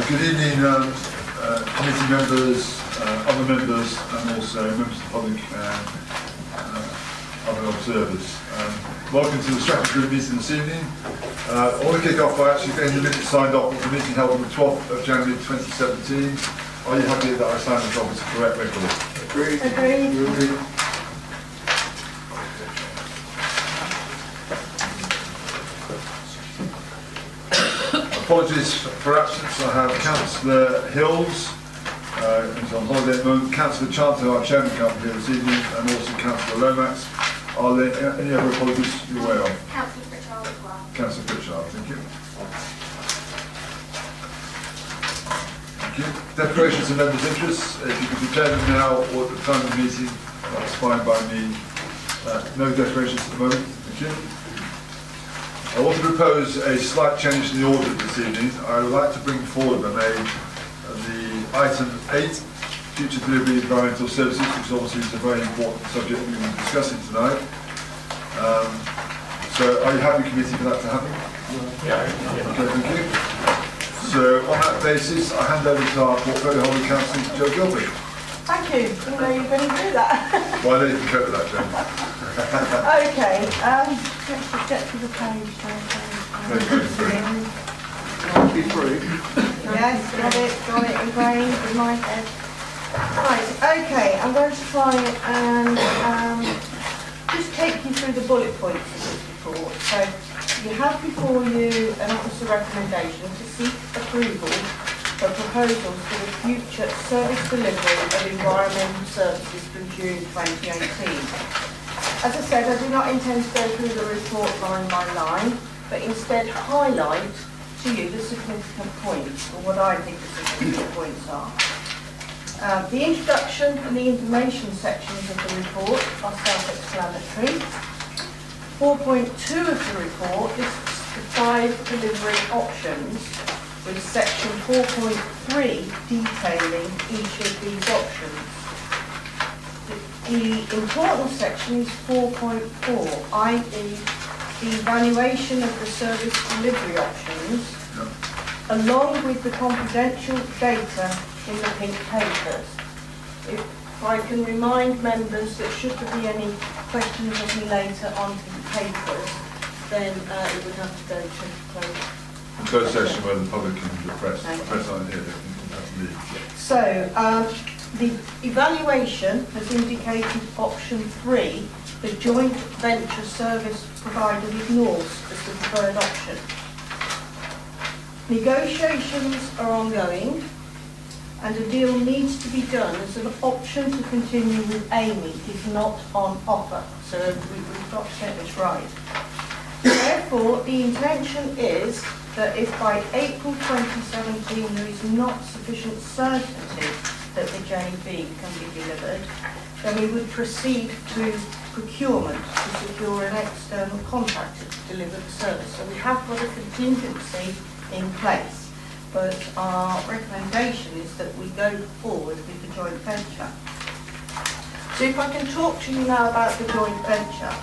Good evening, committee members, other members, and also members of the public and other observers. Welcome to the strategy group meeting this evening. I want to kick off by actually getting the minutes signed off of the meeting held on the 12th of January 2017. Are you happy that I signed this off as a correct record? Agreed. Agreed. Apologies for absence. I have Councillor Hills, who's on holiday at the moment, Councillor Chanter, our chairman, come here this evening, and also Councillor Lomax. Are there any other apologies you're aware of? Councillor Pritchard as well. Councillor Pritchard, thank you. Thank you. Declarations of members' interests. If you can declare them now or at the time of the meeting, that's fine by me. No declarations at the moment. Thank you. I want to propose a slight change to the order this evening. I would like to bring forward the item 8, future delivery of environmental services, which obviously is a very important subject we've been discussing tonight. So are you happy, committee, for that to happen? Yeah. Okay, thank you. So on that basis, I hand over to our portfolio holding councillor, Joe Gilbert. Thank you. Didn't know you were going to do that. Well, I know you can cope with that, Joe. Okay, let's just get to the page. Be free. Yes, got it ingrained in my head. Right, okay, I'm going to try and just take you through the bullet points of this report. So you have before you an officer recommendation to seek approval for proposals for the future service delivery of environmental services from June 2018. As I said, I do not intend to go through the report line by line, but instead highlight to you the significant points, or what I think the significant points are. The introduction and the information sections of the report are self-explanatory. 4.2 of the report lists the 5 delivery options, with section 4.3 detailing each of these options. The important section is 4.4, i.e. the evaluation of the service delivery options, along with the confidential data in the pink papers. If I can remind members that should there be any questions of me later on to the papers, then it would have to go to Closed session where the public can press on here. So, the evaluation has indicated option 3, the joint venture service provider with Norse, as the preferred option. Negotiations are ongoing and a deal needs to be done as an option to continue with Amy is not on offer. So we've got to get this right. Therefore, the intention is that if by April 2017 there is not sufficient certainty that the JV can be delivered, then we would proceed to procurement to secure an external contractor to deliver the service. So we have got a contingency in place, but our recommendation is that we go forward with the joint venture. So if I can talk to you now about the joint venture.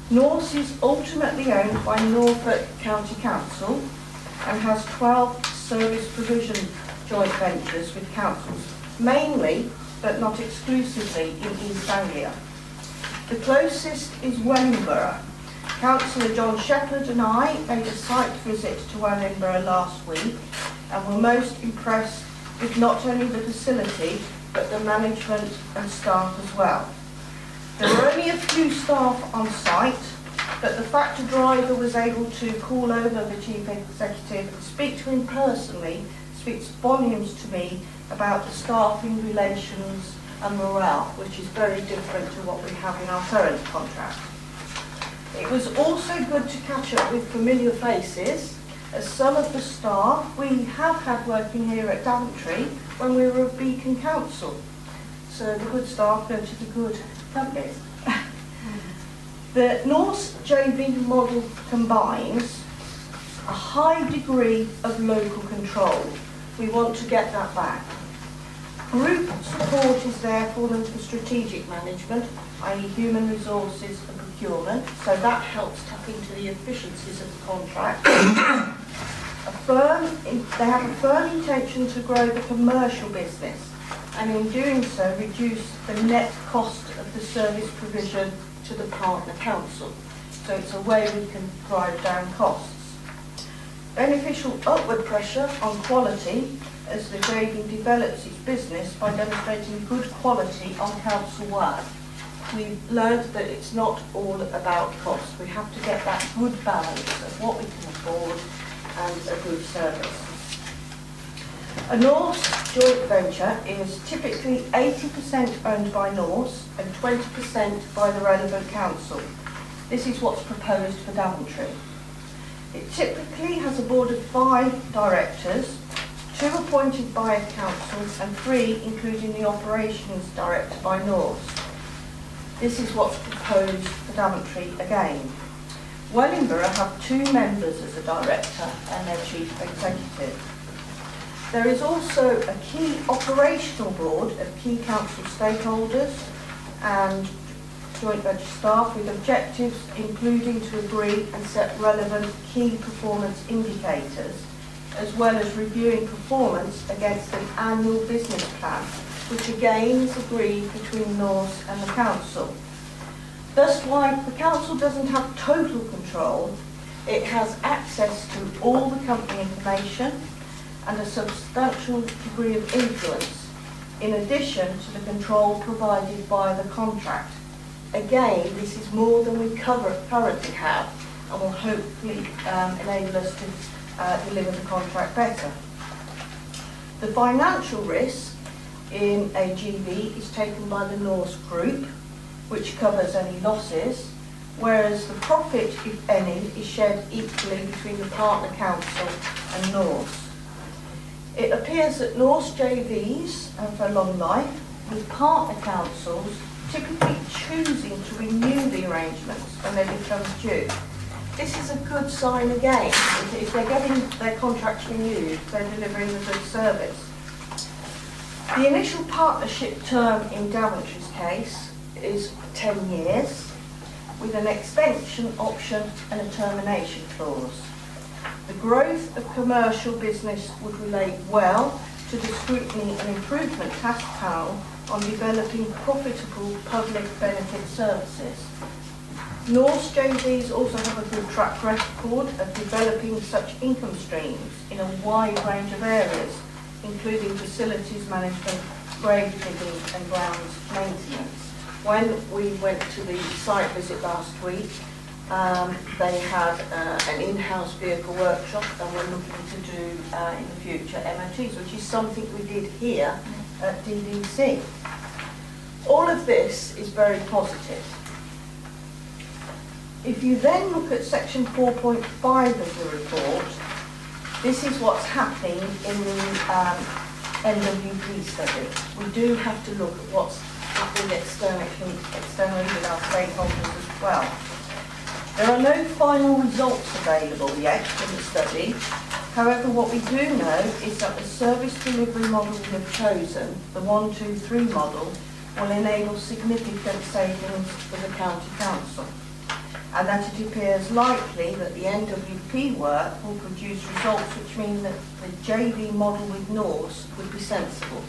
Norse is ultimately owned by Norfolk County Council and has 12 service provision joint ventures with councils, mainly, but not exclusively, in East Anglia. The closest is Wellingborough. Councillor John Shepherd and I made a site visit to Wellingborough last week and were most impressed with not only the facility, but the management and staff as well. There were only a few staff on site, but the fact a driver was able to call over the chief executive and speak to him personally speaks volumes to me about the staffing relations and morale, which is very different to what we have in our current contract. It was also good to catch up with familiar faces, as some of the staff we have had working here at Daventry when we were a Beacon Council. So the good staff go to the good companies. The Norse JV model combines a high degree of local control. We want to get that back. Group support is there for them for strategic management, i.e. human resources and procurement, so that helps tap into the efficiencies of the contract. A They have a firm intention to grow the commercial business, and in doing so reduce the net cost of the service provision to the partner council. So it's a way we can drive down costs. Beneficial upward pressure on quality as the JV develops its business by demonstrating good quality on council work. We've learned that it's not all about cost. We have to get that good balance of what we can afford and a good service. A Norse joint venture is typically 80% owned by Norse and 20% by the relevant council. This is what's proposed for Daventry. It typically has a board of 5 directors, 2 appointed by a council and 3 including the operations director by Norse. This is what's proposed for Daventry again. Wellingborough have 2 members as a director and their chief executive. There is also a key operational board of key council stakeholders and joint venture staff with objectives including to agree and set relevant key performance indicators, as well as reviewing performance against an annual business plan, which again is agreed between Norse and the council. Thus, while the council doesn't have total control, it has access to all the company information and a substantial degree of influence, in addition to the control provided by the contract. Again, this is more than we currently have and will hopefully enable us to deliver the contract better. The financial risk in a GB is taken by the Norse Group, which covers any losses, whereas the profit, if any, is shared equally between the partner council and Norse. It appears that Norse JVs have a long life, with partner councils typically choosing to renew the arrangements when they become due. This is a good sign again. If they're getting their contracts renewed, they're delivering a good service. The initial partnership term in Daventry's case is 10 years, with an extension option and a termination clause. The growth of commercial business would relate well to the scrutiny and improvement task panel on developing profitable public benefit services. Norse JVs also have a good track record of developing such income streams in a wide range of areas, including facilities management, grave digging and grounds maintenance. When we went to the site visit last week, they had an in-house vehicle workshop, and we're looking to do in the future MOTs, which is something we did here at DDC. All of this is very positive. If you then look at section 4.5 of the report, this is what's happening in the NWP study. We do have to look at what's happening externally with our stakeholders as well. There are no final results available yet from the study. However, what we do know is that the service delivery model we have chosen, the 1-2-3 model, will enable significant savings for the county council, and that it appears likely that the NWP work will produce results which mean that the JV model with Norse would be sensible.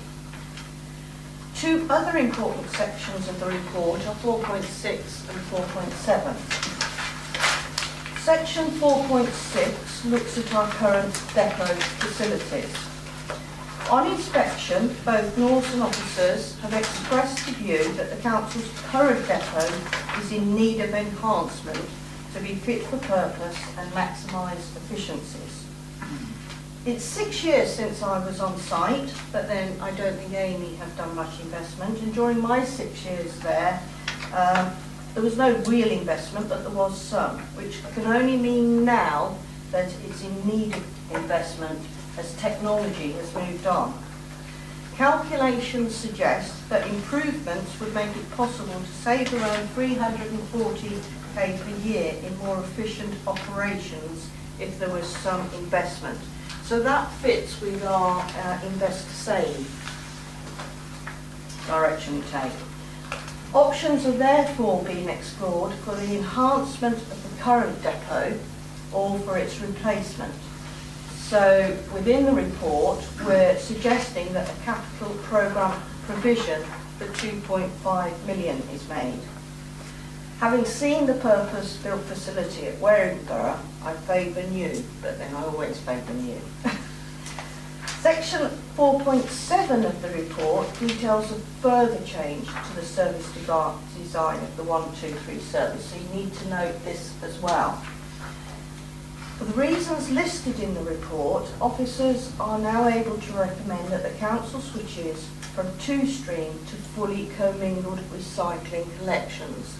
2 other important sections of the report are 4.6 and 4.7. Section 4.6 looks at our current depot facilities. On inspection, both Norse and officers have expressed the view that the council's current depot is in need of enhancement to be fit for purpose and maximise efficiencies. It's 6 years since I was on site, but then I don't think Amy have done much investment, and during my 6 years there was no real investment, but there was some, which can only mean now that it's in need of investment as technology has moved on. Calculations suggest that improvements would make it possible to save around 340k per year in more efficient operations if there was some investment. So that fits with our invest to save direction we take. Options are therefore being explored for the enhancement of the current depot or for its replacement. So within the report, we're suggesting that a capital programme provision for 2.5 million is made. Having seen the purpose-built facility at Warringburgh, I favour new, but then I always favour new. Section 4.7 of the report details a further change to the service design of the 123 service, so you need to note this as well. For the reasons listed in the report, officers are now able to recommend that the council switches from two-stream to fully commingled recycling collections.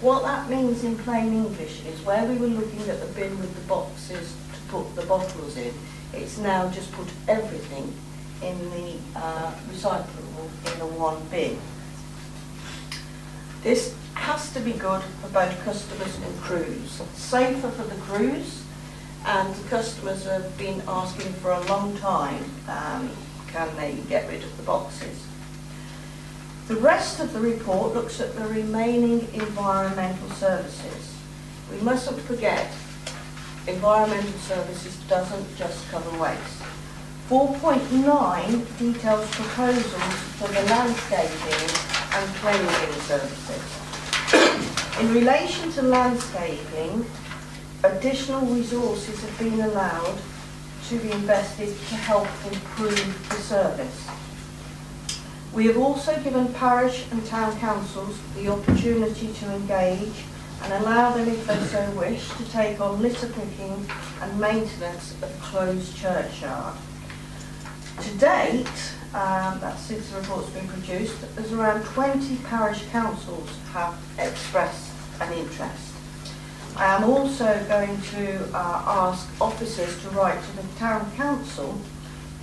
What that means in plain English is where we were looking at the bin with the boxes to put the bottles in, it's now just put everything in the recyclable in the one bin. This has to be good for both customers and crews. Safer for the crews, and the customers have been asking for a long time, can they get rid of the boxes? The rest of the report looks at the remaining environmental services. We mustn't forget, environmental services doesn't just cover waste. 4.9 details proposals for the landscaping and cleansing services. In relation to landscaping, additional resources have been allowed to be invested to help improve the service. We have also given parish and town councils the opportunity to engage and allow them, if they so wish, to take on litter picking and maintenance of closed churchyard. To date, that's since the report's been produced, there's around 20 parish councils have expressed an interest. I am also going to ask officers to write to the town council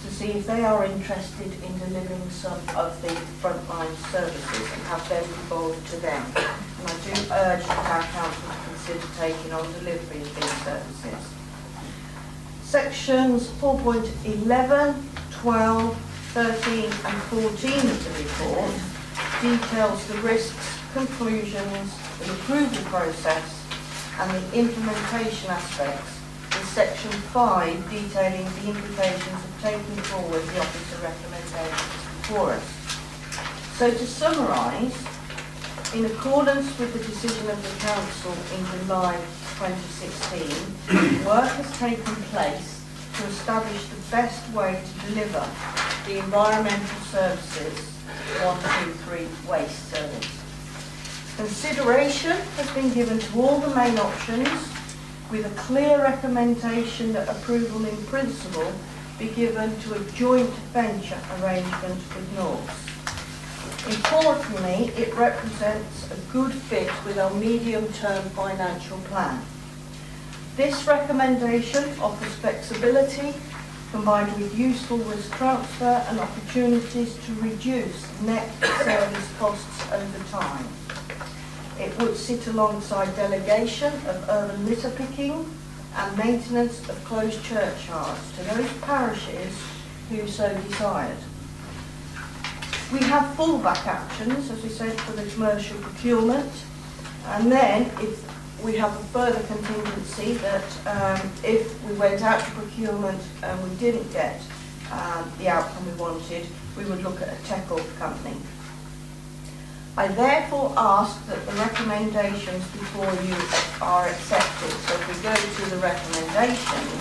to see if they are interested in delivering some of the frontline services and have them involved to them. And I do urge the town council to consider taking on delivery of these services. Sections 4.11, 12, 13 and 14 of the report details the risks, conclusions, the approval process and the implementation aspects, in section 5 detailing the implications of taking forward the officer recommendations before us. So to summarise, in accordance with the decision of the Council in July 2016, work has taken place to establish the best way to deliver the environmental services 123 waste service. Consideration has been given to all the main options with a clear recommendation that approval in principle be given to a joint venture arrangement with Norse. Importantly, it represents a good fit with our medium-term financial plan. This recommendation offers flexibility combined with useful risk transfer and opportunities to reduce net service costs over time. It would sit alongside delegation of urban litter picking and maintenance of closed churchyards to those parishes who so desired. We have fallback actions, as we said, for the commercial procurement, and then if we have a further contingency that if we went out to procurement and we didn't get the outcome we wanted, we would look at a tech-up company. I therefore ask that the recommendations before you are accepted. So if we go to the recommendations,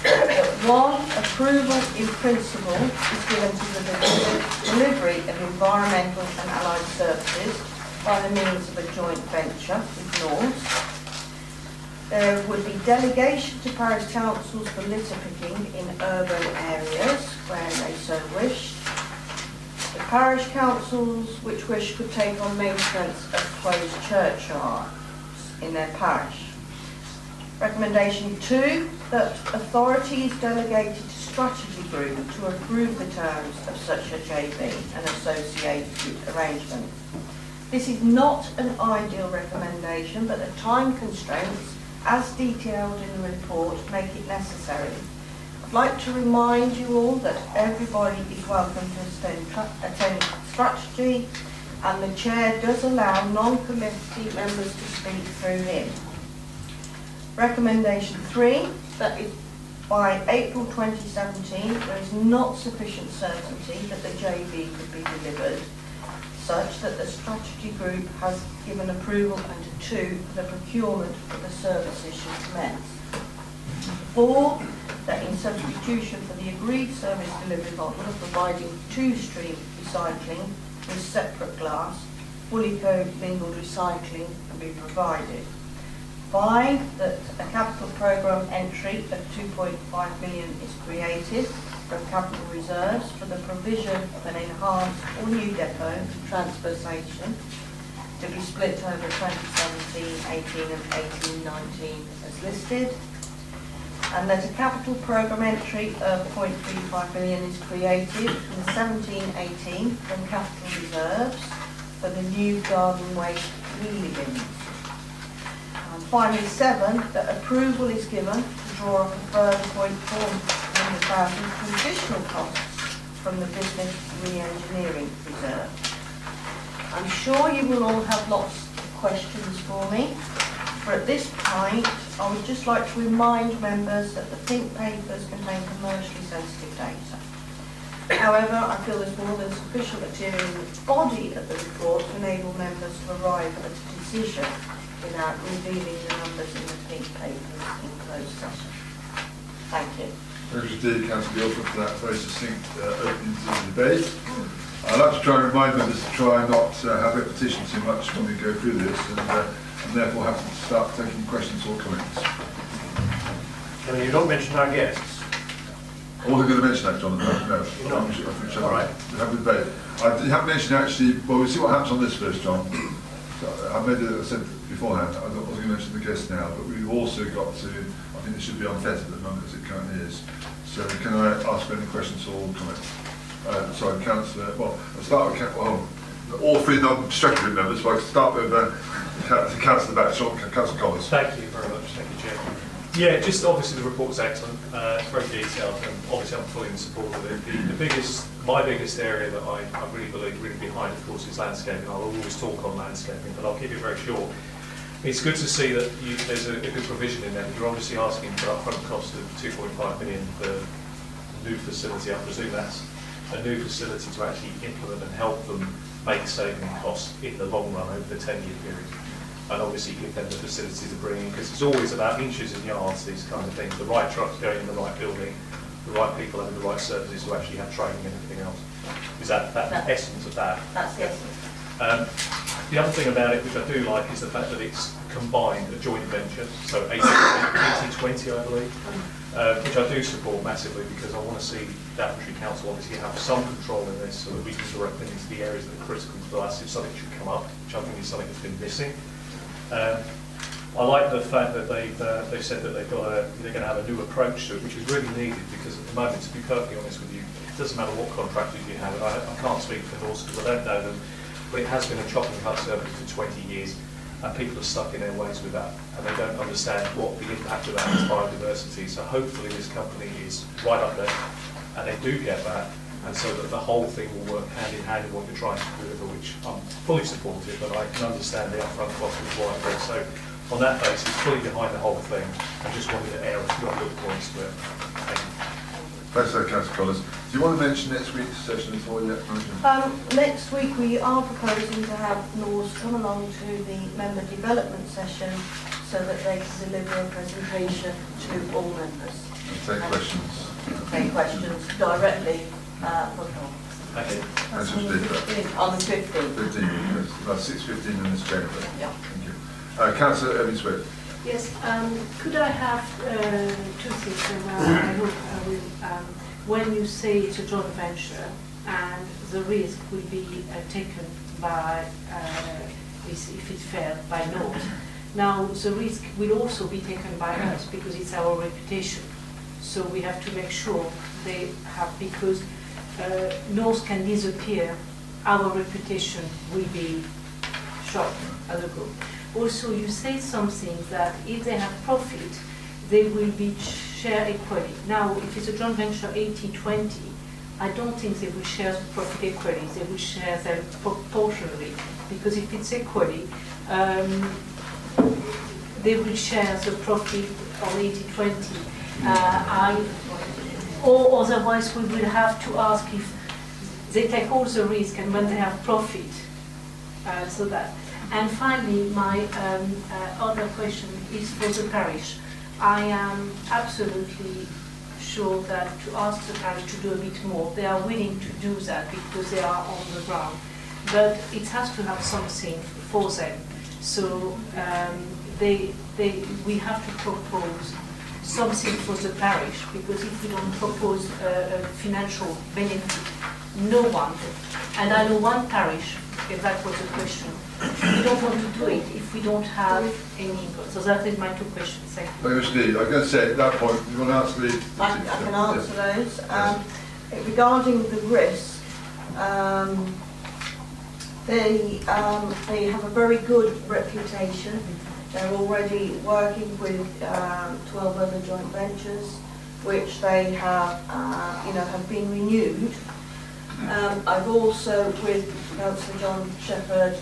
that 1, approval in principle is given to the delivery of environmental and allied services by the means of a joint venture with Norse. There would be delegation to parish councils for litter picking in urban areas where they so wished. The parish councils which wish could take on maintenance of closed churchyards in their parish. Recommendation 2, that authority is delegated to strategy group to approve the terms of such a JV and associated arrangement. This is not an ideal recommendation, but the time constraints, as detailed in the report, make it necessary. I'd like to remind you all that everybody is welcome to attend strategy, and the chair does allow non-committee members to speak through him. Recommendation 3, that by April 2017, there is not sufficient certainty that the JV could be delivered, such that the strategy group has given approval under 2 for the procurement for the services should commence. 4, that in substitution for the agreed service delivery model of providing 2-stream recycling with separate glass, fully co-mingled recycling can be provided. 5, that a capital programme entry of 2.5 million is created from capital reserves for the provision of an enhanced or new depot and transfer station to be split over 2017, 18 and 18, 19 as listed. And that a capital programme entry of 0.35 million is created in 17-18 from capital reserves for the new garden waste wheelie bins. And finally 7, that approval is given to draw up a further 0.4 million for additional costs from the business re-engineering reserve. I'm sure you will all have lots of questions for me. But at this point, I would just like to remind members that the think papers contain commercially sensitive data. However, I feel there's more than sufficient material in the body of the report to enable members to arrive at a decision without revealing the numbers in the think papers in closed session. Thank you. Thank you indeed, Councillor Guildford, for that very succinct opening to the debate. I'd like to try and remind members to try not to have repetition too much when we go through this, and therefore have to start taking questions or comments. Can you not mention our guests? All they're going to mention that, Jonathan. No, All right. Have a debate. I haven't mentioned actually. Well, we'll see what happens on this first, John. So I said beforehand. I wasn't going to mention the guests now, but we've also got to. I think it should be unfettered at the moment as it currently is. So can I ask for any questions or comments? Sorry, Councillor. Well, I'll start with all 3 non-strategy group members. So I can start with Councillor Batchel, Councillor Collins. Thank you very much. Thank you, Chair. Yeah, just obviously the report's excellent. It's very detailed, and obviously I'm fully in support of it. My biggest area that I really believe really behind, of course, is landscaping. I'll always talk on landscaping, but I'll keep it very short. It's good to see that there's a good provision in there. You're obviously asking for upfront cost of 2.5 million for a new facility. I presume that's a new facility to actually implement and help them make saving costs in the long run over the 10-year period. And obviously give them the facility to bring in, because it's always about inches and yards, these kind of things. The right trucks going in the right building, the right people having the right services to actually have training and everything else. Is that the essence of that? That's the essence. The other thing about it, which I do like, is the fact that it's combined, a joint venture, so 80-20, I believe, which I do support massively, because I want to see Daventry Council obviously have some control in this, so that we can direct them into the areas that are critical to us if something should come up, which I think is something that's been missing. I like the fact that they've said that they're going to have a new approach to it, which is really needed, because at the moment, to be perfectly honest with you, it doesn't matter what contractors you have, and I can't speak for Norse because I don't know them, but it has been a chop and cut service for 20 years, and people are stuck in their ways with that, and they don't understand what the impact of that is biodiversity. So hopefully this company is right up there, and they do get that, and so that the whole thing will work hand in hand in what you're trying to deliver, which I'm fully supportive, but I can understand the upfront cost is why. So on that basis, fully behind the whole thing, I just wanted to air a few good points to it. Thank you. Thanks, Councillor Collins. Do you want to mention next week's session as well yet? Next week we are proposing to have Norse come along to the member development session so that they can deliver a presentation to all members. And take questions. Take questions directly from Norse. Thank you. On the 15th. 15, yes. About 6:15 in this chamber. Yeah. Thank you. Councillor Evans Swift. Yes, could I have 2 things, and I hope I will, when you say it's a joint venture and the risk will be taken by, if it's fair, by North. Now, the risk will also be taken by us because it's our reputation. So we have to make sure they have, because North can disappear, our reputation will be shot as a group. Also, you say something that if they have profit, they will be share equally. Now, if it's a joint venture 80-20, I don't think they will share the profit equally. They will share them proportionally, because if it's equally, they will share the profit on 80-20 Or otherwise we will have to ask if they take all the risk and when they have profit. So that. And finally, my other question is for the parish. I am absolutely sure that to ask the parish to do a bit more, they are willing to do that because they are on the ground. But it has to have something for them. So we have to propose something for the parish, because if we don't propose a financial benefit, no one, and I know one parish, if that was a question, we don't want to do it if we don't have any input. So that is my two questions. Thank you. Thank you, Steve. I'm going to say at that point, you want to answer the... I can answer those. Regarding the risk, they have a very good reputation. They're already working with 12 other joint ventures, which they have, have been renewed. I've also, with Councillor John Shepherd,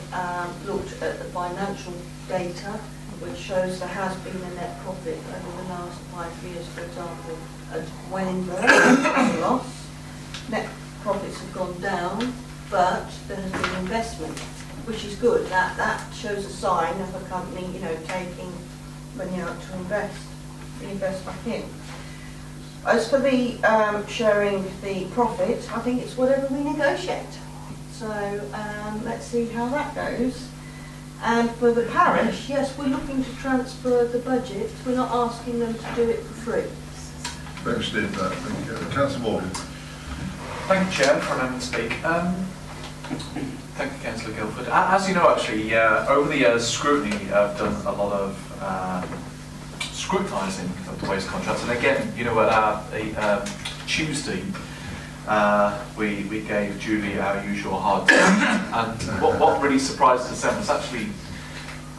looked at the financial data, which shows there has been a net profit over the last 5 years, for example, at Wellingborough, a loss. Net profits have gone down, but there has been investment, which is good. That shows a sign of a company, taking money out to invest back in. As for the sharing the profit, I think it's whatever we negotiate. So let's see how that goes. And for the parish, yes, we're looking to transfer the budget. We're not asking them to do it for free. Thank you, Steve. Thank you. Councillor Morgan. Thank you, Chair, for allowing me to speak. Thank you, Councillor Guildford. As you know, actually, over the years, scrutiny have done a lot of scrutinising of the waste contracts. And again, at Tuesday, we gave Julie our usual hard time. And what really surprised us then was actually,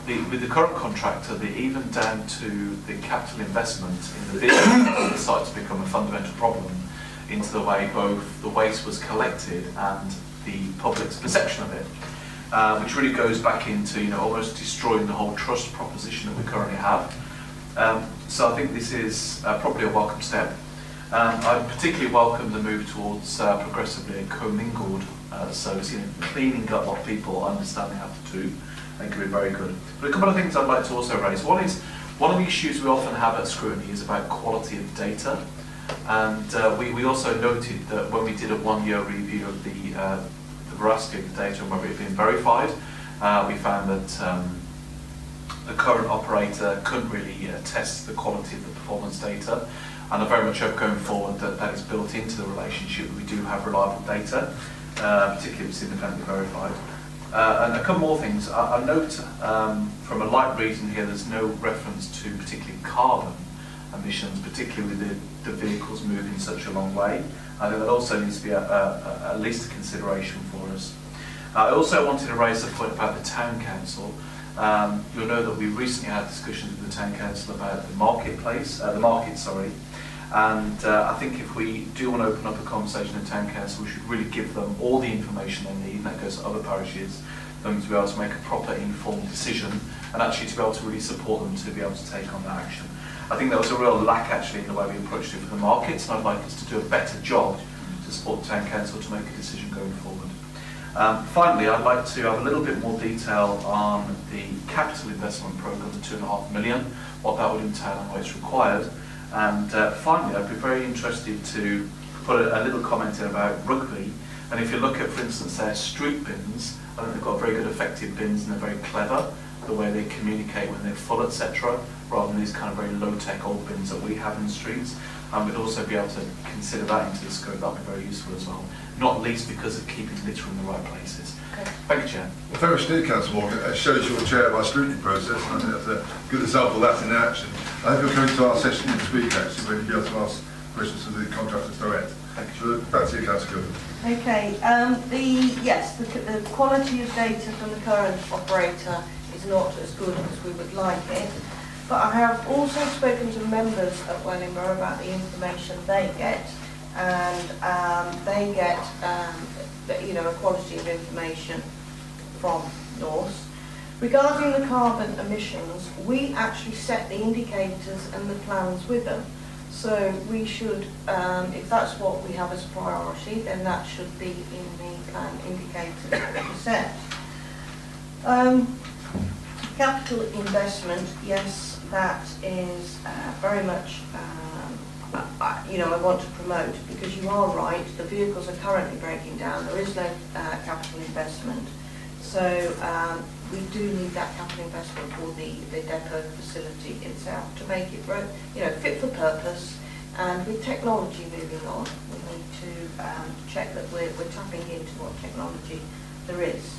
with the current contractor, even down to the capital investment in the business of the site to become a fundamental problem into the way both the waste was collected and the public's perception of it, which really goes back into almost destroying the whole trust proposition that we currently have. So I think this is probably a welcome step. I particularly welcome the move towards progressively a commingled service, cleaning up what people understand they have to do. I think it would be very good. But a couple of things I'd like to also raise. One of the issues we often have at scrutiny is about quality of data. And we also noted that when we did a one-year review of the veracity of the data and whether it had been verified, we found that the current operator couldn't really test the quality of the performance data. And I very much hope going forward that is built into the relationship that we do have reliable data, particularly if it's independently verified. And a couple more things. I note from a light reading here there's no reference to particularly carbon emissions, particularly with the vehicles moving such a long way. I think that also needs to be at least a consideration for us. I also wanted to raise the point about the town council. You'll know that we recently had discussions with the town council about the market, and I think if we do want to open up a conversation in town council, we should really give them all the information they need, and that goes to other parishes, for them to be able to make a proper informed decision, and actually to be able to really support them to be able to take on that action. I think there was a real lack actually in the way we approached it for the markets, and I'd like us to do a better job to support the town council to make a decision going forward. Finally, I'd like to have a little bit more detail on the capital investment programme, the £2.5 million, what that would entail and what it's required. And finally, I'd be very interested to put a little comment in about rugby. And if you look at, for instance, their street bins, I think they've got very good effective bins and they're very clever, the way they communicate when they're full, etc., rather than these kind of very low-tech old bins that we have in the streets. And we'd also be able to consider that into the scope. That would be very useful as well, not least because of keeping litter in the right places. Okay. Thank you, Chair. Well, thank you, Steve, Councillor Morgan. It shows you're chair of our scrutiny process, and I think that's a good example of that in action. I think we're coming to our session next week, actually, where you'll be able to ask questions to the contractors direct. Thank you. So back to you, Councillor Guildford. Okay. The quality of data from the current operator is not as good as we would like it. But I have also spoken to members of Wellingborough about the information they get, and they get, a quality of information from Norse. Regarding the carbon emissions, we actually set the indicators and the plans with them. So we should, if that's what we have as priority, then that should be in the plan indicated that we set. Capital investment, yes, that is very much, I want to promote, because you are right, the vehicles are currently breaking down, there is no capital investment. So we do need that capital investment for the depot facility itself to make it fit for purpose. And with technology moving on, we need to check that we're tapping into what technology there is.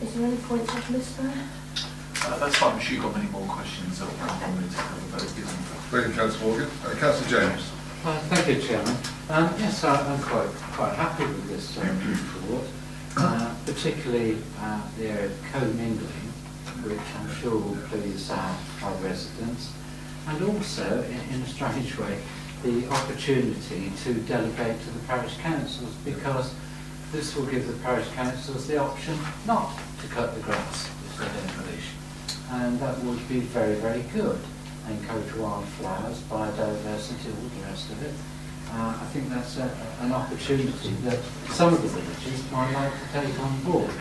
Is there any points I've missed there? That's fine. I'm sure you've got many more questions that we'll probably take over those. Thank you, Councillor Morgan. Councillor James. Thank you, Chairman. Yes, I'm quite happy with this report, particularly the area of co-mingling, which I'm sure will please our residents, and also, in a strange way, the opportunity to delegate to the parish councils, because this will give the parish councils the option not to cut the grass if they don't wish, and that would be very, very good. Encourage wildflowers, biodiversity, all the rest of it. I think that's an opportunity that some of the villages might like to take on board.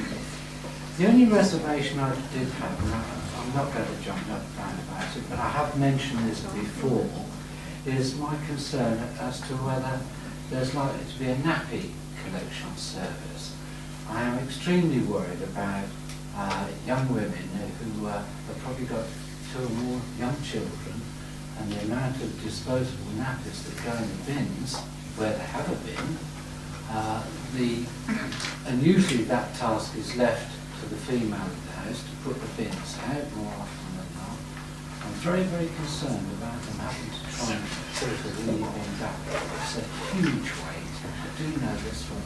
The only reservation I did have, and I'm not going to jump up and down about it, but I have mentioned this before, is my concern as to whether there's likely to be a nappy collection service. I am extremely worried about young women who have probably got 2 or more young children, and the amount of disposable nappies that go in the bins, where they have a bin, and usually that task is left to the female of the house to put the bins out more often than not. I'm very, very concerned about them having to try and filter the bin back. It's a huge weight. I do know this from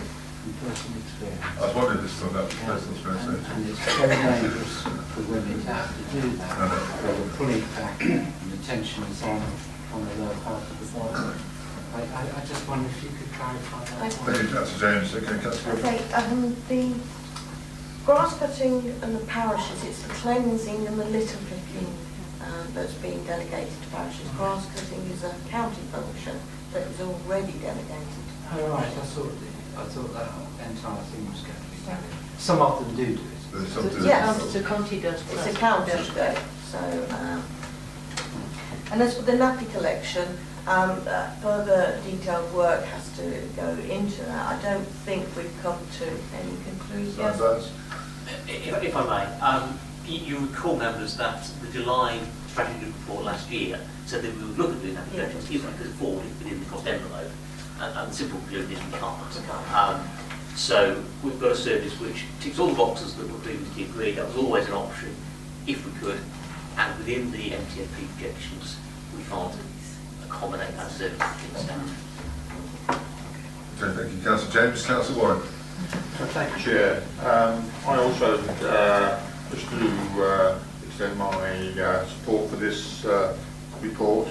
personal experience. I was wondering if this was that personal experience. And it's very dangerous for women to have to do that. Where we're pulling it back and the tension is on the lower part of the body. I just wonder if you could clarify that. Thank you, Councillor James. Okay, Councillor Griffin. The grass cutting and the parishes, it's the cleansing and the litter picking that's being delegated to parishes. Grass cutting is a county function that is already delegated. Oh, right, I thought that entire thing was going to be done. Some of them do it. Yes, the county does. it's a county though. So, and as for the nappy collection, further detailed work has to go into that. I don't think we've come to any conclusion. If I may, you recall, members, that the July strategy report last year said that we would look at doing nappy collections if we could afford it within the cost envelope. And the simple conclusion is we can't. So we've got a service which ticks all the boxes that were previously agreed. That was always an option if we could, and within the MTFP projections we can't accommodate that service in standard. Okay, thank you, Councillor James. Councillor Warren. Thank you, Chair. I also just to extend my support for this report.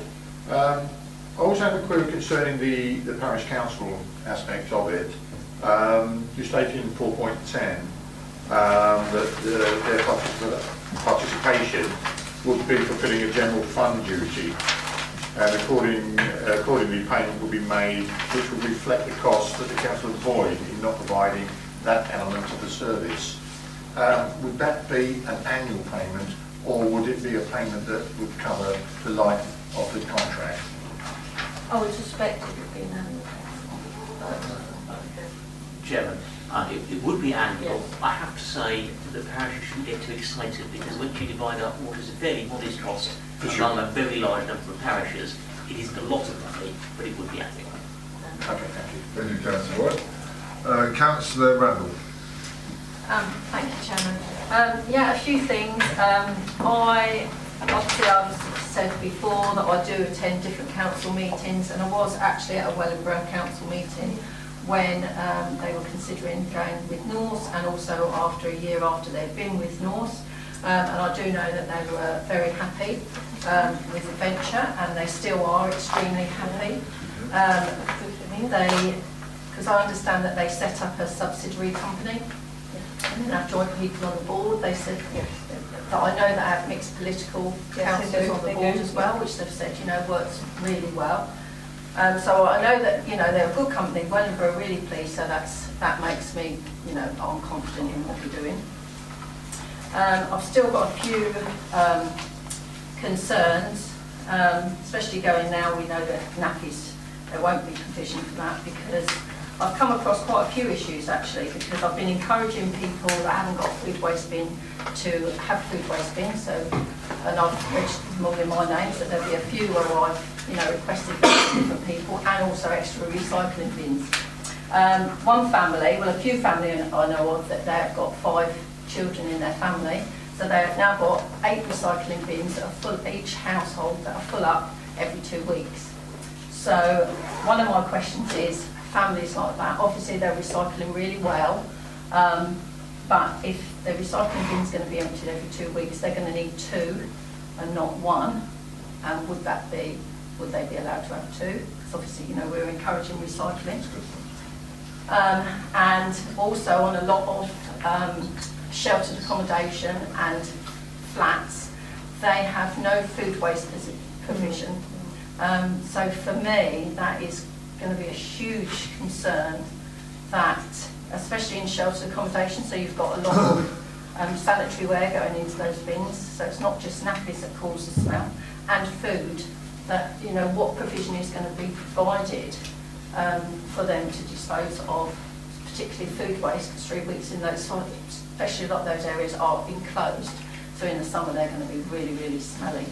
I also have a query concerning the parish council aspect of it. You stated in 4.10 that their participation would be fulfilling a general fund duty, and accordingly payment will be made which will reflect the cost that the council avoid in not providing that element of the service. Would that be an annual payment, or would it be a payment that would cover the life of the contract? I would suspect it would be an annual payment. Chairman, it would be annual. Yes. I have to say that the parishes shouldn't get too excited, because once you divide up what is a fairly modest cost among a very large number of parishes, it isn't a lot of money, but it would be annual. Okay, thank you. Thank you, Councillor Warren. Councillor Randall. Thank you, Chairman. Yeah, a few things. Obviously I've said before that I do attend different council meetings, and I was actually at a Wellingborough council meeting when they were considering going with Norse, and also after a year after they'd been with Norse. And I do know that they were very happy with the venture, and they still are extremely happy. Because I understand that they set up a subsidiary company and have joint people on the board. They said yes, that I know that have mixed political councillors on the board as well, which they've said, you know, works really well. So I know that, you know, they're a good company. Wellingborough are really pleased, so that makes me, you know, I'm confident in what we're doing. I've still got a few concerns, especially going now. We know that nappies, there won't be provision for that, because I've come across quite a few issues actually, because I've been encouraging people that haven't got a food waste bin to have food waste bins. So, and I've registered them all in my name, so there'll be a few where I've, you know, requested different people, and also extra recycling bins. One family, well, a few families I know of, that they've got 5 children in their family, so they've now got 8 recycling bins that are full, each household, that are full up every 2 weeks. So one of my questions is, families like that, obviously they're recycling really well, but if the recycling bin is going to be emptied every 2 weeks, they're going to need 2 and not 1. And would they be allowed to have 2? Because obviously, you know, we're encouraging recycling. And also on a lot of sheltered accommodation and flats, they have no food waste provision. So for me, that is going to be a huge concern, that, especially in sheltered accommodation, so you've got a lot of sanitary ware going into those bins, so it's not just nappies that cause the smell, and food, that, you know, what provision is going to be provided for them to dispose of, particularly food waste, because 3 weeks in those, especially a lot of those areas are enclosed, so in the summer they're going to be really, really smelly.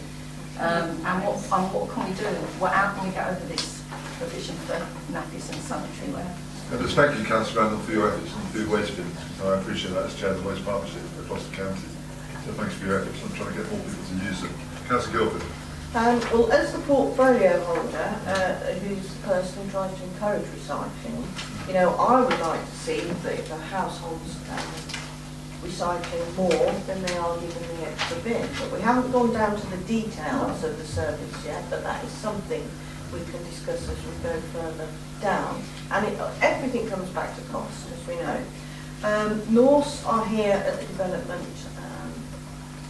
And what can we do? How can we get over this provision for nappies and sanitary wear? And just thank you, Councillor Randall, for your efforts on the food waste bins. I appreciate that as Chair of the Waste Partnership across the county. So thanks for your efforts on trying to get more people to use them. Councillor Guilford. Well, as the portfolio holder, who's the person who tries to encourage recycling, you know, I would like to see that if a household's recycling more, then they are given the extra bin. But we haven't gone down to the details of the service yet, but that is something we can discuss as we go further down. And everything comes back to cost, as we know. Norse are here at the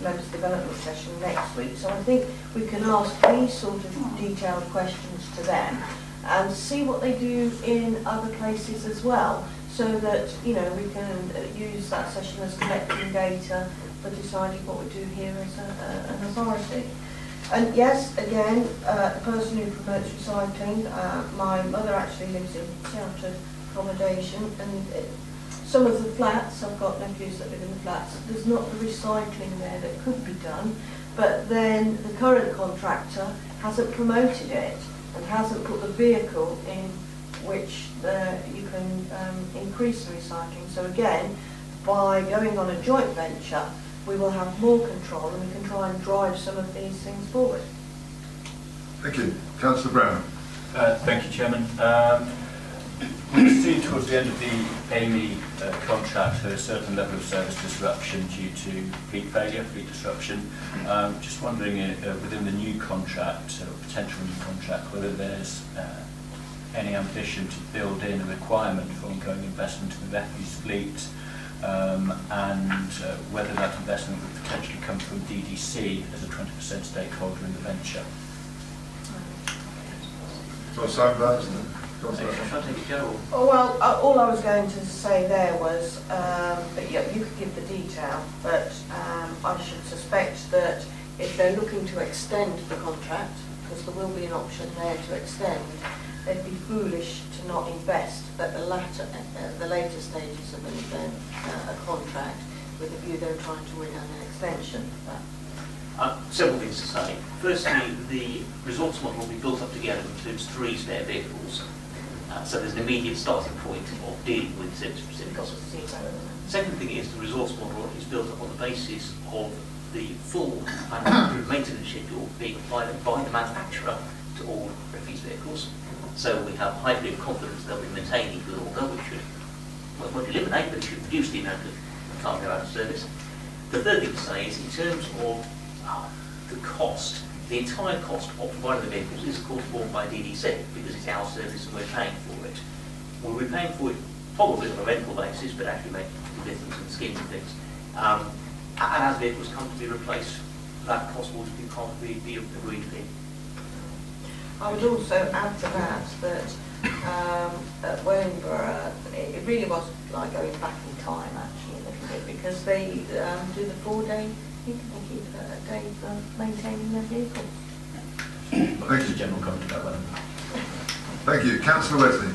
members' development session next week, so I think we can ask these sort of detailed questions to them and see what they do in other places as well, so that, you know, we can use that session as collecting data for deciding what we do here as an authority. And yes, again, the person who promotes recycling, my mother actually lives in sheltered accommodation, and some of the flats, I've got nephews that live in the flats, there's not the recycling there that could be done, but then the current contractor hasn't promoted it and hasn't put the vehicle in which you can increase the recycling. So again, by going on a joint venture, we will have more control and we can try and drive some of these things forward. Thank you. Councillor Brown. Thank you, Chairman. We've seen towards the end of the AMI contract a certain level of service disruption due to fleet disruption. Just wondering within the new contract, or potential new contract, whether there's any ambition to build in a requirement for ongoing investment in the refuse fleet, and whether that investment would potentially come from DDC as a 20% stakeholder in the venture. So Simon, Oh, well, all I was going to say there was that you could give the detail, but I should suspect that if they're looking to extend the contract, because there will be an option there to extend, they'd be foolish to not invest at the later stages of a contract with a view they're trying to win an extension. Several things to say. Firstly, the resource model will be built up together, includes 3 spare vehicles. So there's an immediate starting point of dealing with specific costs. Second thing is the resource model is built up on the basis of the full maintenance schedule being applied by the manufacturer to all refuse vehicles. So we have a high degree of confidence that we're maintaining good order, which should, well, won't eliminate, but it should reduce the amount of cargo out of service. The third thing to say is in terms of the cost, the entire cost of providing the vehicles is of course borne by DDC because it's our service and we're paying for it. We'll be paying for it probably on a rental basis, but actually make a difference in the scheme of things. And as vehicles come to be replaced, that possible to be part of the agreed fee. I would also add to that at Wellingborough, it really was like going back in time actually a little bit, because they do the 4-day, keep a day for maintaining their vehicles. Thank you. General comment about that. Thank you. Councillor Wesley.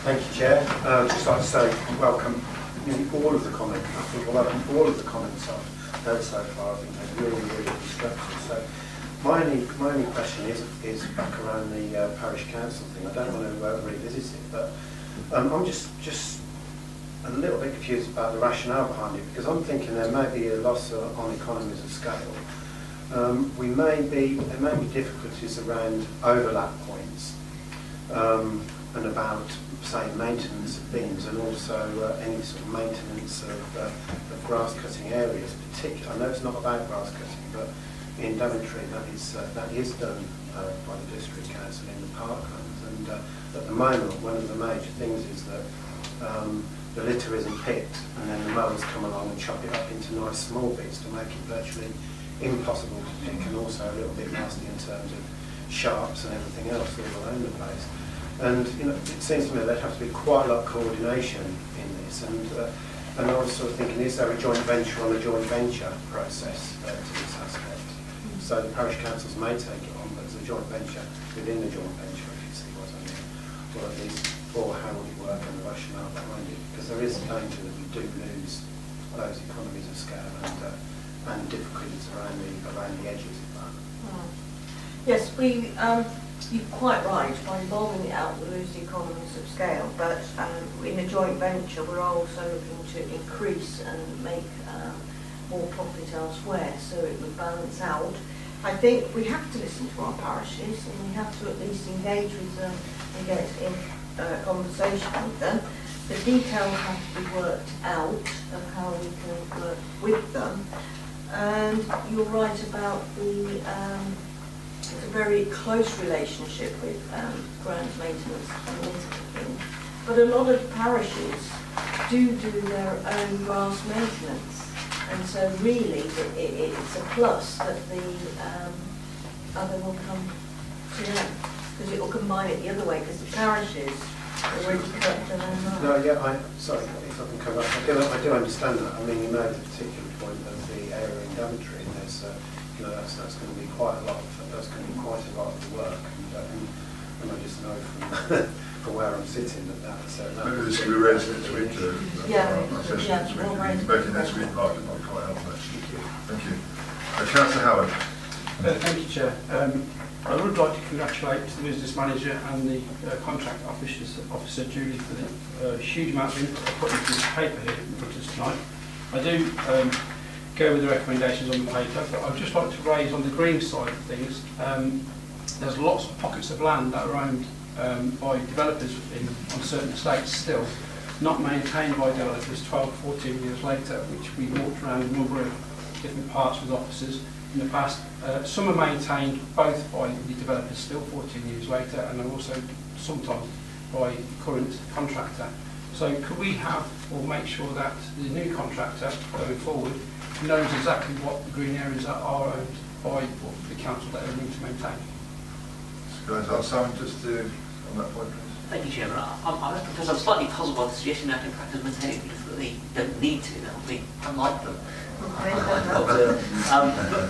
Thank you, Chair. Just like to say, welcome all of the comments. I think all of the comments I've heard so far, I think they're really, really constructive. So my only question is back around the parish council thing. I don't want to revisit it, but I'm just a little bit confused about the rationale behind it, because I'm thinking there may be a loss on economies of scale. There may be difficulties around overlap points and about, say, maintenance of bins, and also any sort of maintenance of grass cutting areas. I know it's not about grass cutting, but in Daventry that is done by the district council in the parklands. And at the moment, one of the major things is that the litter isn't picked, and then the mowers come along and chop it up into nice small bits to make it virtually impossible to pick, and also a little bit nasty in terms of sharps and everything else all around the place. And it seems to me there'd have to be quite a lot of coordination in this. And I was sort of thinking, is there a joint venture on a joint venture process to this aspect? So the parish councils may take it on, but there's a joint venture within the joint venture, if you see what I mean, or at least, or how would it work and the rationale behind it? Because there is a danger that we do lose those economies of scale and difficulties around the edges of that. Yes, you're quite right. By involving it out, we lose the economies of scale. But in a joint venture, we're also looking to increase and make more profit elsewhere, so it would balance out. I think we have to listen to our parishes, and we have to at least engage with them and get in conversation with them. The details have to be worked out of how we can work with them. And you're right about it's a very close relationship with grounds maintenance and litter. But a lot of parishes do their own grass maintenance. And so really it's a plus that the other will come to them, because it will combine it the other way, because the parishes already cut their own grass. No, yeah, sorry, if I can come back. I do understand that. I mean, you made a particular point of the area in Daventry, and there's, that's going to be quite a lot of the work, and I just know from where I'm sitting that's Maybe this will be raised next week. Making next week market might be quite helpful. Thank you. Councillor Howard. Thank you, Chair. I would like to congratulate the business manager and the contract officer Julie for the huge amount of input they put into this paper here in front of us tonight. I do go with the recommendations on the paper, but I'd just like to raise on the green side of things, there's lots of pockets of land that are owned by developers on certain estates still, not maintained by developers 12, 14 years later, which we walked around a number of different parts with officers in the past. Some are maintained both by the developers still 14 years later, and also sometimes by the current contractor. So could we have, or make sure that the new contractor going forward knows exactly what the green areas are owned by the council that are need to maintain? Guys, ask Simon just to, on that point, please. Thank you, Chairman. Because I'm slightly puzzled by the suggestion that in practice maintain it because they don't need to. That would be unlike them. But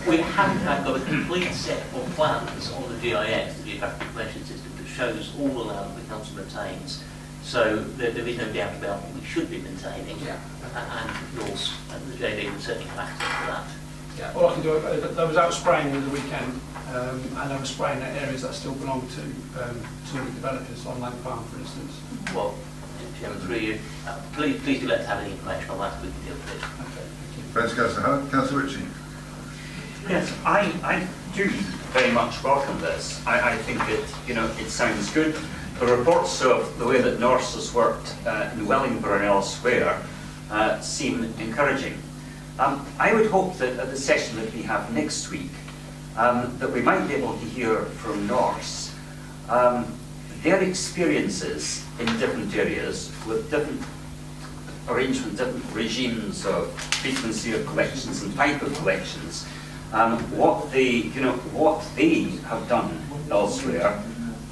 we haven't got a complete set of plans on the GIS, the Geographic Information System, that shows all the land the council maintains. So there is no doubt about what we should be maintaining, and yours and the JD would certainly have access to that. Yeah, all I can do, I was out spraying over the weekend, and I was spraying at areas that still belong to the developers on Lang Farm, for instance. Well, Chairman, through you, please do let's have any information on that, we can deal with it. Okay, thank you. Thanks, Councillor Howard. Councillor Ritchie. Yes, I do very much welcome this. I think it sounds good. The reports of the way that Norse has worked in Wellingborough and elsewhere seem encouraging. I would hope that at the session that we have next week, that we might be able to hear from Norse their experiences in different areas with different arrangements, different regimes of frequency of collections and type of collections, what they have done elsewhere,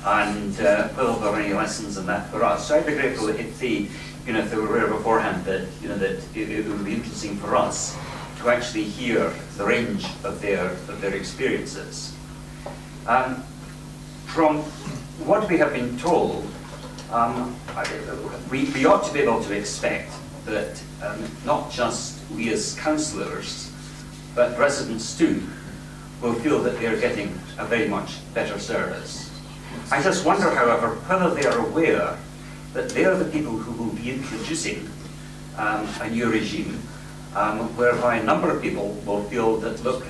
and whether there are any lessons in that for us. So I'd be grateful if they were aware beforehand that that it would be interesting for us to actually hear the range of their experiences. From what we have been told, we ought to be able to expect that not just we as councillors, but residents too, will feel that they are getting a very much better service. I just wonder, however, whether they are aware that they are the people who will be introducing a new regime, whereby a number of people will feel that, look,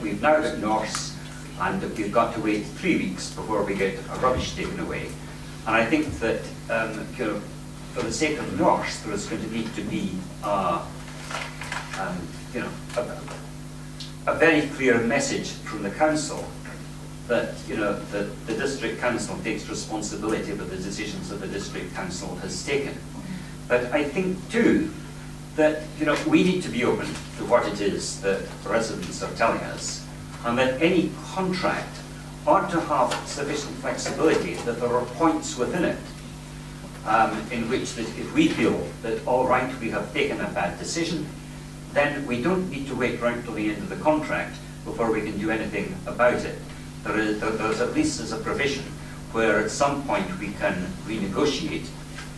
we've now got Norse, and we've got to wait 3 weeks before we get our rubbish taken away. And I think that, for the sake of Norse, there is going to need to be a very clear message from the council that the district council takes responsibility for the decisions that the district council has taken. But I think too that we need to be open to what it is that residents are telling us, and that any contract ought to have sufficient flexibility that there are points within it in which that if we feel that, all right, we have taken a bad decision, then we don't need to wait right till the end of the contract before we can do anything about it. There's at least as a provision where at some point we can renegotiate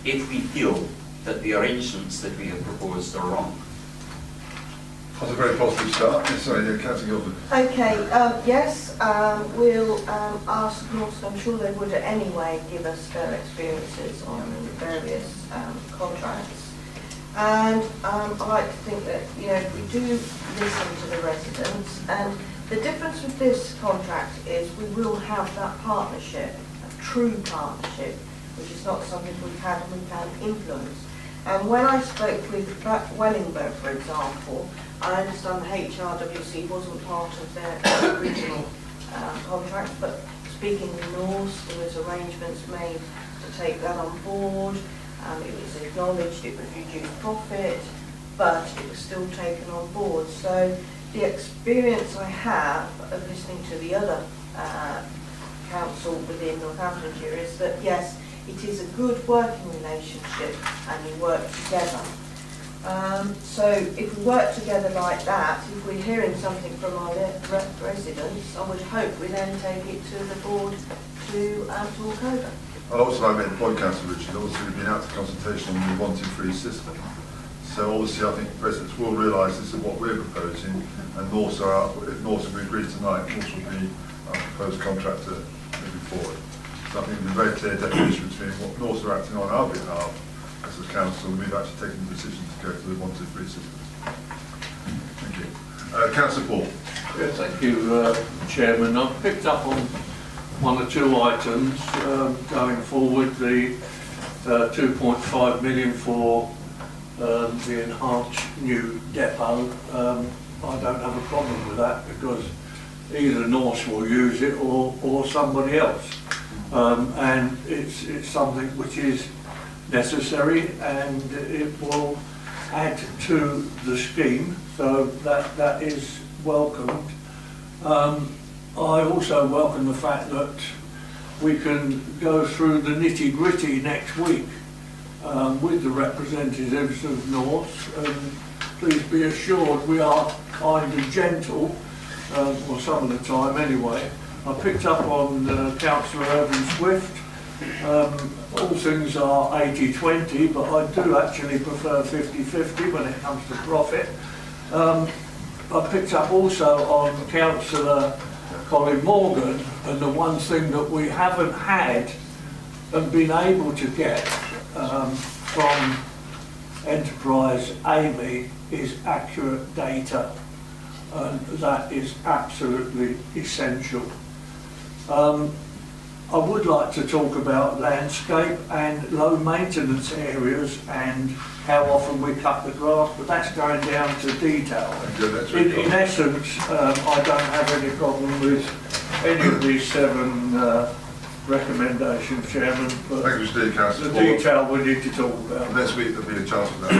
if we feel that the arrangements that we have proposed are wrong. That's a very positive start. Sorry, Councillor Gilbert. Okay, yes, we'll ask Norse, I'm sure they would anyway give us their experiences on various contracts. And I like to think that, we do listen to the residents, and the difference with this contract is we will have that partnership, a true partnership, which is not something we've had influence. And when I spoke with Wellingborough, for example, I understand the HRWC wasn't part of their original contract, but speaking in Norse, there was arrangements made to take that on board. It was acknowledged it would reduce profit, but it was still taken on board. So the experience I have of listening to the other council within Northamptonshire is that, yes, it is a good working relationship and you work together. So if we work together like that, if we're hearing something from our residents, I would hope we then take it to the board to talk over. I'd also like to make the point, Councillor Richard, obviously we've been out to consultation on the 1-2-3 system. So obviously I think residents will realise this is what we're proposing, and Norse are out, if Norse we agree tonight, Norse will be our proposed contractor moving forward. So I think there's a very clear definition between what Norse are acting on our behalf as a council, and we've actually taken the decision to go to the 1-2-3 system. Thank you. Councillor Paul. Yeah, thank you, Chairman. I've picked up on one or two items going forward. The 2.5 million for the enhanced new depot. I don't have a problem with that because either Norse will use it or somebody else. And it's something which is necessary and it will add to the scheme, so that is welcomed. I also welcome the fact that we can go through the nitty-gritty next week with the representatives of North, and please be assured we are kind and gentle, or some of the time anyway. I picked up on Councillor Irving Swift. All things are 80-20, but I do actually prefer 50-50 when it comes to profit. I picked up also on Councillor Colin Morgan, and the one thing that we haven't had and been able to get from Enterprise Amy is accurate data, and that is absolutely essential. I would like to talk about landscape and low maintenance areas and how often we cut the grass, but that's going down to detail. In essence, I don't have any problem with any of these 7 recommendation, Chairman, but Thank you, Mr. Councillor. the detail we need to talk about. Next week there'll be a chance for that.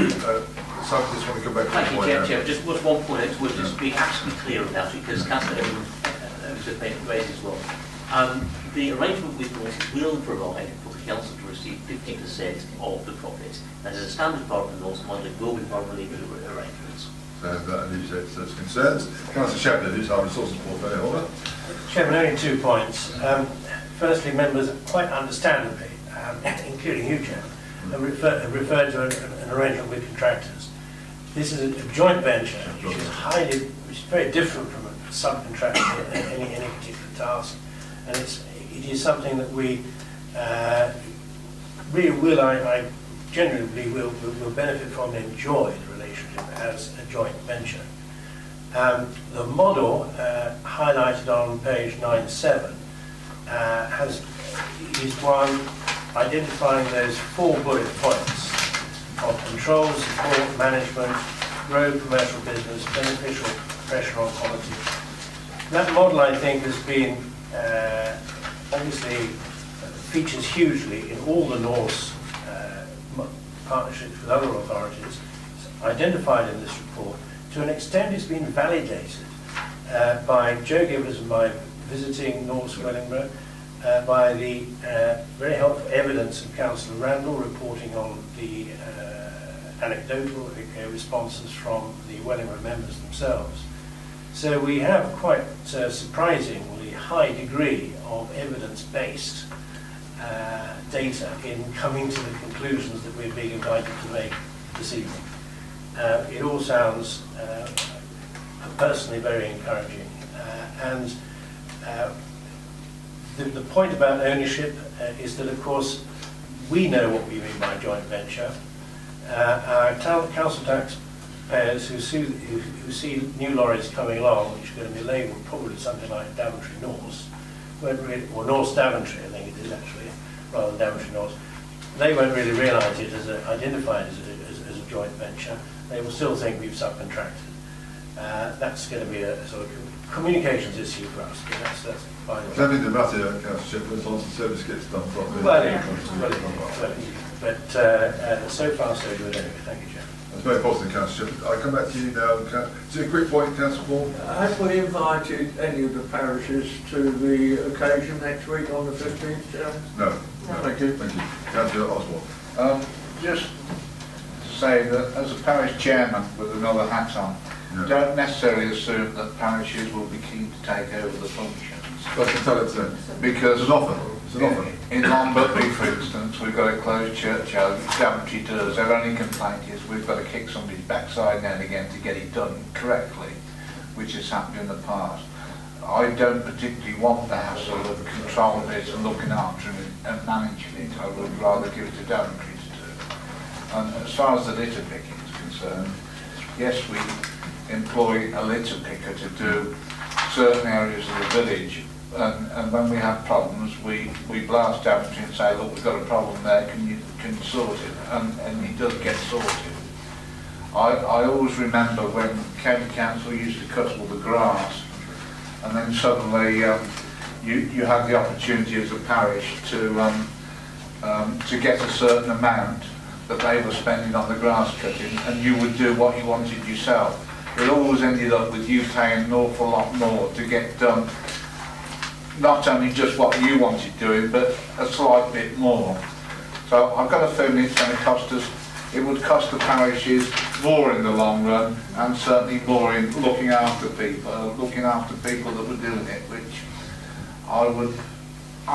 So I just want to come back to Thank the you, point. Chair. Just was one point I just would just be absolutely clear about it, because Councillor Evans has raised as well. The arrangement with North will provide for the council to receive 15% of the profit. And as a standard part of the North model, it will be part of the legal arrangements. So that alleviates those concerns. Councillor Shepherd, who's our resources portfolio holder. Chairman, only 2 points. Firstly, members, quite understandably, including you, Chairman, have referred to an arrangement with contractors. This is a joint venture, which is very different from a subcontractor in any particular task, and it is something that we really will, I generally believe, will benefit from and enjoy the relationship as a joint venture. The model highlighted on page 97 is one identifying those 4 bullet points of control, support, management, grow commercial business, beneficial pressure on quality. That model, I think, has been obviously features hugely in all the North's partnerships with other authorities. It's identified in this report. To an extent, it's been validated by Joe Gibbons and by visiting North's Wellingborough, by the very helpful evidence of Councillor Randall reporting on the anecdotal responses from the Wellingborough members themselves. So we have quite surprisingly high degree of evidence-based data in coming to the conclusions that we're being invited to make this evening. It all sounds personally very encouraging, and the point about ownership is that, of course, we know what we mean by joint venture. Our council taxpayers who see new lorries coming along, which are going to be labelled probably something like Daventry North, won't really, or North Daventry, I think it is actually, rather than Daventry North, they won't really realise it as identified as a joint venture. They will still think we've subcontracted. That's going to be a sort of communications issue for us, but that's fine. I don't think the matter, Councillor Shepherd, as long as the service gets done properly. But so far so good anyway. Thank you, Chairman. That's very positive, Councillor Shepherd. I come back to you now. Is it a quick point, Councillor Paul? Have we invited any of the parishes to the occasion next week on the 15th, Chairman? No. Thank you. Thank you. Councillor Osborne. Just to say that as a parish chairman with another hat on, don't necessarily assume that parishes will be keen to take over the functions. That's entirely true. Because it's an offer. It's an offer. In Longbury, for instance, we've got a closed churchyard, which Daventry does. Their only complaint is we've got to kick somebody's backside now and again to get it done correctly, which has happened in the past. I don't particularly want the hassle of controlling it and looking after it and managing it. I would rather give it to Daventry to do. And as far as the litter picking is concerned, yes, we employ a litter picker to do certain areas of the village, and when we have problems, we blast Daventry and say, look, we've got a problem there, can you sort it? And he does get sorted. I always remember when county council used to cut all the grass, and then suddenly you had the opportunity as a parish to get a certain amount that they were spending on the grass cutting, and you would do what you wanted yourself. It always ended up with you paying an awful lot more to get done, not only just what you wanted doing, but a slight bit more. So I've got a feeling it's going to cost us, it would cost the parishes more in the long run, and certainly more in looking after people that were doing it, which I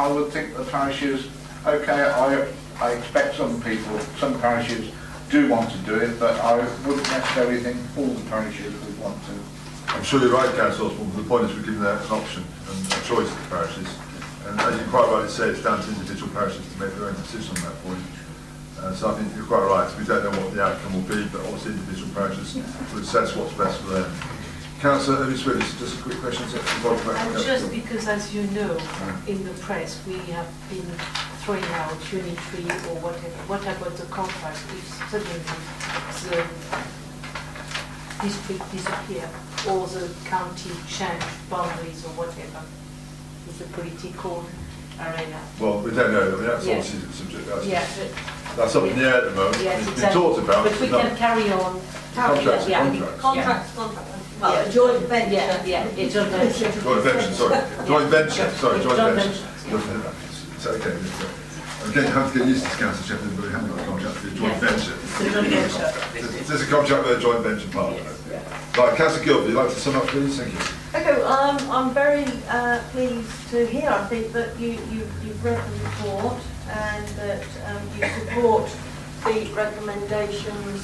would think the parishes, okay, I expect some parishes do want to do it, but I wouldn't necessarily think all the parishes would want to. I'm sure you're right, Councillor Osborne, but the point is we're giving that an option and a choice to the parishes. And as you quite rightly say, it's down to individual parishes to make their own decision on that point. So I think you're quite right. We don't know what the outcome will be, but obviously individual parishes will assess what's best for them. Councillor Ellis Willis, just a quick question. Just because, as you know, in the press we have been throwing out Unit 3 or whatever. What about the contract if suddenly the district disappear or the county change boundaries or whatever? Is the political arena. Well, we don't know. I mean, that's Yeah. obviously the subject. Yeah, That's up in the air at the moment. yes, It's been exactly. talked about. But we can carry on. Contracts are Yeah. contracts. Contract. Well, a joint venture. Yeah, it's joint venture. Joint venture, sorry. Joint venture, sorry, joint Joint venture. venture. It's okay. I'm getting, have to get used to this, Councillor Shepard, but we haven't got a contract for a joint Yeah. venture. It's a joint venture. There's a contract with a joint venture partner. Yes. Right, Councillor Gilbert, would you like to sum up, please? Thank you. Okay, I'm very pleased to hear. I think that you've read the report and that you support the recommendations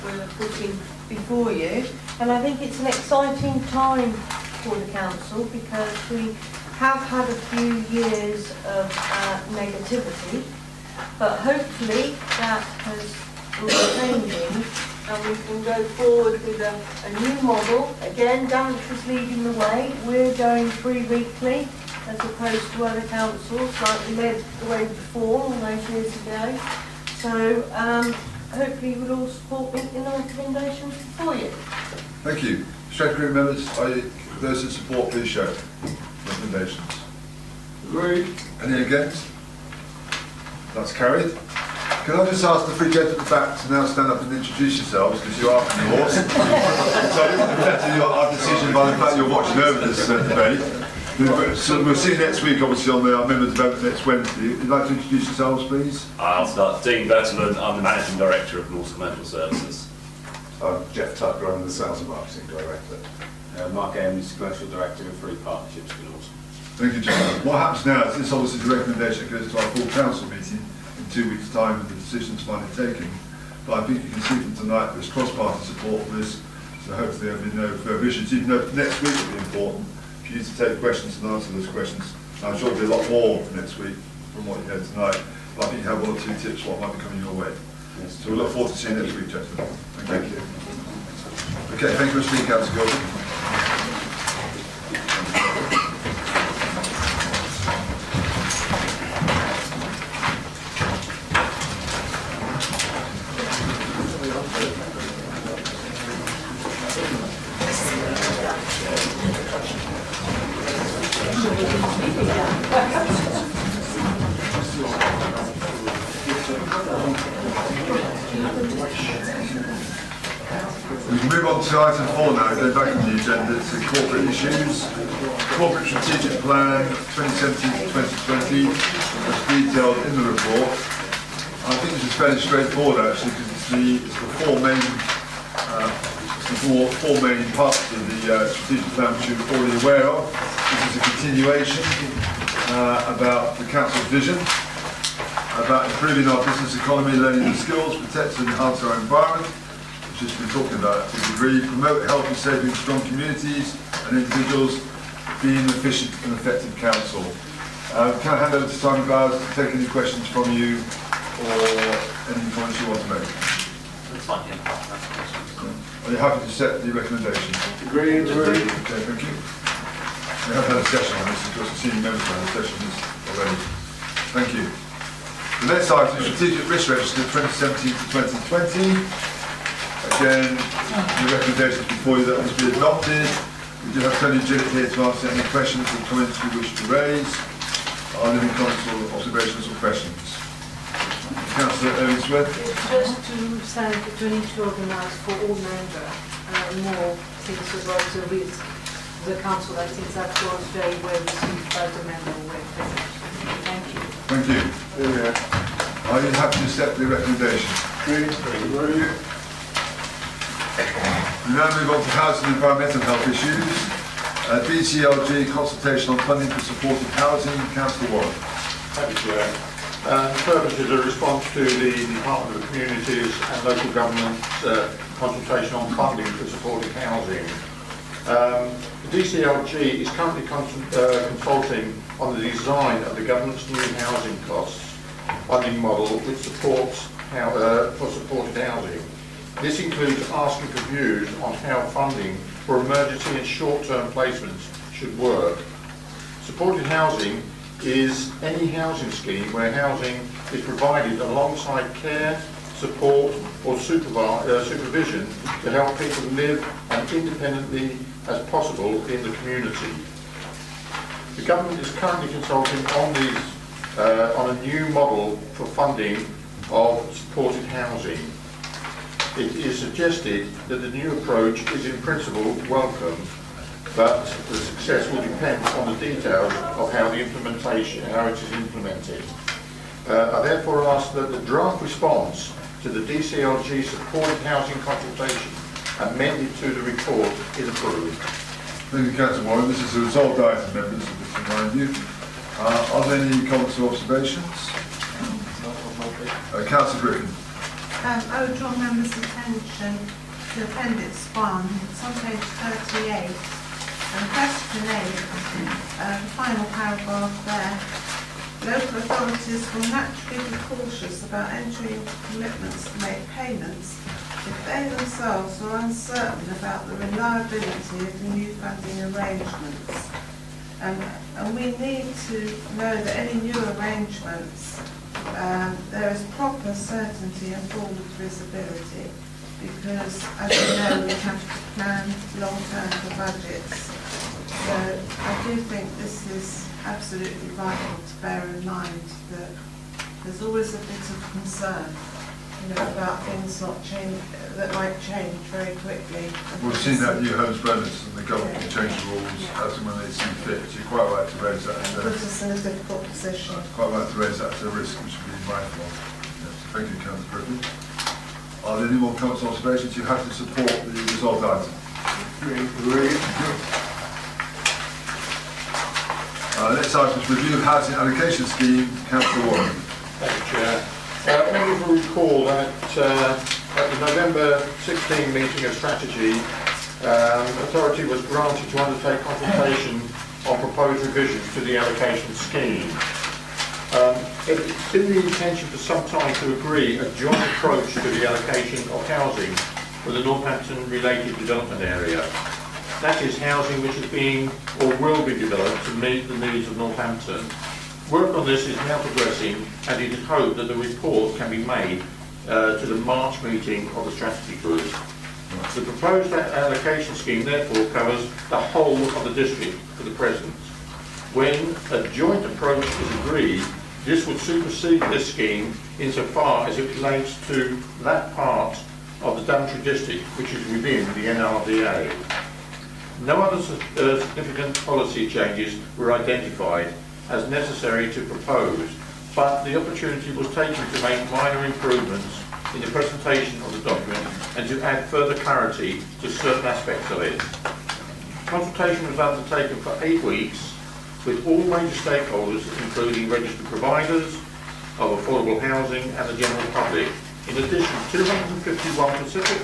we're putting before you. And I think it's an exciting time for the council because we have had a few years of negativity, but hopefully that will be changing and we can go forward with a new model. Again, Daventry's leading the way. We're going 3 weekly as opposed to other councils like we led the way before all those years ago. So hopefully you will all support me in the recommendations for you. Thank you. Straight group members, those that support, please show recommendations. Agreed. Any against? That's carried. Can I just ask the three gentlemen at the back to now stand up and introduce yourselves, because you are from the horse. So reflecting our decision by the fact you're watching over this debate. So we'll see you next week, obviously, on our member development next Wednesday. Would you like to introduce yourselves, please? I'll start. Dean Bertland, I'm the Managing Director of North Commercial Services. I'm Jeff Tucker, I'm the Sales and Marketing Director. Mark Ames, Commercial Director of Free Partnerships for North. Thank you, gentlemen. What happens now is this obviously the recommendation goes to our full council meeting in 2 weeks' time and the decision's finally taken. But I think you can see from tonight there's cross-party support for this, so hopefully there will be no further issues. Even though next week will be important for you to take questions and answer those questions. I'm sure there'll be a lot more for next week from what you heard tonight. But I think you have 1 or 2 tips what might be coming your way. Yes. So we look forward to seeing you next week, gentlemen. Thank you. Okay, thank you for speaking, Councillor Gilbert. We can move on to item 4 now, going back on the agenda to corporate issues. Corporate Strategic Plan 2017 to 2020 was detailed in the report. I think this is fairly straightforward actually, because it's the four main parts of the strategic plan which you're already aware of. This is a continuation about the council's vision, about improving our business economy, learning the skills, protect and enhance our environment, which has been talking about to a degree, promote healthy, safe and strong communities and individuals, being an efficient and effective council. Can I hand over to Simon Bowers to take any questions from you or any comments you want to make? That's fine, yeah. Are you happy to set the recommendation? Agreed. Okay, thank you. We have had a session on this, of course, the senior members have had a session on this already. Thank you. The next item is Strategic Risk Register 2017 to 2020. Again, the recommendations before you that must be adopted. We do have Tony Gillett here to answer any questions or comments you wish to raise. Are there any comments or observations or questions? Councillor Owen-Swift. Just to say that we need to organise for all members more things about the risk. The council, I think that was very well received by the member were present. Thank you. Thank you. Yeah. Are you happy to accept the recommendation? Agreed. We now move on to housing and environmental health issues. DCLG consultation on funding for supported housing. Councillor Warren. Thank you, Chair. The purpose is a response to the Department of Communities and Local Government's consultation on funding for supported housing. The DCLG is currently consulting on the design of the government's new housing costs funding model which supports for supported housing. This includes asking for views on how funding for emergency and short-term placements should work. Supported housing is any housing scheme where housing is provided alongside care, support or supervision to help people live as independently as possible in the community. The government is currently consulting on a new model for funding of supported housing. It is suggested that the new approach is in principle welcome, but the success will depend on the details of how it is implemented. I therefore ask that the draft response to the DCLG supported housing consultation amended to the report is approved. Thank you, Councillor Warren. This is a resolved item, members, just to remind you. Are there any comments or observations? Councillor Griffin. I would draw members' attention to Appendix 1, it's on page 38, and question 8, the final paragraph there. Local authorities will naturally be cautious about entering into commitments to make payments if they themselves are uncertain about the reliability of the new funding arrangements. And we need to know that any new arrangements, there is proper certainty and forward visibility, because, as you know, we have to plan long-term for budgets. So I do think this is absolutely vital to bear in mind that there's always a bit of concern, about things that might change very quickly. We've seen that new homes bonus, and the government can change the rules as and when they see fit. So you're quite right to raise that. It puts us in a difficult position. Quite right to raise that as a risk we should be mindful of. Yes, thank you, Councillor Griffin. Are there any more comments or observations? You have to support the resolved item. Next item is review of housing allocation scheme. Councillor Warren. Thank you, Chair. All of you recall that at the November 16 meeting of strategy, authority was granted to undertake consultation on proposed revisions to the allocation scheme. It's been the intention for some time to agree a joint approach to the allocation of housing for the Northampton related development area. That is housing which is being or will be developed to meet the needs of Northampton. Work on this is now progressing, and it is hoped that the report can be made to the March meeting of the strategy group. The proposed allocation scheme therefore covers the whole of the district for the present. When a joint approach is agreed, this would supersede this scheme insofar as it relates to that part of the Daventry district which is within the NRDA. No other significant policy changes were identified as necessary to propose, but the opportunity was taken to make minor improvements in the presentation of the document and to add further clarity to certain aspects of it. Consultation was undertaken for 8 weeks with all major stakeholders, including registered providers of affordable housing and the general public. In addition, 251 specific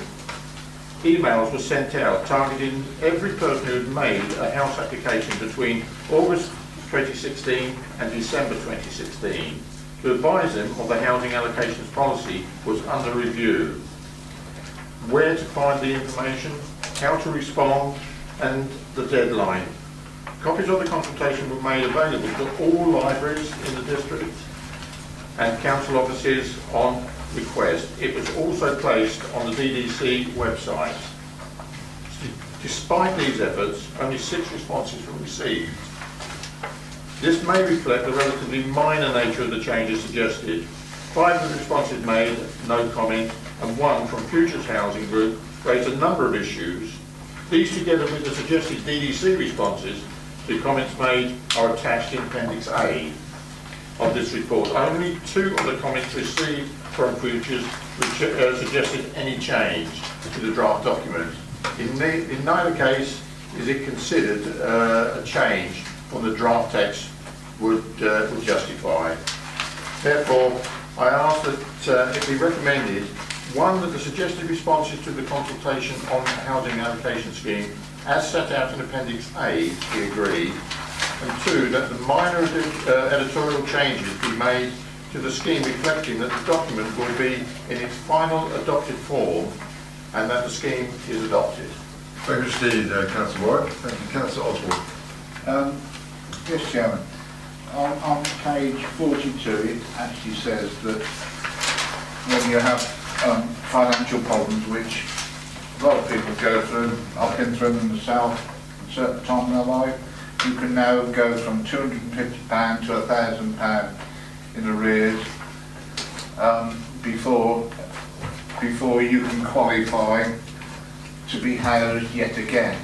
emails were sent out targeting every person who had made a house application between August 2016 and December 2016 to advise them of the housing allocations policy was under review, where to find the information, how to respond, and the deadline. Copies of the consultation were made available to all libraries in the district and council offices on request. It was also placed on the DDC website. Despite these efforts, only 6 responses were received. This may reflect the relatively minor nature of the changes suggested. 5 of the responses made no comment, and 1 from Futures Housing Group raised a number of issues. These, together with the suggested DDC responses to comments made, are attached in Appendix A of this report. Only 2 of the comments received from Futures suggested any change to the draft document. In neither case is it considered a change from the draft text would justify. Therefore, I ask that it be recommended, 1, that the suggested responses to the consultation on the housing allocation scheme as set out in Appendix A be agreed, and 2, that the minor editorial changes be made to the scheme reflecting that the document will be in its final adopted form and that the scheme is adopted. Thank you, Steve. Councillor Warwick. Thank you, Councillor Oswald. Yes, Chairman. On page 42, it actually says that when you have financial problems, which a lot of people go through, I've been through them myself at a certain time in their life, you can now go from £250 to £1,000 in arrears before you can qualify to be housed yet again.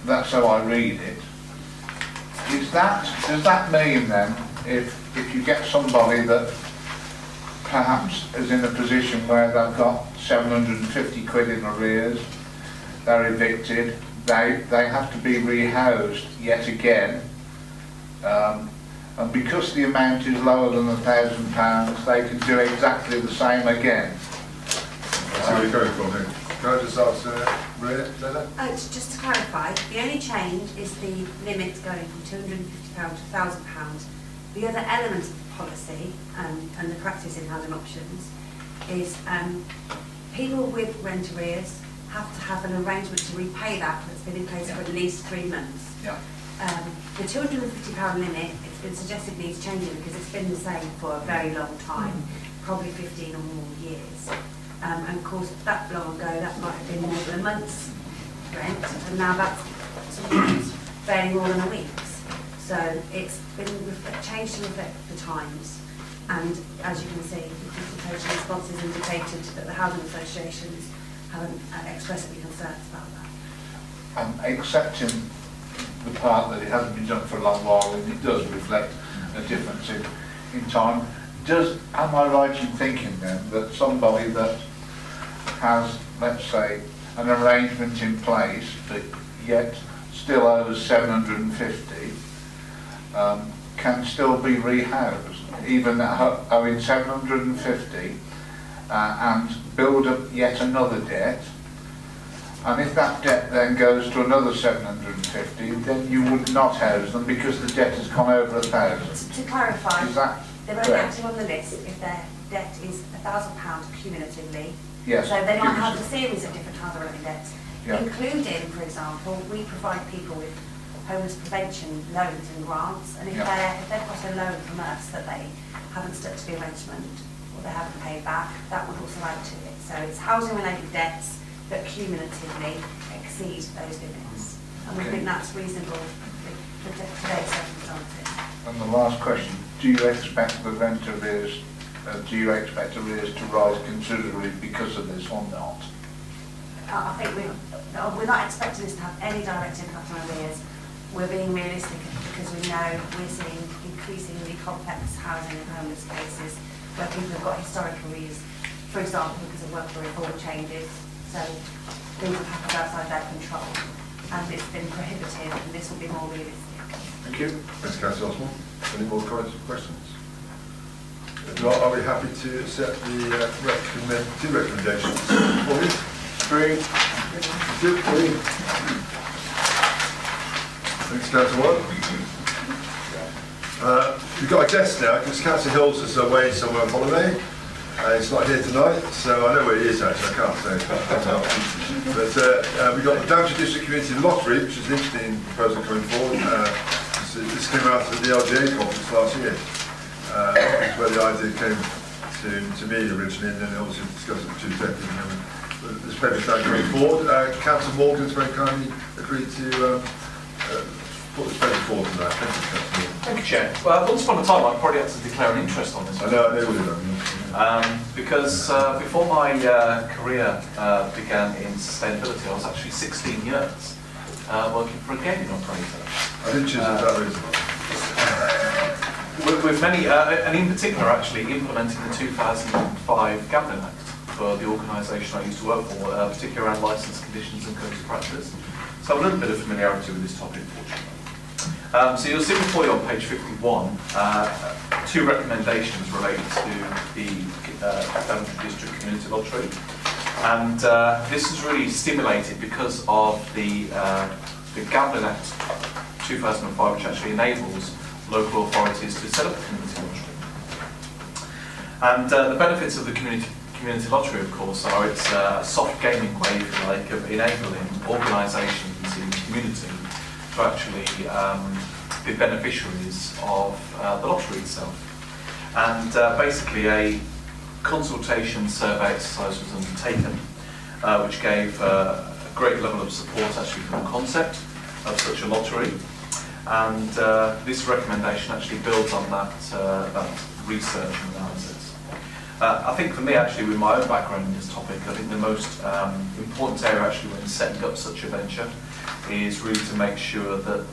That's how I read it. Does that mean then, if you get somebody that perhaps is in a position where they've got 750 quid in arrears, they're evicted, they have to be rehoused yet again, and because the amount is lower than £1,000, they can do exactly the same again. That's where you're going from here. Can I just ask Rhea? Just to clarify, the only change is the limit going from £250 to £1,000. The other element of the policy and the practice in housing options is people with rent arrears have to have an arrangement to repay that that's been in place for at least 3 months. Yeah. The £250 limit, it's been suggested needs changing because it's been the same for a very long time, probably 15 or more years. And of course, that long ago, that might have been more than a month's rent, and now that's sometimes fairly more than a week's. So it's been changed to reflect the times. And as you can see, the consultation responses indicated that the housing associations haven't expressed any concerns about that. Accepting the part that it hasn't been done for a long while, and it does reflect a difference in time. Am I right in thinking then that somebody that has, let's say, an arrangement in place but yet still owes 750 can still be rehoused, even owing 750, and build up yet another debt? And if that debt then goes to another 750, then you would not house them because the debt has gone over 1,000. To clarify, is that they're only correct? active on the list if their debt is £1,000 cumulatively. Yes. So they might have a series of different housing debts, Yeah. including, for example, we provide people with homeless prevention loans and grants, and if they've got a loan from us that they haven't stuck to the arrangement or they haven't paid back, that would also add to it. So it's housing related debts that cumulatively exceed those limits, and we think that's reasonable for today's circumstances. And the last question, do you expect the rent arrears, arrears to rise considerably because of this or not? I think we're not expecting this to have any direct impact on arrears. We're being realistic because we know we're seeing increasingly complex housing and homeless cases where people have got historic arrears, for example, because of worker reform changes. So things have happened outside their control, and it's been prohibitive, and this will be more realistic. Thank you. Thanks, Councillor Osborne. Any more comments or questions? If not, are we happy to accept the two recommendations for you? Three. Thanks, Councillor Watt. We've got a guest now because Councillor Hills is away somewhere on holiday. He's not here tonight, so I know where he is actually, I can't say. But we've got the Daventry District Community Lottery, which is an interesting proposal coming forward. This came out at the LGA conference last year. That's where the idea came to me originally, and then obviously discussed with the two deputies. This paper is now going forward. Councillor Morgan's very kindly agreed to put this paper forward tonight. Thank you, Councillor Morgan. Thank you, Chair. Well, once upon a time, I probably had to declare an interest on this. I know we did. Because before my career began in sustainability, I was actually 16 years working for a gaming operator. I didn't choose it for that reason. With many, and in particular actually implementing the 2005 Gambling Act for the organisation I used to work for, particularly around licence conditions and codes of practice. So a little bit of familiarity with this topic, fortunately. So you'll see before you on page 51, two recommendations related to the Daventry District Community Lottery. And this is really stimulated because of the Gambling Act 2005, which actually enables local authorities to set up a community lottery. And the benefits of the community lottery, of course, are it's a soft gaming way, if you like, of enabling organisations in the community to actually be beneficiaries of the lottery itself. And basically a consultation survey exercise was undertaken, which gave a great level of support actually for the concept of such a lottery. And this recommendation actually builds on that, that research and analysis. I think for me, actually, with my own background in this topic, I think the most important area actually when setting up such a venture is really to make sure that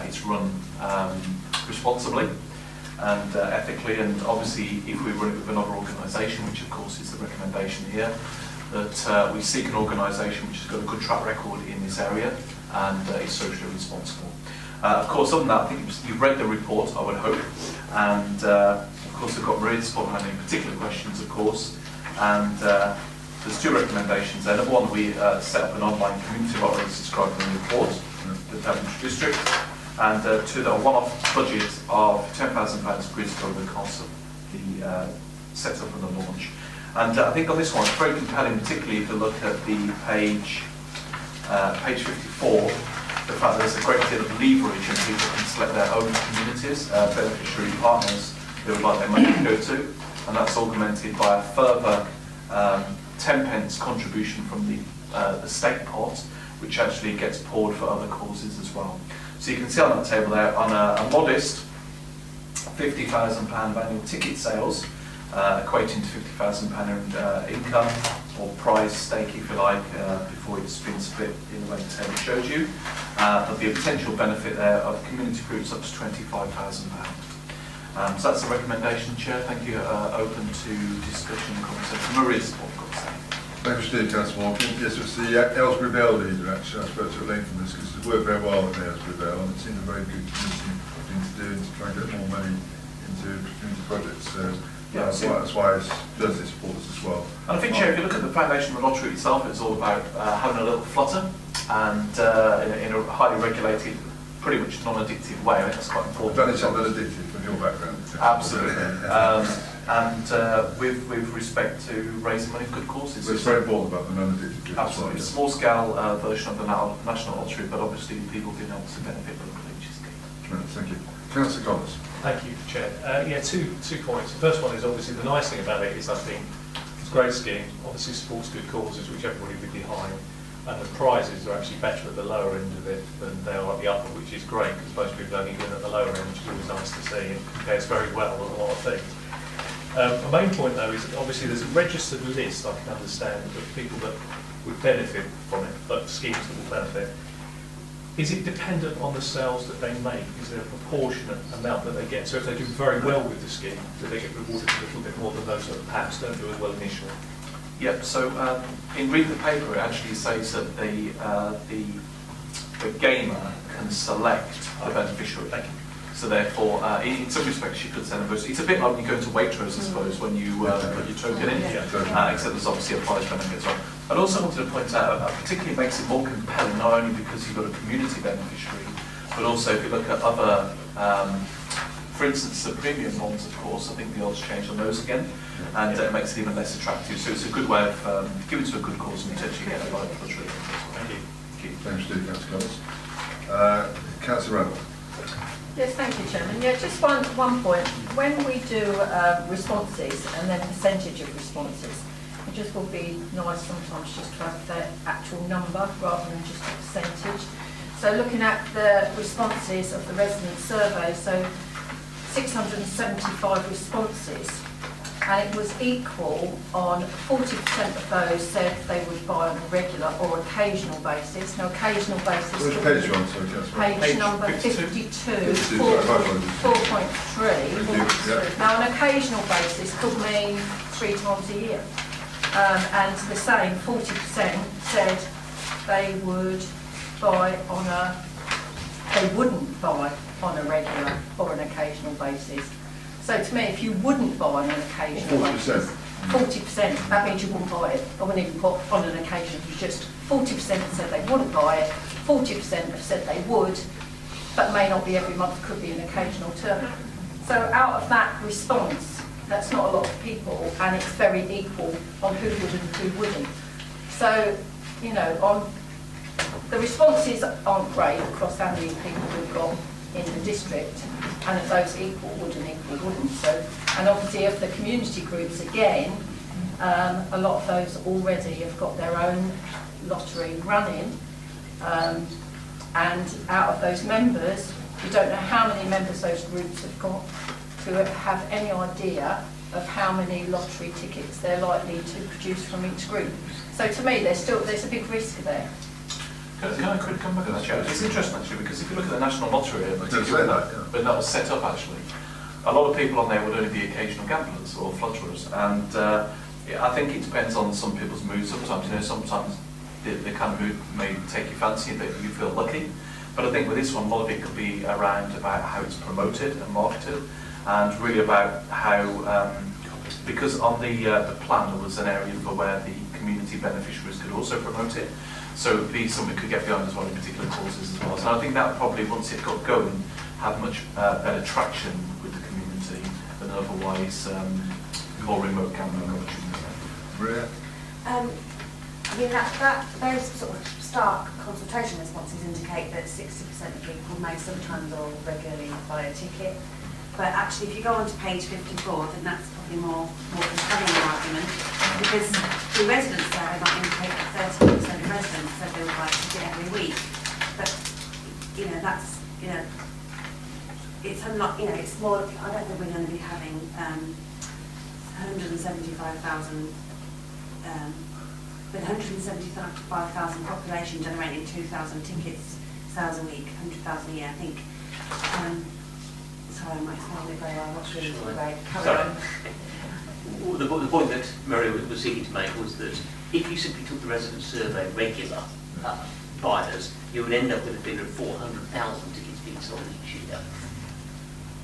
it's run responsibly and ethically, and obviously if we run it with another organisation, which of course is the recommendation here, that we seek an organisation which has got a good track record in this area and is socially responsible. Of course, other than that, I think you've read the report, I would hope, and of course we've got Maria to spot on any particular questions, of course, and there's two recommendations there. Number one, we set up an online community lottery to subscribe to the report, the Daventry district, and two, a one-off budget of £10,000 agreed to cover the cost of the setup and the launch. And I think on this one, it's very compelling, particularly if you look at the page 54, the fact that there's a great deal of leverage and people can select their own communities, beneficiary partners they would like their money to go to, and that's augmented by a further 10p contribution from the state pot, which actually gets poured for other causes as well. So you can see on that table there, on a modest £50,000 annual ticket sales, equating to £50,000 income, or prize stake if you like, before it's been split in the way the table shows you. There'll be a potential benefit there of community groups up to £25,000. So that's the recommendation, Chair. Thank you. Open to discussion and conversation. Maria's what I've got to say. Thank you, Steve, Councillor Morgan. Yes, it's the Aylesbury Vale leader, actually. I spoke to Elaine from this because it's worked very well in Aylesbury Vale, and it seemed a very good community thing to do to try and get more money into community projects. So yeah, that's why it does this support us as well. And I think, Chair, if you look at the foundation of the lottery itself, it's all about having a little flutter and in a highly regulated, pretty much non-addictive way. I think that's quite important. That is non-addictive from your background. Absolutely. And with respect to raising money for good causes. Well, it's very important about the non-addictive. Absolutely. It's a small-scale version of the national lottery, but obviously people being able to benefit locally, which is key. Thank you. Councillor Collins. Thank you, Chair. Yeah, two points. The first one is obviously the nice thing about it is I think it's a great scheme, obviously supports good causes, which everybody would be behind, and the prizes are actually better at the lower end of it than they are at the upper, which is great because most people only win at the lower end, which is always nice to see and compares very well with a lot of things. My main point though is that obviously there's a registered list, I can understand, of people that would benefit from it, but schemes that will benefit. Is it dependent on the sales that they make? Is there a proportionate amount that they get? So if they do very well with the scheme, do they get rewarded a little bit more than those that perhaps don't do as well initially? Yep, so in reading the paper it actually says that the gamer can select the beneficiary. So therefore, in some respects you could send them. It's a bit like when you go to Waitrose, I suppose, when you put your token in, except there's obviously a prize benefit as well. I'd also wanted to point out, particularly makes it more compelling, not only because you've got a community beneficiary, but also if you look at other, for instance, the premium bonds, of course, I think the odds change on those again, and it makes it even less attractive. So it's a good way of giving to a good cause and potentially getting a large lottery. Thank you. Thanks, Steve. Councillor Collins. Councillor Randall. Yes, thank you, Chairman. Yeah, just one point. When we do responses and then percentage of responses, it just will be nice sometimes just to have the actual number rather than just a percentage. So looking at the responses of the resident survey, so 675 responses, and it was equal on 40% of those said they would buy on a regular or occasional basis. Now, occasional basis. Which page are on, sorry, page number 52, 4.3. Now, an occasional basis could mean 3 times a year. And the same, 40% said they would buy on they wouldn't buy on a regular or an occasional basis. So to me, if you wouldn't buy on an occasional basis, 40%, that means you wouldn't buy it. I wouldn't even put on an occasion, it's just 40% said they wouldn't buy it, 40% have said they would, but may not be every month, could be an occasional term. So out of that response, that's not a lot of people, and it's very equal on who would and who wouldn't. So, you know, the responses aren't great across how many people we've got in the district, and if those equal would and equal wouldn't. So, and obviously of the community groups again, a lot of those already have got their own lottery running, and out of those members, You don't know how many members those groups have got to have any idea of how many lottery tickets they're likely to produce from each group. So to me, there's a big risk there. Can I quickly come back on that, Chair? It's interesting actually, because if you look at the National Lottery, when that was set up actually, a lot of people on there would only be occasional gamblers or flutterers, and I think it depends on some people's moods sometimes. You know, sometimes the kind of mood may take your fancy, that you feel lucky. But I think with this one, a lot of it could be around about how it's promoted and marketed, and really about how, because on the plan there was an area for where the community beneficiaries could also promote it. So it would be something we could get behind as well in particular causes as well. So I think that probably, once it got going, have much better traction with the community than otherwise more remote gambling opportunities. Maria? I mean, those sort of stark consultation responses indicate that 60% of people may sometimes or regularly buy a ticket. But actually, if you go on to page 54, then that's probably more compelling argument, because the residents there might indicate that 13% of residents said they would buy a ticket every week. But that's it's unlike, it's more. I don't think we're going to be having 175,000. With 175,000 population generating 2,000 tickets sales a week, 100,000 a year, I think. Sorry, my smile didn't very well. What's really great? Carry on. The point that Mary was seeking to make was that if you simply took the resident survey regular buyers, you would end up with a figure of 400,000 tickets being sold each year.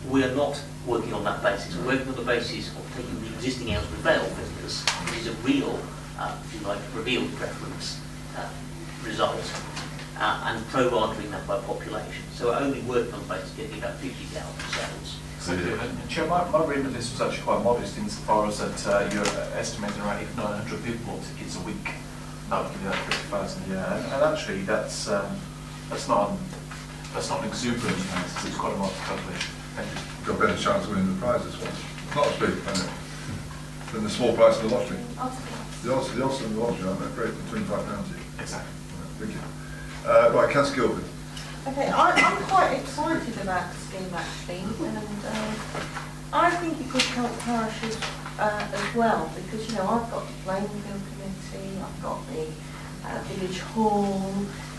We are not working on that basis. We're working on the basis of taking the existing Aylesbury Vale figures, which is a real, if you like, revealed preference result, and pro-rating that by population. So we're only working on the basis of getting about 50,000 sales. And Chair, my reading of this was actually quite modest insofar as that you're estimating around 900 people bought tickets a week. That would give you that 50,000 a year. And actually, that's not an exuberant amount. It's quite a modest calculation. Thank you. Got a better chance of winning the prize this one. Not as big, I know, than the small price of the lottery. The odds of the lottery aren't that great, than £25 each. Exactly. Thank you. Right, Councillor Gilbert. Okay, I'm quite excited about the scheme actually, and I think it could help parishes as well, because I've got the playing field committee, I've got the village hall,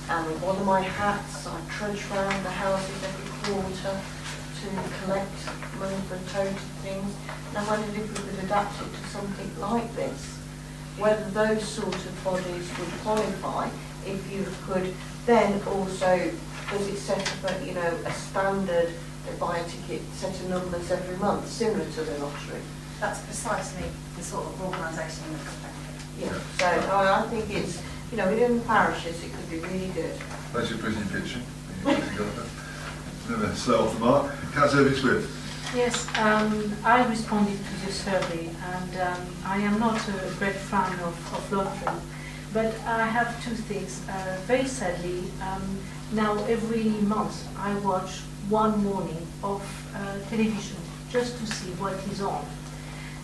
and with one of my hats I trudge around the houses every quarter to collect money for total things. Now I wondered if we could adapt it to something like this, whether those sort of bodies would qualify if you could then also, was it set up at, a standard, they buy a ticket, set of numbers every month, similar to the lottery? That's precisely the sort of organisation that could benefit. Yeah, so I think it's, within parishes it could be really good. That's your pretty picture. Never slow off the mark. Councillor Smith. Yes, I responded to the survey, and I am not a great fan of lottery, but I have two things. Very sadly, now every month I watch one morning of television just to see what is on,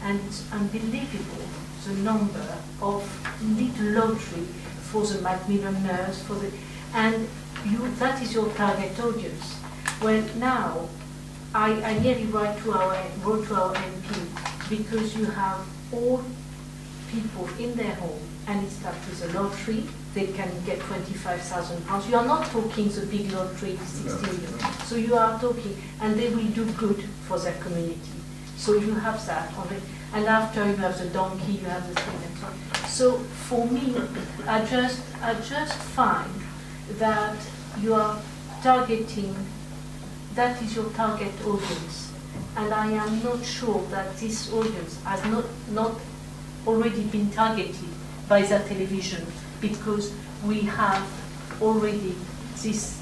and it's unbelievable the number of little lottery for the Macmillan nurse, and that is your target audience. Well, now I nearly wrote to our MP, because you have all people in their home, and it starts with a lottery. They can get £25,000. You are not talking the big lottery, 16 million. So you are talking, and they will do good for their community. So you have that on it. And after you have the donkey, you have the thing and so on. So for me, I just find that you are targeting, that is your target audience. And I am not sure that this audience has not already been targeted by the television, because we have already this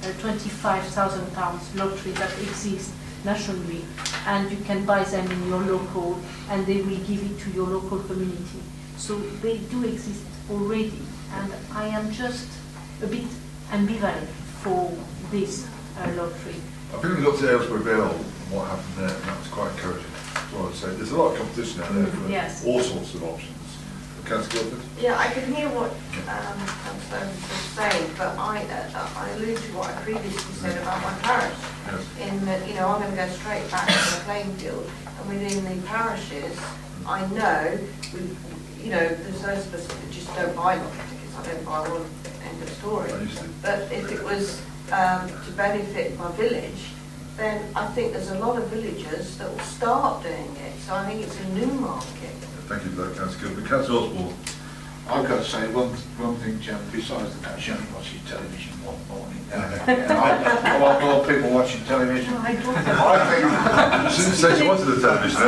£25,000 lottery that exists nationally, and you can buy them in your local, and they will give it to your local community. So they do exist already, and I am just a bit ambivalent for this lottery. I think we looked at Aylesbury Vale and what happened there, and that was quite encouraging. So I'd say there's a lot of competition out there for all sorts of options. Councillor Guildford. Yeah, I can hear what Councillor Evans was saying, but I allude to what I previously said about my parish. Yes. In that, you know, I'm going to go straight back to the playing field, and within the parishes, I know, you know, there's those of us that just don't buy lottery tickets. I don't buy one. End of story. But if it was to benefit my village, then I think there's a lot of villagers that will start doing it. So I think it's a new market. Thank you for that, Councillor Guildford. Councillor Osborne. I've got to say one thing, Jim, besides the fact she only watches television one morning. I like a lot of people watching television. I think... She didn't say she wanted the television,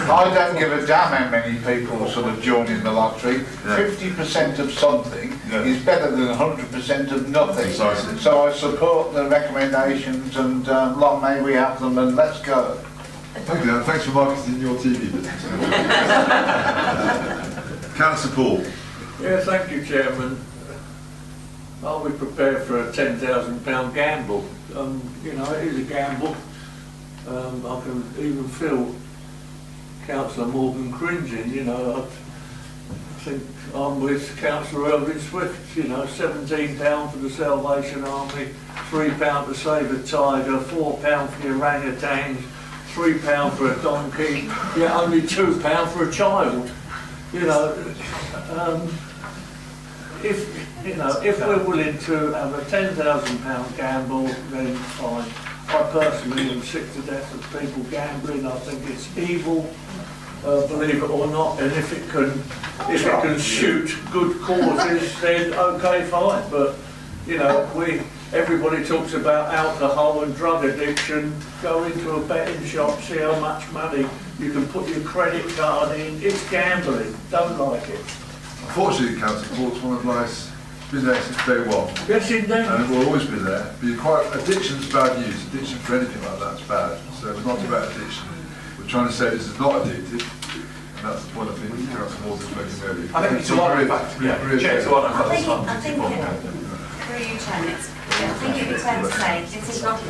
I don't give a damn how many people sort of join in the lottery. 50% of something is better than 100% of nothing. So I support the recommendations, and long may we have them, and let's go. Thank you, Dan. Thanks for marketing your TV business. Councillor Paul. Yeah, thank you, Chairman. Are we prepared for a £10,000 gamble? You know, it is a gamble. I can even feel Councillor Morgan cringing, you know. I think I'm with Councillor Elvin Swift, you know, £17 for the Salvation Army, £3 to save a tiger, £4 for the orangutans, £3 for a donkey, yet only £2 for a child. You know, if we're willing to have a £10,000 gamble, then fine. I personally am sick to death of people gambling. I think it's evil, believe it or not. And if it can shoot good causes, then okay, fine. But you know, everybody talks about alcohol and drug addiction. Go into a betting shop, see how much money you can put your credit card in. It's gambling. Don't like it. Unfortunately, Councillor Paul, it's one of life's been there since day one. Yes, indeed. And it will always be there. Addiction's bad news. Addiction for anything like that is bad. So we're not about addiction. We're trying to say this is not addictive. And that's the point I think Councillor Morgan's making earlier. I think it's a lot of fact. I think through you, Chairman, I think it would be fair to say this is not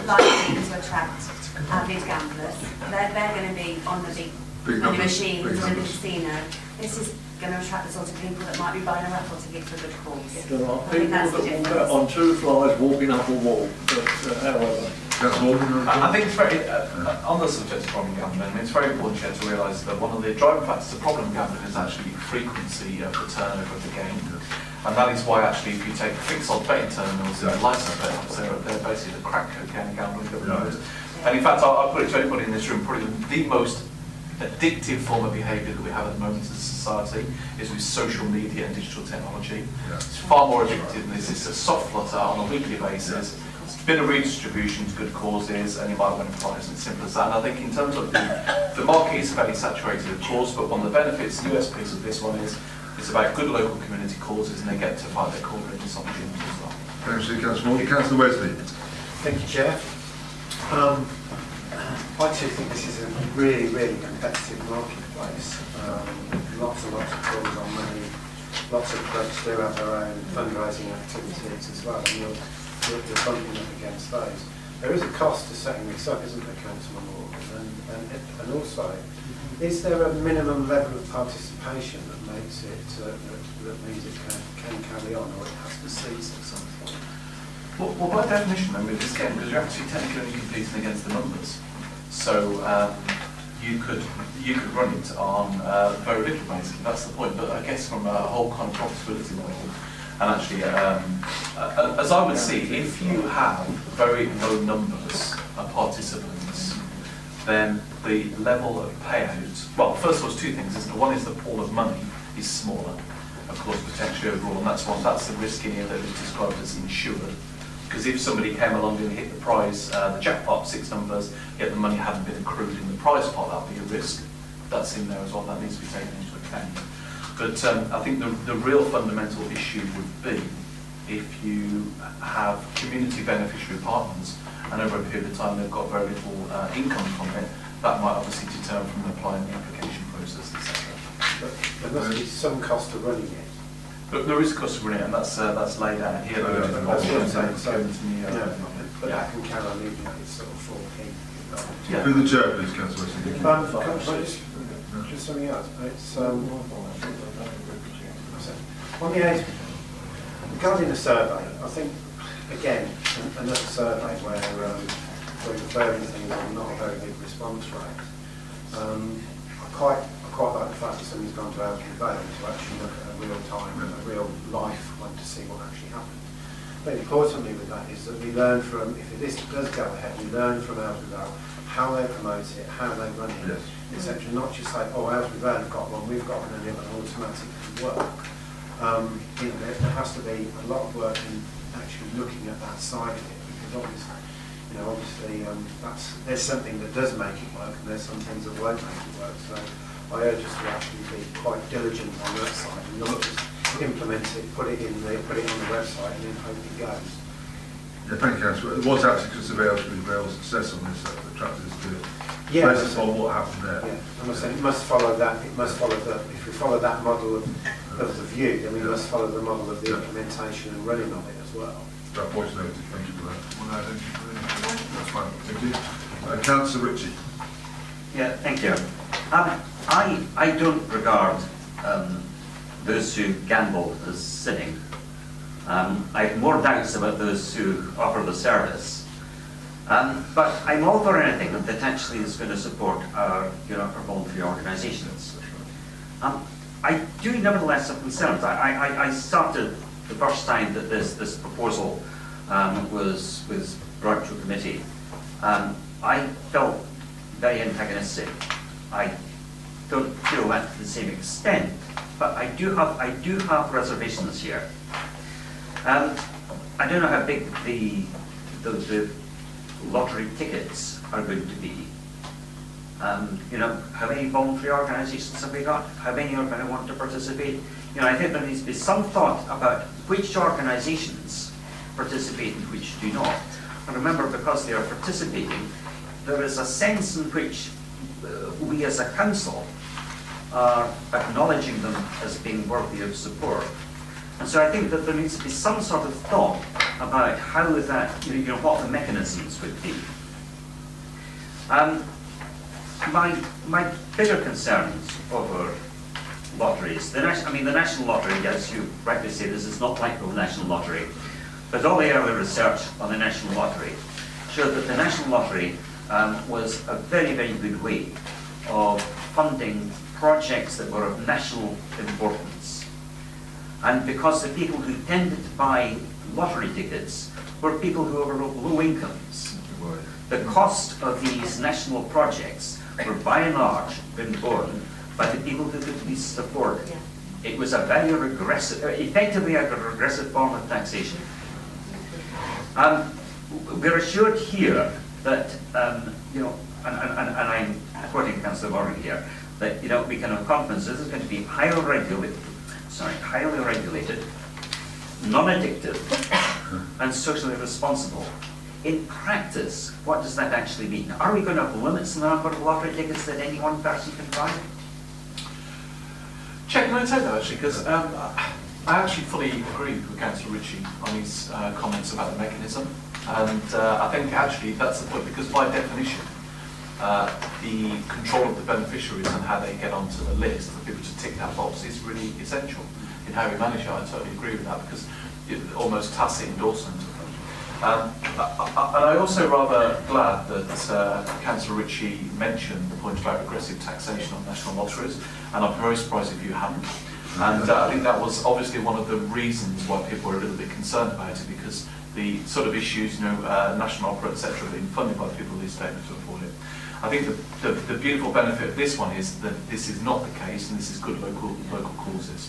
likely to attract avid gamblers. They're going to be on the big money machines and the casino. This is going to attract the sort of people that might be buying a raffle ticket for a good cause. There are people that will bet on two flies walking up a wall, but however. I think it's very, on the subject of problem gambling, it's very important here to realise that one of the driving factors of problem gambling is actually frequency of the turnover of the game. And that is why actually if you take fixed odd betting terminals, licensed betting, they're basically the crack cocaine gambling that we know. And in fact, I'll put it to anybody in this room, probably the most addictive form of behaviour that we have at the moment as a society is with social media and digital technology. It's far more addictive than this. It's a soft flutter on a weekly basis. It's a bit of redistribution to good causes, and you might win a prize, and it's simple as that. And I think in terms of the market is fairly saturated, of course, but one of the benefits, the USPs of this one is it's about good local community causes, and they get to fight their corner in this opportunity as well. Thanks, Councillor Morgan. Councillor Wesley. Thank you, Chair. I too think this is a really, really competitive marketplace. Lots and lots of calls on money. Lots of clubs do have their own fundraising activities as well, and you're bumping up against those. There is a cost to setting this up, isn't there, Councillor Morgan? And also, is there a minimum level of participation that makes it that means it can carry on, or it has to cease at some point? Well, by definition, with this game, because you're actually technically only competing against the numbers. So you could run it on very little, basically. That's the point. But I guess from a whole kind of profitability level, and actually, as I would see, if you have very low numbers of participants, then the level of payout. Well, first of all, there's two things. Isn't it? One is the pool of money is smaller, of course, potentially overall, and that's the risk in here that is described as insured. Because if somebody came along and hit the prize, the jackpot, 6 numbers, yet the money hadn't been accrued in the prize pot, that would be a risk. That's in there as well, that needs to be taken into account. But I think the real fundamental issue would be if you have community beneficiary partners and over a period of time they've got very little income from it, that might obviously deter them from applying the application process, etc. But there must be some cost to running it. But there is a cost of running it, and that's laid out here. But that can carry on even if it's sort of 4p. Through the chair, please, Councillor Wesley. just something else. It's on the age, regarding the survey, I think again another survey where we're referring things on not a very big response rate. I quite like the fact that somebody's gone to Daventry to actually look at a real time and a real life one to see what actually happened. But importantly with that is that we learn from, if this does go ahead, we learn from Daventry how they promote it, how they run it, etc. Not just say, oh, Daventry have got one, we've got one, and it will automatically work. You know, there has to be a lot of work in actually looking at that side of it, because obviously, there's something that does make it work, and there's some things that won't make it work. So I urge us to actually be quite diligent on that side and not just implement it, put it on the website, and then hope it goes. Yeah, thank you, Councillor. It was actually because of Rail's success on this that attracted us to it. Yeah, based on what happened there. Yeah, I must say it must follow that. It must follow the. If we follow that model of the view, then we must follow the model of the implementation and running of it as well. That point's noted. Thank you for that. That's fine. Thank you. Councillor Ritchie. Yeah, thank you. I don't regard those who gamble as sinning. I have more doubts about those who offer the service. But I'm all for anything that actually is going to support our voluntary organisations. I do nevertheless have concerns. I started the first time that this proposal was brought to committee. I felt very antagonistic. I don't feel that to the same extent, but I do have reservations here. I don't know how big the lottery tickets are going to be. How many voluntary organisations have we got? How many are going to want to participate? I think there needs to be some thought about which organisations participate and which do not. And remember, because they are participating, there is a sense in which we as a council are acknowledging them as being worthy of support. And so I think that there needs to be some sort of thought about how that, what the mechanisms would be. My bigger concerns over lotteries, the National Lottery, as you rightly say, this is not like the National Lottery, but all the early research on the National Lottery showed that the National Lottery was a very, very good way of funding projects that were of national importance. And because the people who tended to buy lottery tickets were people who were of low incomes, the cost of these national projects were by and large been borne by the people who could least afford it. It was a very regressive, effectively a regressive form of taxation. We're assured here that, and I'm quoting Councillor Morgan here, that we can have confidence this is going to be highly regulated, non-addictive, and socially responsible. In practice, what does that actually mean? Are we going to have limits in the number of lottery tickets that any one person can buy? Chair, can I take that actually? Because I actually fully agree with Councillor Ritchie on his comments about the mechanism. And I think actually that's the point, because by definition, the control of the beneficiaries and how they get onto the list for people to tick that box is really essential in how we manage it. I totally agree with that, because it's almost tacit endorsement of them. And I'm also rather glad that Councillor Ritchie mentioned the point about regressive taxation on national lotteries, and I'm very surprised if you hadn't. And I think that was obviously one of the reasons why people were a little bit concerned about it, because the sort of issues, national opera, etc., being funded by people who stay able to afford it. I think the beautiful benefit of this one is that this is not the case, and this is good local causes.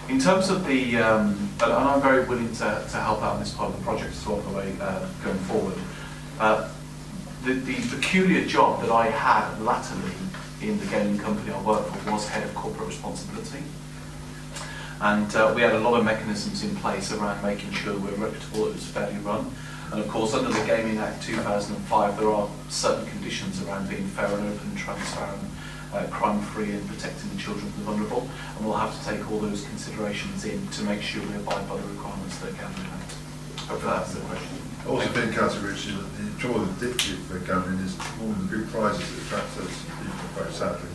In terms of the, and I'm very willing to help out on this part of the project as well, the way going forward. The peculiar job that I had latterly in the gaming company I worked for was head of corporate responsibility. And we had a lot of mechanisms in place around making sure we're reputable, it was fairly run. And of course, under the Gaming Act 2005, there are certain conditions around being fair and open, transparent, crime-free, and protecting the children of the vulnerable. And we'll have to take all those considerations in to make sure we abide by the requirements that Gambling Act. Hopefully that's the question. I also think, Councillor Ritchie, that the trouble with addictive gambling is more than the big prizes that attract those people, quite sadly.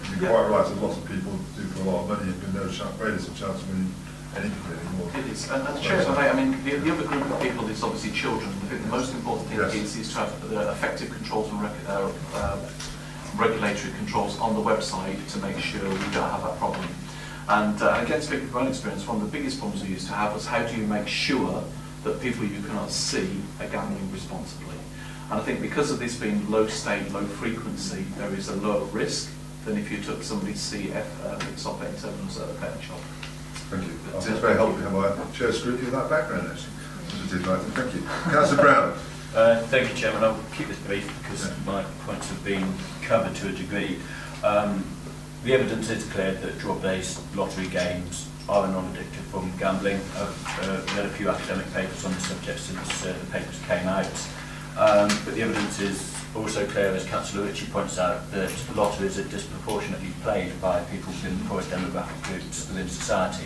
And you're quite right, there's lots of people do for a lot of money, and no greatest chance of winning anything anymore. It is, and Chair, if I may, the other group of people is obviously children. I think the most important thing is to have effective controls and regulatory controls on the website to make sure we don't have that problem. And again, speaking from my own experience, one of the biggest problems we used to have was how do you make sure that people you cannot see are gambling responsibly. And I think because of this being low stake, low frequency, there is a lower risk than if you took somebody to see mix-up betting terminals at a betting shop. Thank you. I think it's very helpful to have a chair scrutiny of that background, actually. Thank you. Councillor Brown. Thank you, Chairman. I'll keep this brief because my points have been covered to a degree. The evidence is clear that draw-based lottery games are a non-addictive form of gambling. I've read a few academic papers on the subject since the papers came out. But the evidence is also clear, as Councillor Ritchie points out, that lotteries are disproportionately played by people within the poorest demographic groups within society.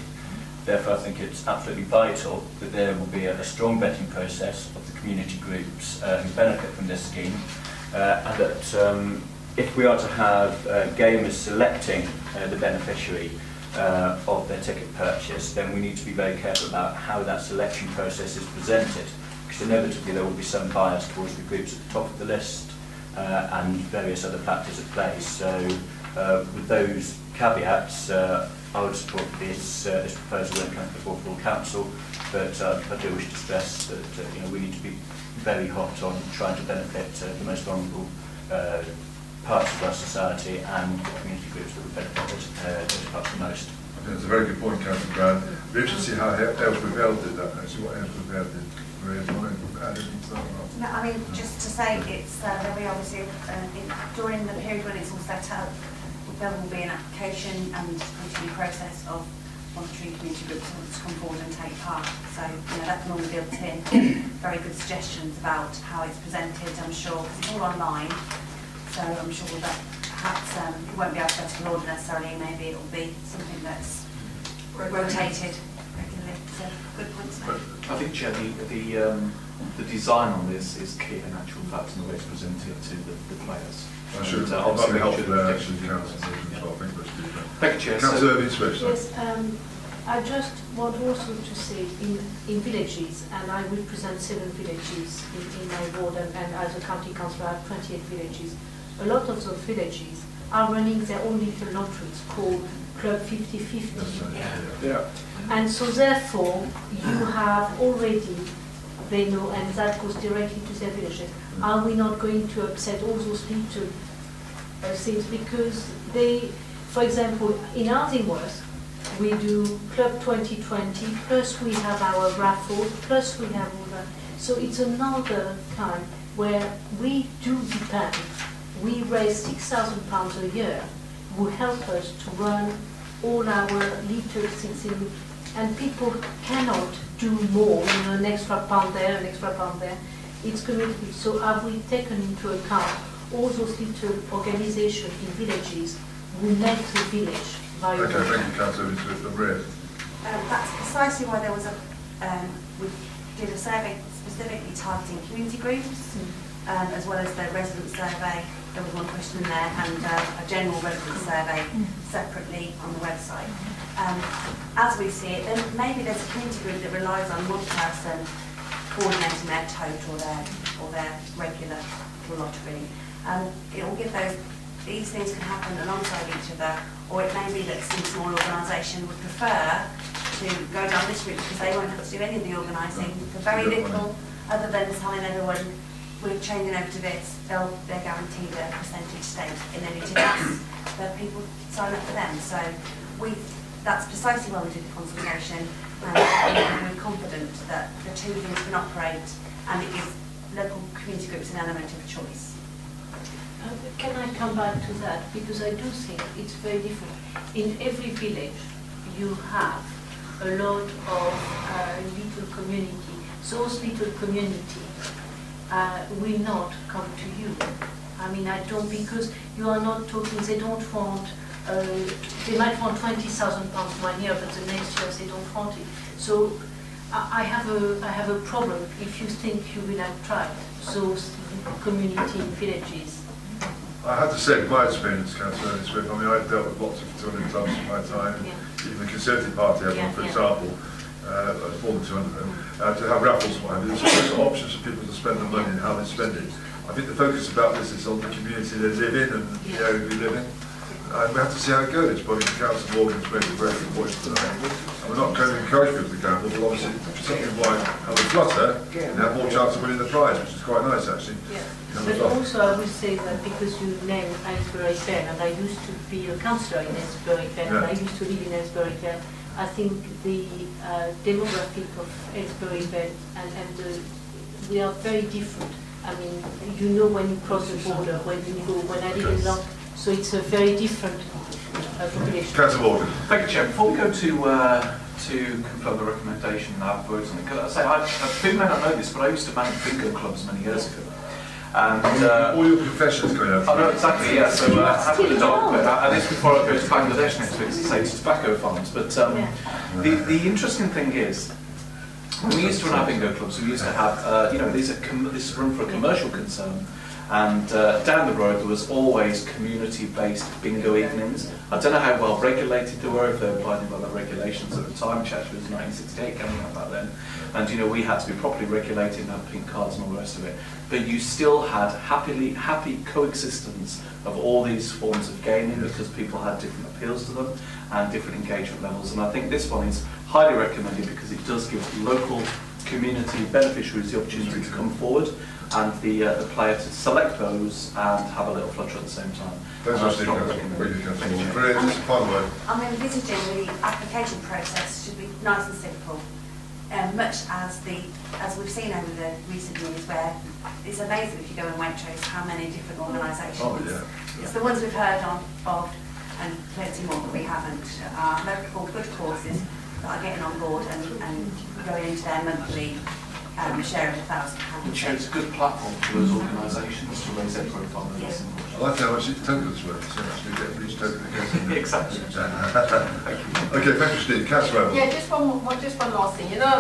Therefore, I think it's absolutely vital that there will be a strong vetting process of the community groups who benefit from this scheme, and that if we are to have gamers selecting the beneficiary of their ticket purchase, then we need to be very careful about how that selection process is presented, because inevitably there will be some bias towards the groups at the top of the list and various other factors at play. So with those caveats, I would support this proposal when it comes before full council, but I do wish to stress that we need to be very hot on trying to benefit the most vulnerable parts of our society and the community groups that would benefit those parts the most. I think that's a very good point, Councillor Brown. We're interested to see how Aylesbury Vale did that, actually, what Aylesbury Vale did. Maria, do you want to add anything to that? No, I mean, just to say, it's that we obviously, during the period when it's all set up, there will be an application and continued process of monitoring community groups who want to come forward and take part. So, that can all be built in. Very good suggestions about how it's presented, I'm sure, because it's all online. So I'm sure that perhaps it won't be alphabetical order necessarily, maybe it'll be something that's rotated regularly. So good points there. I think, Chair, the design on this is key in actual fact in the way it's presented to the players. I should obviously help there, actually, Councillor as well. Thank you, Chair. Councillor Irving. Yes, I just want also to say in villages, and I represent 7 villages in my ward, and as a county councillor I have 28 villages. A lot of those villages are running their own little lotteries called Club 50/50. Yeah. And so therefore, you have already, they know, and that goes directly to their villages. Are we not going to upset all those little things? Because they, for example, in Ardingworth, we do Club 2020, plus we have our raffle, plus we have all that. So it's another time where we do depend. We raise £6,000 a year, who help us to run all our little things, and people cannot do more, an extra pound there, an extra pound there. It's community. So have we taken into account all those little organisations in villages who make the village viable? Okay, thank you, Councillor Maria. That's precisely why there was we did a survey specifically targeting community groups, as well as the resident survey. There was one question in there, and a general resident survey separately on the website. As we see it, then maybe there's a community group that relies on one person coordinating their tote or their regular lottery. It will give these things can happen alongside each other, or it may be that some small organisation would prefer to go down this route because they won't have to do any of the organising for very little, other than telling everyone we're changing over to this. They're guaranteed a percentage stake in anything else that people sign up for them. So that's precisely why we did the consultation, and we're confident that the two things can operate, and it gives local community groups an element of choice. Can I come back to that? Because I do think it's very different. In every village, you have a lot of little community. Those little community will not come to you. I mean, I don't, because you are not talking, they don't want, they might want £20,000 one year, but the next year they don't want it. So I have a problem if you think you will attract those community villages. I have to say, my experience, Councillor Ernest Smith, I mean, I've dealt with lots of 200 clubs in my time, even the Conservative Party had one, for example, more than 200 of them, to have raffles and what have you. There's always options for people to spend the money and how they spend it. I think the focus about this is on the community they live in and the area we live in. And we have to see how it goes. But Councillor Morgan's made a very good point tonight. And we're not going to encourage people to gamble, but obviously something like have a flutter, and have more chance of winning the prize, which is quite nice actually. But also I would say that because you named Aylesbury Fair, and I used to be a councillor in Aylesbury Fair, and I used to live in Aylesbury Fair, I think the demographic of Aylesbury Fair and we are very different. I mean, you know when you cross the border, when you go, when I live in London, so it's a very different population. Councillor Morgan. Thank you, Chair. Before we go to confirm the recommendation and our votes on it, could I say, people may not know this, but I used to manage bingo clubs many years ago. And all your confessions going out. I know exactly, yeah. So I have to adopt, and this before I go to Bangladesh next week to say to tobacco farms. But the interesting thing is, when we used to run our bingo clubs, we used to have, this is run for a commercial concern, and down the road there was always community-based bingo evenings. I don't know how well regulated they were, if they were applying by the regulations at the time, which actually was 1968 coming up back then. And we had to be properly regulated and have pink cards and all the rest of it. But you still had happy coexistence of all these forms of gaming because people had different appeals to them and different engagement levels. And I think this one is highly recommended because it does give local community beneficiaries the opportunity to come forward and the player to select those and have a little flutter at the same time. I'm envisaging the application process should be nice and simple. Much as we've seen over the recent years, where it's amazing if you go in Waitrose how many different organisations. It's the ones we've heard of and plenty more that we haven't. Local good causes that are getting on board and going into their monthly share of £1,000. Chair, it's a good platform for those organisations to raise their profile. Yes. I like how much tokens worth, so actually get each token against Exactly. Thank you. Okay, thank you, Steve. Councillor. Yeah, just one last thing. You know,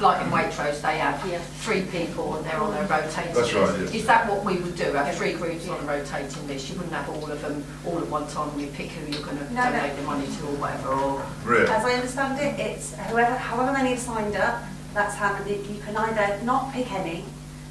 like in Waitrose, they have 3 people and they're on a rotating list. That's right, yes. Is that what we would do? Have 3 groups on a rotating list? You wouldn't have all of them all at one time and you pick who you're going to donate the money to or whatever? Or really? As I understand it, it's however many are signed up, that's how many. You can either not pick any,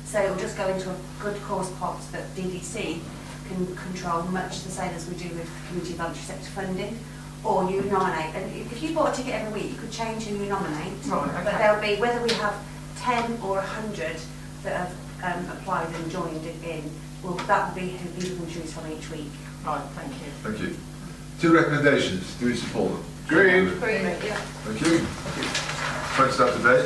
so it will just go into a good cause pot that DDC can control, much the same as we do with community voluntary sector funding, or you nominate. And if you bought a ticket every week, you could change who you nominate. Right, okay. But there'll be, whether we have 10 or 100 that have applied and joined in, well, that will be who people can choose from each week. Right, thank you. Thank you. 2 recommendations. Do we support them? Agreed. Yeah. Thank you. Thanks for that today.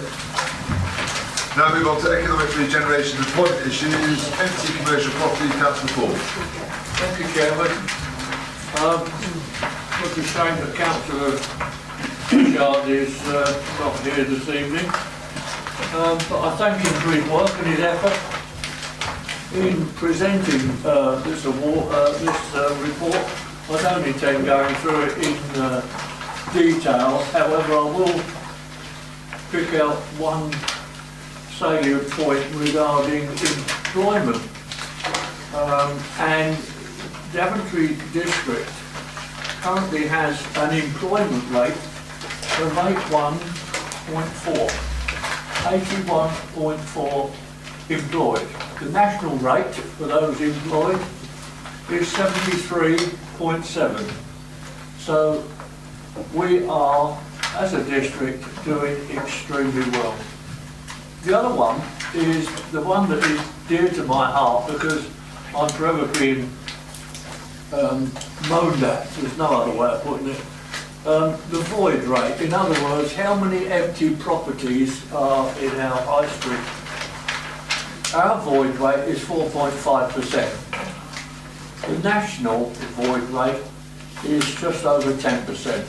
Now move on to economic regeneration and employment issues. Empty commercial property, Councillor Paul. Thank you, Chairman. It's a shame that Councillor Shard is not here this evening, but I thank him for his work and his effort in presenting this report. I don't intend going through it in detail, however I will pick out one salient point regarding employment. And Daventry District currently has an employment rate of 81.4 employed. The national rate for those employed is 73.7. So we are, as a district, doing extremely well. The other one is the one that is dear to my heart because I'm forever being moaned at, there's no other way of putting it. The void rate, in other words, how many empty properties are in our high street? Our void rate is 4.5%. The national void rate is just over 10%.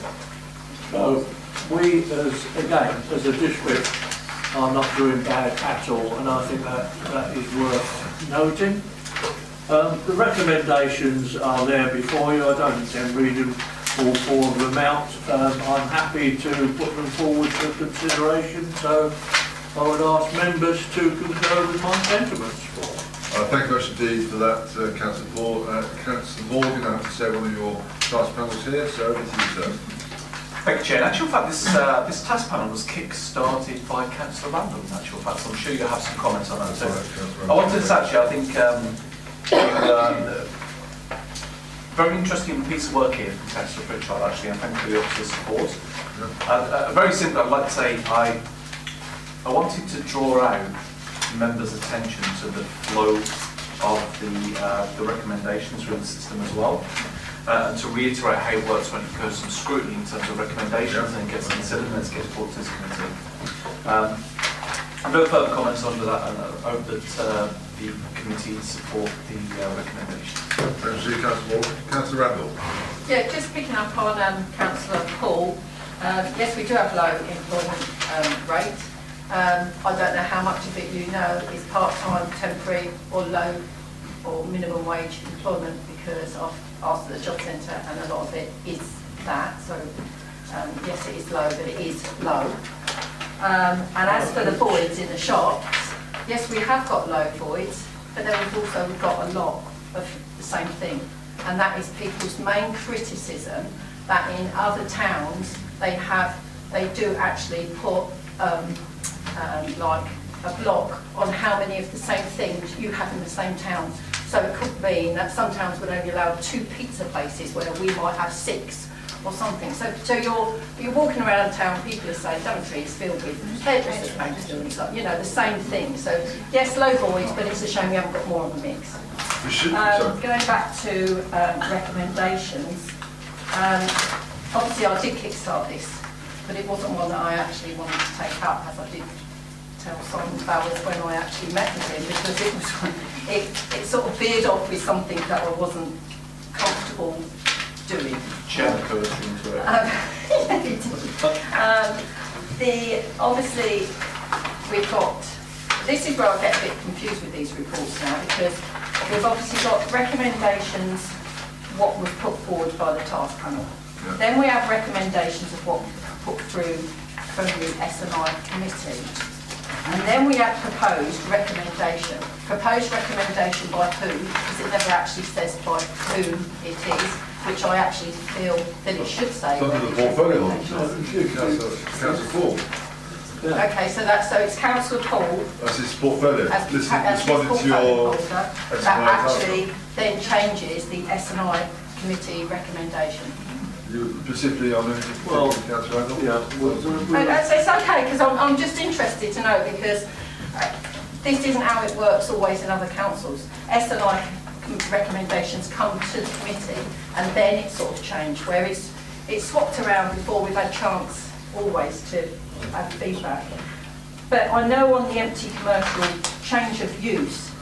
So we, as a district, are not doing bad at all, and I think that is worth noting. The recommendations are there before you. I don't intend reading all 4 of them out. I'm happy to put them forward for consideration, so I would ask members to concur with my sentiments. Thank you very much indeed for that, Councillor Paul. Councillor Morgan, I have to say, one of your task panels here, so over to you, sir. Thank you, Chair. In actual fact, this task panel was kick-started by Councillor Randall, in actual fact, so I'm sure you'll have some comments on that too. I wanted to actually, I think, very interesting piece of work here from Councillor Pritchard, actually, and thank you for the officer's support. Very simple, I'd like to say, I wanted to draw out members' attention to the flow of the recommendations through the system as well, and to reiterate how it works when it goes from scrutiny in terms of recommendations and it gets considered and it gets brought to this committee. No further comments under that, and I hope that the committee support the recommendations. Thank you, Councillor Morgan. Councillor Randall. Yeah, just picking up on Councillor Paul, yes, we do have low employment rate. I don't know how much of it you know is part-time, temporary or low or minimum wage employment, because I've asked at the job centre and a lot of it is that. So yes, it is low, but it is low. And as for the voids in the shops, yes, we have got low voids, but then we've also got a lot of the same thing. And that is people's main criticism that in other towns they do actually put like a block on how many of the same things you have in the same town. So it could mean that some towns would only allow 2 pizza places where we might have 6 or something. So you're walking around town, people are saying Daventry is filled with hairdressers, buildings, like, you know, the same thing. So yes, low voids, but it's a shame we haven't got more of a mix. Going back to recommendations, obviously I did kickstart this, but it wasn't one that I actually wanted to take up, as I did tell Simon Bowers when I actually met with him, because it sort of veered off with something that I wasn't comfortable doing. Chair coach into it. Obviously, we've got, this is where I get a bit confused with these reports now, because we've obviously got recommendations, what was put forward by the task panel. Yeah. Then we have recommendations of what was put through from the S&I committee. And then we have proposed recommendation. Proposed recommendation by who, because it never actually says by whom it is, which I actually feel that it should say. Under the portfolio. Councillor Paul. Okay, so it's Councillor Paul. That's his portfolio. Responding to your that actually then changes the S&I committee recommendation. You specifically on it, well, Councillor Randall? Yeah. It's okay, because I'm just interested to know, because this isn't how it works always in other councils. S&I recommendations come to the committee and then it's sort of changed, where it's swapped around before we've had chance always to have feedback. But I know on the empty commercial change of use,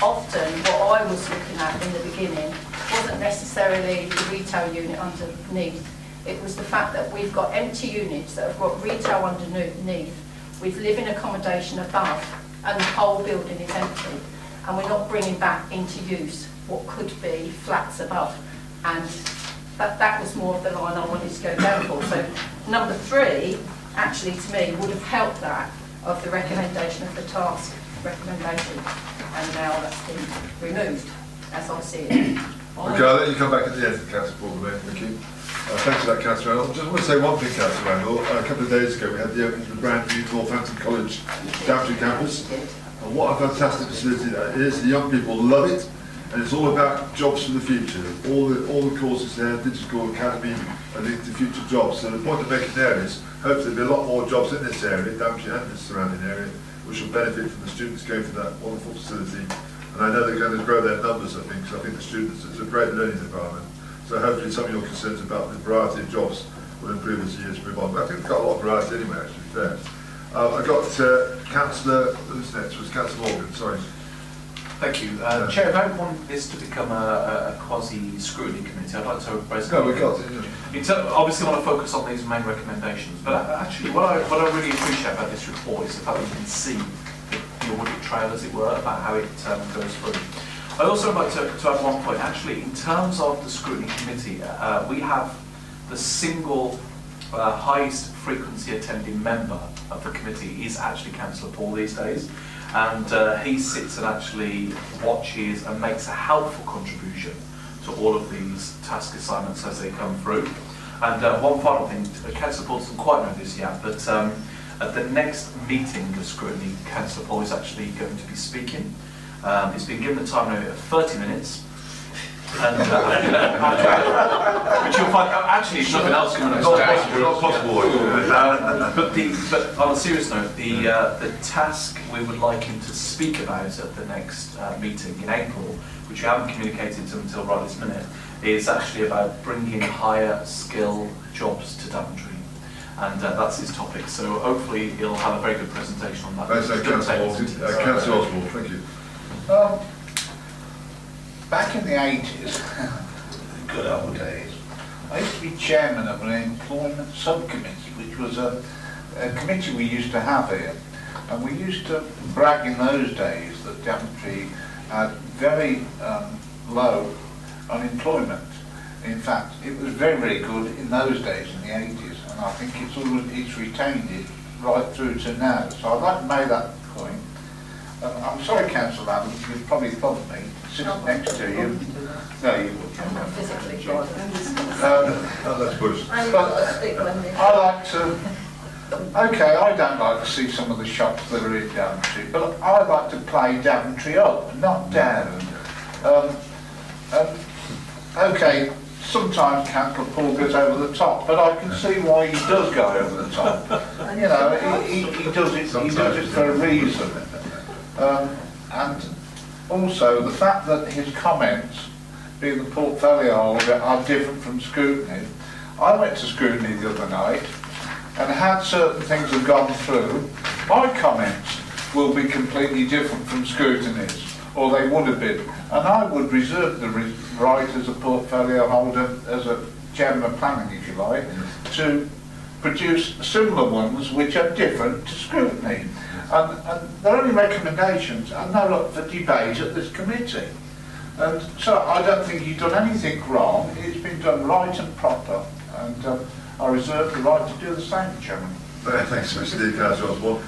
often what I was looking at in the beginning wasn't necessarily the retail unit underneath. It was the fact that we've got empty units that have got retail underneath with living accommodation above, and the whole building is empty, and we're not bringing back into use what could be flats above. And that was more of the line I wanted to go down for. So number 3, actually to me, would have helped that of the recommendation of the task recommendation, and now that's been removed as I see it. Okay, I'll let you come back at the end, Councillor Paul, thank you. Thanks for that, Councillor Randall. I just want to say one thing, Councillor Randall. A couple of days ago we had the opening of the brand new Northampton College Daventry campus. And what a fantastic facility that is. The young people love it, and it's all about jobs for the future. All the courses there, Digital Academy, are linked to future jobs. So the point of making there is, hopefully there'll be a lot more jobs in this area, Daventry and the surrounding area, which will benefit from the students going to that wonderful facility. And I know they're going to grow their numbers, I think, because I think the students, it's a great learning environment. So hopefully some of your concerns about the variety of jobs will improve as the years move on. But I think we've got a lot of variety anyway, actually, there. I got Councillor, who's next? Was Councillor Morgan, sorry. Thank you. Chair, if I want this to become a quasi-scrutiny committee, I'd like to raise... No, we got it, yeah. Obviously want to focus on these main recommendations, but actually what I really appreciate about this report is the fact that you can see the audit trail, as it were, about how it goes through. I'd also like to add one point. Actually, in terms of the scrutiny committee, we have the single highest frequency attending member of the committee is actually Councillor Paul these days. and he sits and actually watches and makes a helpful contribution to all of these task assignments as they come through. And one final thing, Councillor Paul doesn't quite know this yet, but at the next meeting of scrutiny, Councillor Paul is actually going to be speaking. He's been given a time limit of 30 minutes. And, which you'll find, actually, if nothing else coming up. Not possible. But on a serious note, the task we would like him to speak about at the next meeting in April, which we haven't communicated to him until right this minute, is actually about bringing higher skill jobs to Daventry. And that's his topic. So hopefully he'll have a very good presentation on that. Councillor Osborne, thank you. Back in the 80s, good old days, I used to be chairman of an employment subcommittee, which was a committee we used to have here. And we used to brag in those days that Daventry had very low unemployment. In fact, it was very, very good in those days, in the 80s, and I think it's retained it right through to now. So I'd like to make that point. I'm sorry, Councillor Adams, you'd probably thought me sitting next to you. No, you wouldn't. I'm not physically good. I like to. Okay, I don't like to see some of the shops that are in Daventry, but I like to play Daventry up, not down. Okay, sometimes Councillor Paul goes over the top, but I can see why he does go over the top. You know, he does it for a reason. And also the fact that his comments, being the portfolio holder, are different from scrutiny. I went to scrutiny the other night, and had certain things have gone through, my comments will be completely different from scrutiny's, or they would have been. And I would reserve the right as a portfolio holder, as a chairman of planning, if you like, to produce similar ones which are different to scrutiny. And they're only recommendations, and they're up for debate at this committee. And so I don't think you've done anything wrong. It's been done right and proper, and I reserve the right to do the same, Chairman. Thanks, Mr. Councillor Osborne.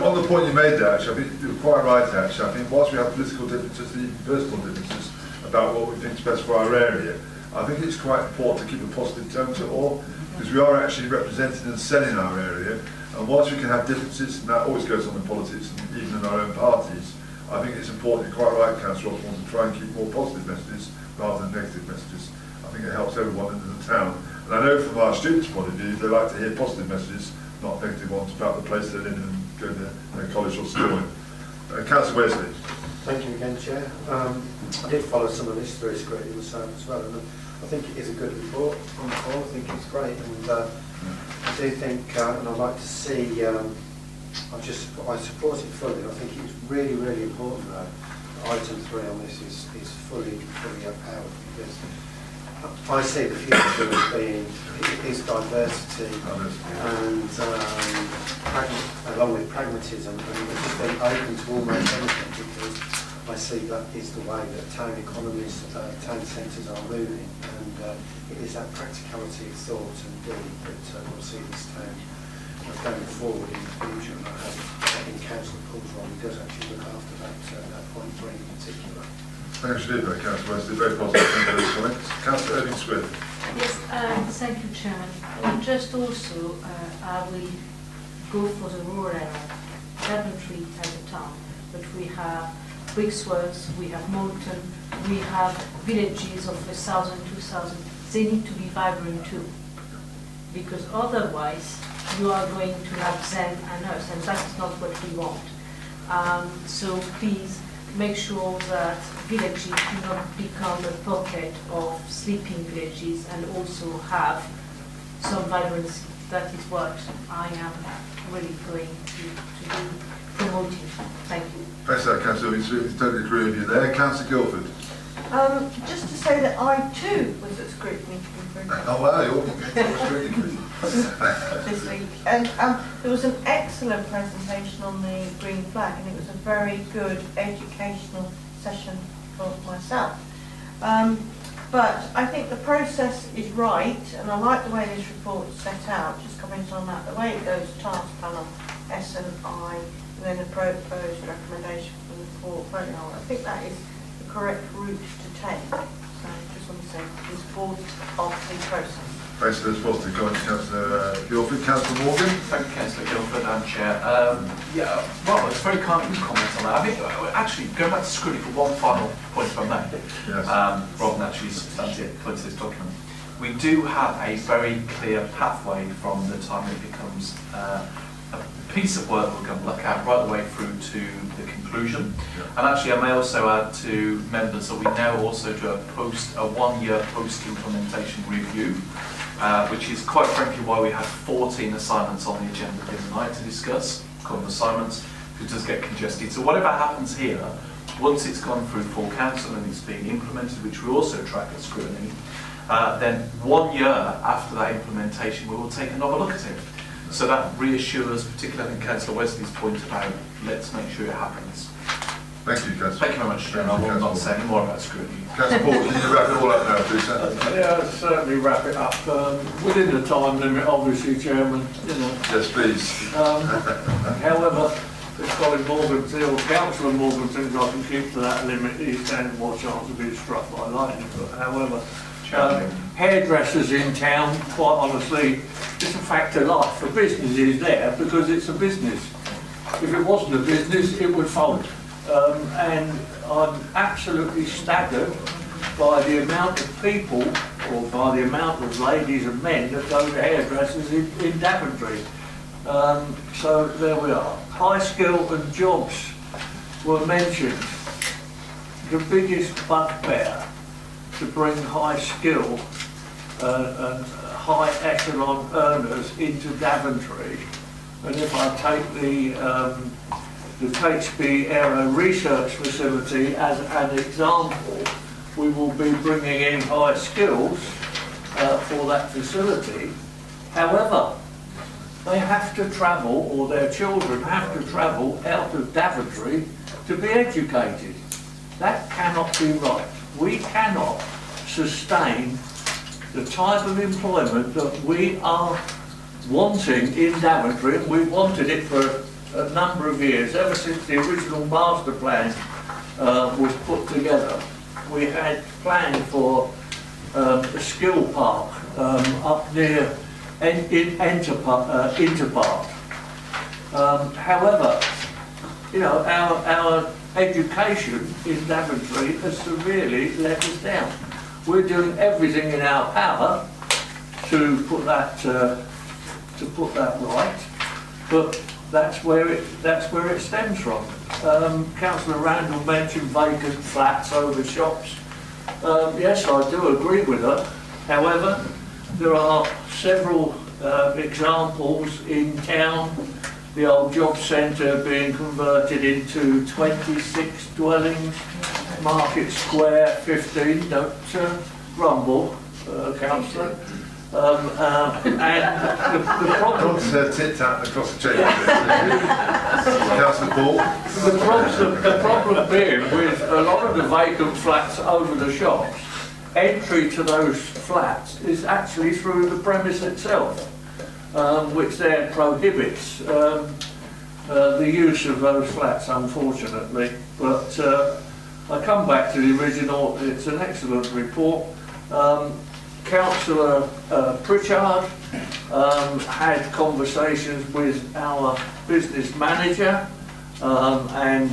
On the point you made there, actually, I think you're quite right, actually. I think whilst we have political differences, even personal differences about what we think is best for our area, I think it's quite important to keep a positive tone to it all, because we are actually represented and selling our area. And whilst we can have differences, and that always goes on in politics and even in our own parties, I think it's important, you're quite right, Councillor Osborne, to try and keep more positive messages rather than negative messages. I think it helps everyone in the town. And I know from our students' point of view, they like to hear positive messages, not negative ones about the place they're in and going to their college or school. Councillor Wesley. Thank you again, Chair. I did follow some of this through scrutiny myself as well, and I think it is a good report on the whole. I think it's great, and I do think, and I'd like to see, I support it fully. I think it's really, really important that item 3 on this is fully upheld, because I see the future as being is diversity and along with pragmatism, and just being open to almost anything, because I see that is the way that town economies, town centres are moving, and it is that practicality of thought and doing that will see this town going forward in the future. And I think Councillor Paul's role, he does actually look after that point 3 in particular. Thanks for doing that, Councillor Wesley. Very positive. Thank you for those comments. Councillor Irving Swift. Yes, thank you, Chairman. Just also, I will go for the rural area. Daventry as a town, but we have Brixworth, we have Moulton, we have villages of 1,000, 2,000. They need to be vibrant too, because otherwise you are going to have them and us, and that's not what we want. So please make sure that villages do not become a pocket of sleeping villages, and also have some vibrancy. That is what I am really going to be promoting. Thank you. Thanks for that, Councillor. We totally agree with you there. Councillor Guildford. Just to say that I too was at scrutiny. Oh wow, you're scrutiny this week, and there was an excellent presentation on the green flag, and it was a very good educational session for myself. But I think the process is right, and I like the way this report is set out. Just commenting on that, the way it goes: task panel, S&I, and then a proposed recommendation from the portfolio. I think that is the correct route to take. So I just want to say we support of the process. Thanks for those positive comments, Councillor Guildford. Councillor Morgan. Thank you, Councillor Guildford and Chair. Yeah, well, it's very kind of you to comment on that. I think, actually, going back to scrutiny for one final point if I may, yes. rather than actually substantiate points of this document. We do have a very clear pathway from the time it becomes a piece of work we're going to look at right the way through to the conclusion. And actually I may also add to members that we now also do a 1 year post-implementation review, which is quite frankly why we have 14 assignments on the agenda here tonight to discuss, called assignments, because it does get congested. So whatever happens here, once it's gone through full council and it's being implemented, which we also track at scrutiny, then 1 year after that implementation we will take another look at it. So that reassures, particularly in Councillor Wesley's point about let's make sure it happens. Thank you, Councillor. Thank you very much, Chair. I will not say any more about scrutiny. Councillor Paul, can you wrap it all up now, please? Yeah, certainly wrap it up. Within the time limit, obviously, Chairman, you know. Yes, please. However, if Colin Morganton, or Councillor Morganton, I can keep to that limit, he's standing more chance of being struck by lightning. But however, hairdressers in town, quite honestly, it's a fact of life. The business is there because it's a business. If it wasn't a business, it would fold. And I'm absolutely staggered by the amount of people, or by the amount of ladies and men that go to hairdressers in Daventry. So there we are. High skill and jobs were mentioned. The biggest bugbear to bring high skill and high echelon earners into Daventry. And if I take the Catesby Aero Research Facility as an example, we will be bringing in high skills for that facility. However, they have to travel, or their children have to travel out of Daventry to be educated. That cannot be right. We cannot sustain the type of employment that we are wanting in Daventry, and we've wanted it for a number of years, ever since the original master plan was put together. We had planned for a skill park up near Interpark. However, you know, our education in Daventry has severely let us down. We're doing everything in our power to put that right, but that's where it stems from. Councillor Randall mentioned vacant flats over shops. Yes, I do agree with her. However, there are several examples in town. The old job centre being converted into 26 dwellings, Market Square 15, don't grumble, Councillor. And the problem... tit-tat across the chamber. Councillor Paul. The problem being with a lot of the vacant flats over the shops, entry to those flats is actually through the premise itself, which then prohibits the use of those flats, unfortunately. But I come back to the original. It's an excellent report. Councillor Pritchard had conversations with our business manager and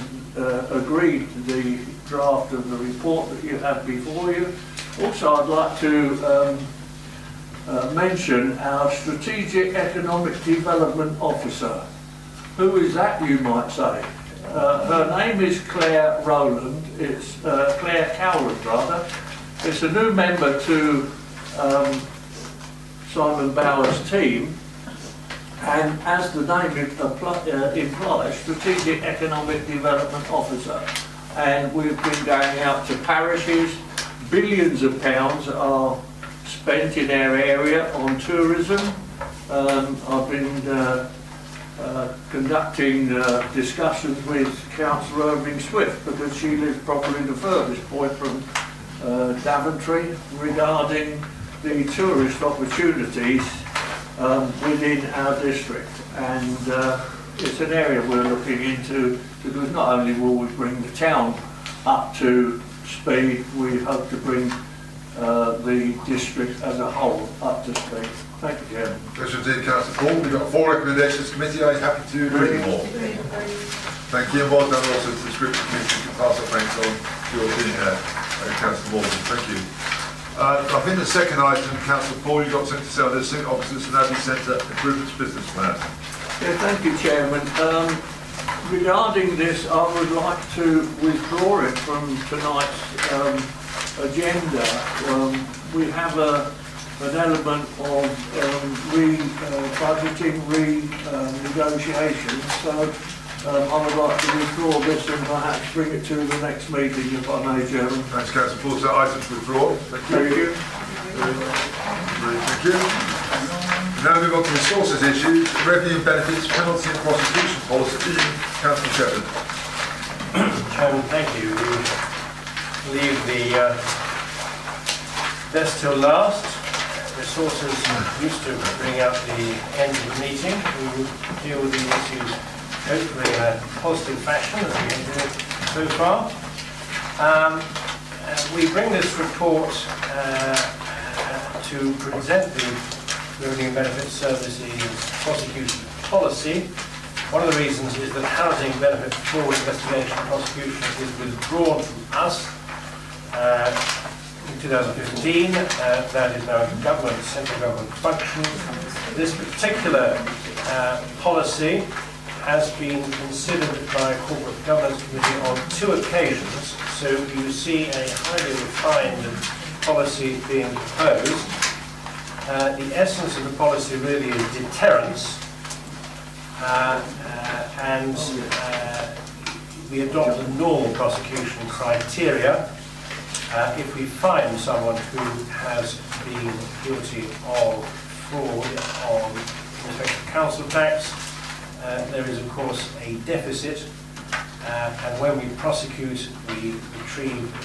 agreed to the draft of the report that you have before you. Also, I'd like to mention our Strategic Economic Development Officer. Who is that, you might say? Her name is Claire Rowland. It's Claire Cowland, rather. It's a new member to Simon Bauer's team, and as the name implies, Strategic Economic Development Officer. And we've been going out to parishes. Billions of pounds are spent in our area on tourism. I've been conducting discussions with Councillor Irving Swift, because she lives probably the furthest point from Daventry, regarding the tourist opportunities within our district. And it's an area we're looking into, because not only will we bring the town up to speed, we hope to bring the district as a whole up to speed. Thank you, Chairman. Question indeed, Councillor Paul. We've got 4 recommendations. Committee, are you happy to read them all? Thank you, and well done also to the script committee. You can pass our thanks on to your being here, Councillor Morgan. Thank you. I think the second item, Councillor Paul, you've got something to say on this, Officers and Abbey Centre Improvements Business Plan. Yeah, thank you, Chairman. Regarding this, I would like to withdraw it from tonight's agenda. We have an element of budgeting, renegotiation, so I would like to withdraw this and perhaps bring it to the next meeting, if I may, Chairman. Thanks, Councillor Paul. So items withdrawn. Thank you. Thank you. Now move on to resources issues, revenue and benefits, penalty and prosecution policy. Councillor Shepherd. Chairman, thank you. We leave the best till last. Resources used to bring out the end of the meeting. We will deal with these issues hopefully in a positive fashion, as we have done so far. We bring this report to present the Revenue and Benefits Services prosecution policy. One of the reasons is that housing benefit fraud investigation and prosecution is withdrawn from us in 2015. That is now a central government function. This particular policy has been considered by a Corporate Governance Committee on 2 occasions. So you see a highly refined policy being proposed. The essence of the policy really is deterrence, and we adopt the normal prosecution criteria. If we find someone who has been guilty of fraud on respect of council tax, there is of course a deficit, and when we prosecute, we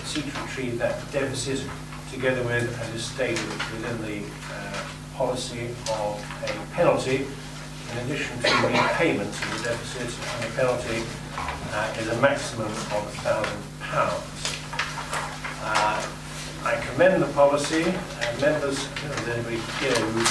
seek to retrieve that deficit together with, as is stated within the policy, of a penalty in addition to the payment of the deficit, and the penalty is a maximum of £1,000. I commend the policy, and members, there's anybody here who's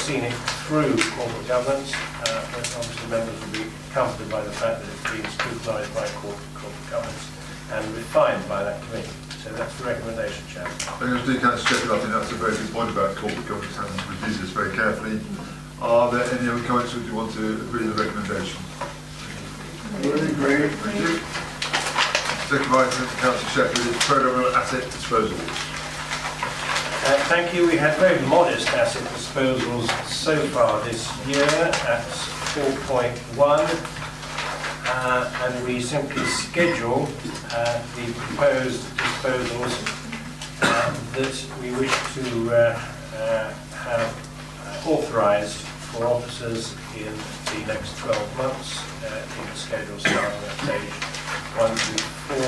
seen it through corporate governance, but obviously members will be comforted by the fact that it's been scrutinised by corporate governance and refined by that committee. So that's the recommendation, Chairman. Thank you, Councillor Shepherd. I think that's a very good point about corporate governance and reviewed this very carefully. Are there any other comments, or do you want to agree with the recommendation? Agree. Thank you. Second item, Councillor Shepherd, is programme of asset disposals. Thank you. We had very modest asset disposals so far this year at 4.1, and we simply schedule the proposed disposals that we wish to have authorised for officers in the next 12 months in the schedule starting at page 124,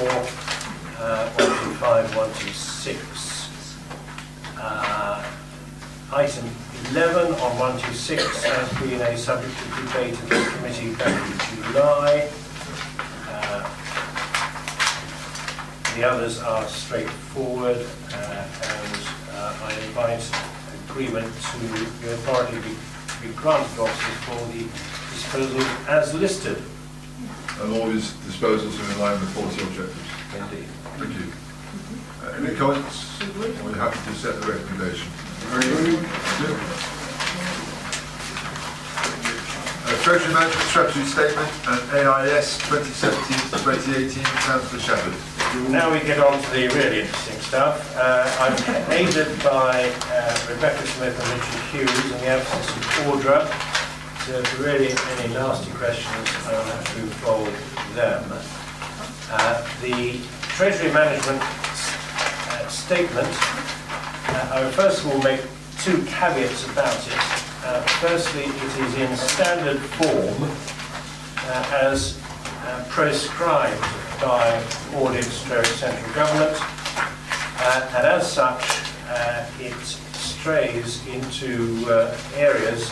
125, 126. Item 11 on 126 has been a subject of debate in the committee back in July. The others are straightforward, and I invite agreement to the authority to be granted officers for the disposals as listed. And all these disposals are in line with policy objectives. Indeed. Thank you. Any comments? We're happy to set the recommendation. Treasury Management Strategy Statement and AIS 2017 to 2018, Councillor Shepherd. Now we get on to the really interesting stuff. I'm aided by Rebecca Smith and Richard Hughes in the absence of Audra. So if there are really any nasty questions, I'll have to involve them. The Treasury Management Statement, I will first of all make 2 caveats about it. Firstly, it is in standard form as prescribed by audit/central government, and as such it strays into areas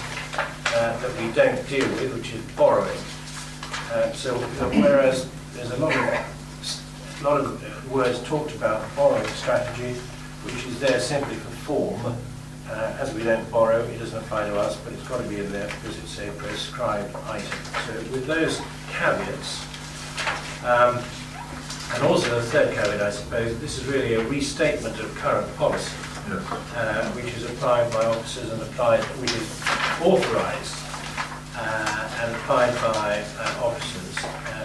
that we don't deal with, which is borrowing. So whereas there's a lot of words talked about borrowing strategy, which is there simply for form, as we don't borrow, it doesn't apply to us, but it's got to be in there because it's a prescribed item. So with those caveats, and also the third caveat, I suppose, this is really a restatement of current policy, which is applied by officers and which is authorised and applied by officers.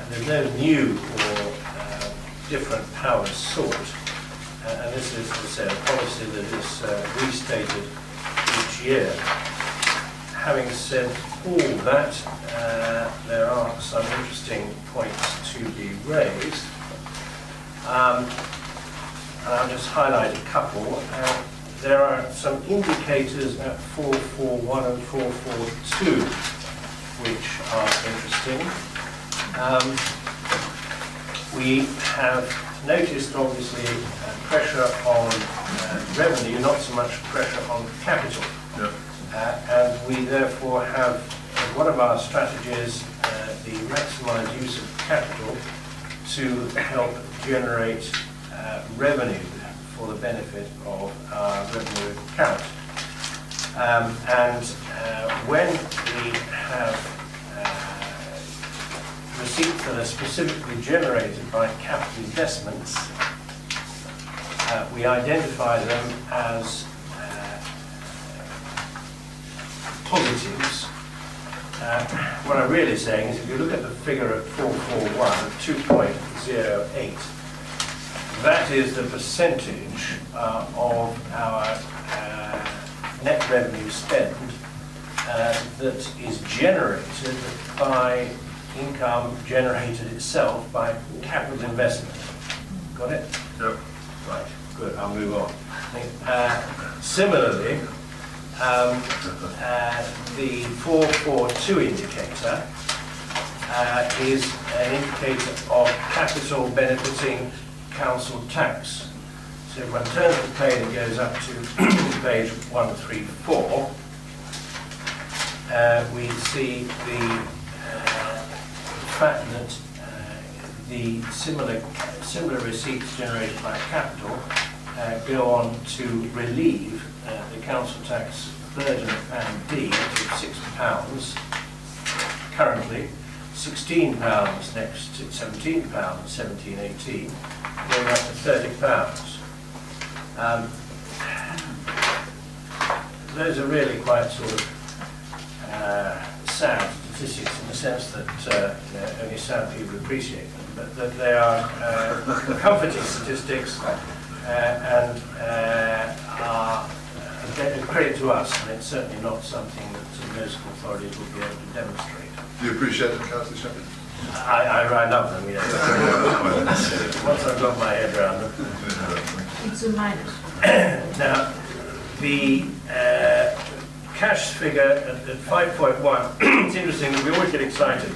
There's no new or different powers sought. And this is, as I said, a policy that is restated each year. Having said all that, there are some interesting points to be raised. And I'll just highlight a couple. There are some indicators at 441 and 442 which are interesting. We have noticed, obviously, pressure on revenue, not so much pressure on capital. Yeah. And we therefore have, as one of our strategies, the maximised use of capital to help generate revenue for the benefit of our revenue account. When we have receipts that are specifically generated by capital investments, we identify them as positives. What I'm really saying is if you look at the figure at 441, 2.08, that is the percentage of our net revenue spend that is generated by income generated itself by capital investment. Got it? Yep. Right, good, I'll move on. Similarly, the 442 indicator is an indicator of capital benefiting council tax. So if one turns the page and goes up to page 134, we see the fact that the similar receipts generated by capital go on to relieve the council tax burden of Band D to £6 currently, £16 next to £17, 17/18, going up to £30. Those are really quite sort of sad statistics in the sense that only sad people appreciate them, but that they are comforting statistics and are a credit to us, and it's certainly not something that most authorities will be able to demonstrate. Do you appreciate them, Councillor Shepherd? I love them, yes. Once I've got my head around them. It's a minus. Now, the cash figure at 5.1, it's interesting that we always get excited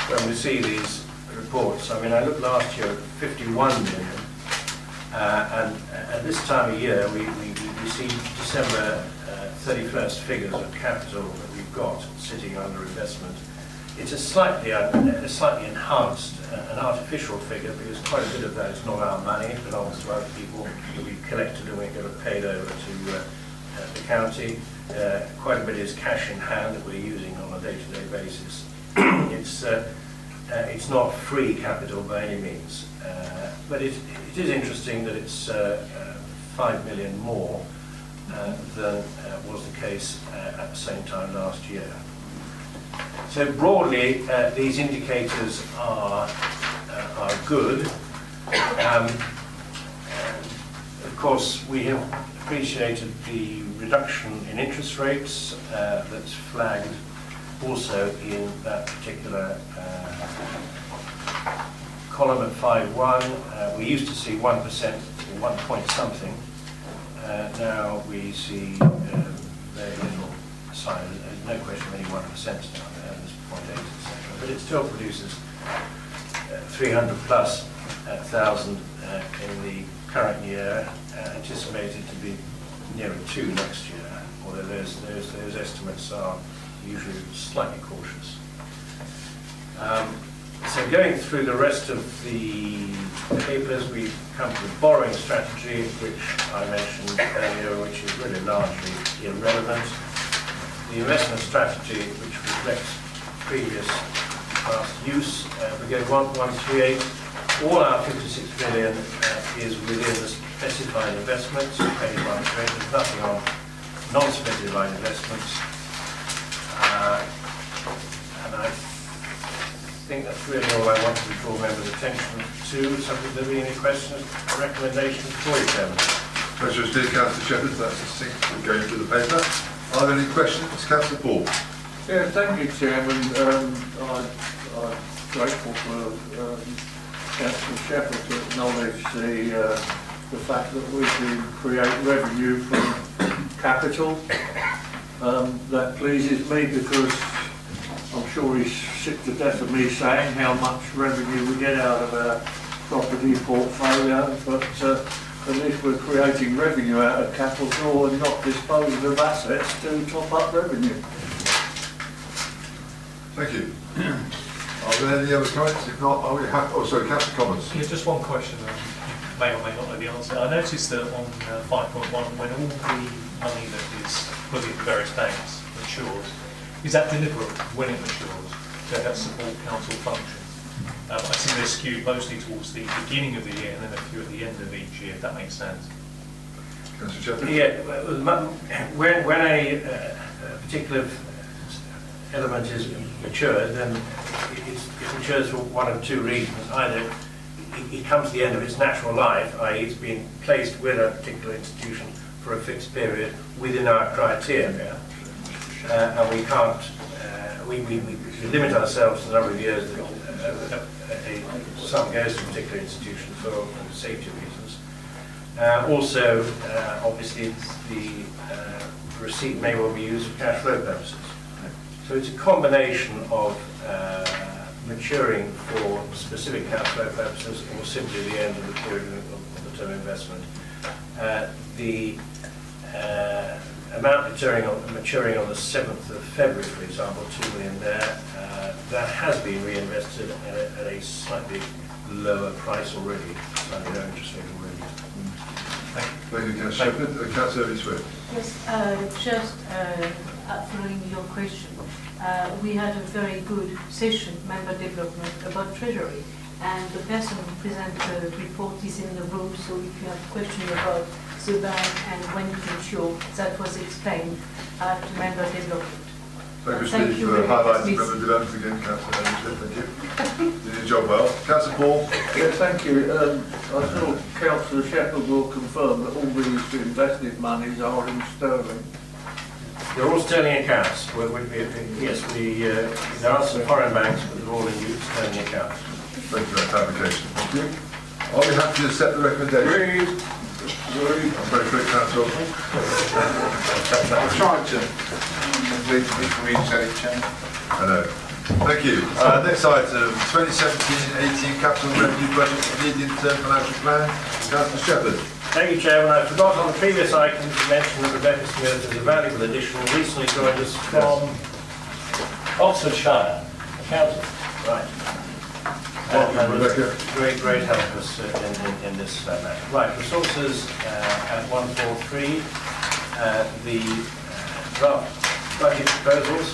when we see these reports. I mean, I looked last year at 51 million, and at this time of year, we see December 31st figures of capital that we've got sitting under investment. It's a slightly enhanced, an artificial figure, because quite a bit of that is not our money. It belongs to other people that we've collected and we get it paid over to the county. Quite a bit is cash in hand that we're using on a day-to-day basis. It's not free capital by any means, but it is interesting that it's 5 million more than was the case at the same time last year. So broadly, these indicators are good. Of course, we have appreciated the reduction in interest rates that's flagged also in that particular column at 5.1. We used to see 1% or 1 point something. Now we see very little sign. There's no question of any 1% down there. There's 0.8, etc. But it still produces 300 plus thousand in the current year, anticipated to be nearer 2 next year, although those estimates are usually slightly cautious. So going through the rest of the papers, we've come to the borrowing strategy, which I mentioned earlier, which is really largely irrelevant. The investment strategy, which reflects previous past use, we go 1138. All our 56 million is within the specified investments, page 138. There's nothing on non-specified investments. And I think that's really all I want to draw members' attention to. So if there be any questions or recommendations for you, Chairman? Pleasure indeed, Councillor Shepherd. That's succinct. We're going through the paper. Are there any questions? Councillor Paul. Yeah, thank you, Chairman. I'm grateful for Councillor Shepherd to acknowledge the fact that we can create revenue from capital. That pleases me because I'm sure he's sick to death of me saying how much revenue we get out of our property portfolio, but at least we're creating revenue out of capital and not disposing of assets to top up revenue. Thank you. Are there any other comments? If not, are we happy? Oh, sorry, Councillor Commons. Yeah, just one question. You may or may not know the answer. I noticed that on 5.1, when all the money that is put in various banks matures, is that deliberate when it matures to help support council function? I see they're skewed mostly towards the beginning of the year and then a few at the end of each year, if that makes sense. Councillor Shepherd? Yeah, when a particular element is matured, then it matures for one of two reasons. Either it comes to the end of its natural life, i.e. it's been placed with a particular institution for a fixed period within our criteria, and we can't, we limit ourselves to the number of years that a sum goes to a particular institution for safety reasons. Also, obviously, the receipt may well be used for cash flow purposes. So it's a combination of maturing for specific cash flow purposes or simply the end of the period of the term investment. The amount maturing on the 7th of February, for example, 2 million there, that has been reinvested at a slightly lower price already, slightly lower interest rate already. Thank you, Councillor Shepherd. Councillor Swift. Yes, just following your question, we had a very good session, member development, about treasury, and the person who presented the report is in the room, so if you have questions about the bank and when it mature, that was explained at member development. Thank you, Steve, for highlighting member development again, Councillor Swift. Thank you. You did your job well. Councillor Paul. Yeah, thank you. I thought Councillor Shepherd will confirm that all these invested monies are in sterling. They're all sterling accounts. Yes, there are some foreign banks, but they're all in sterling accounts. Thank you for that clarification. Thank you. Are we happy to accept the recommendation? I'm very quick, Councillor. I'm trying to complete it, Chairman. I know. Thank you. Next item, 2017-18 Capital Revenue Budget Medium-Term Financial Plan. Councillor Shepherd. Thank you, Chairman. I forgot on the previous item to mention that Rebecca Smith is a valuable addition, recently joined us from Oxfordshire. Accountant. Right. Welcome, Rebecca. Great help us in this matter. Right, resources at 143, the draft budget proposals.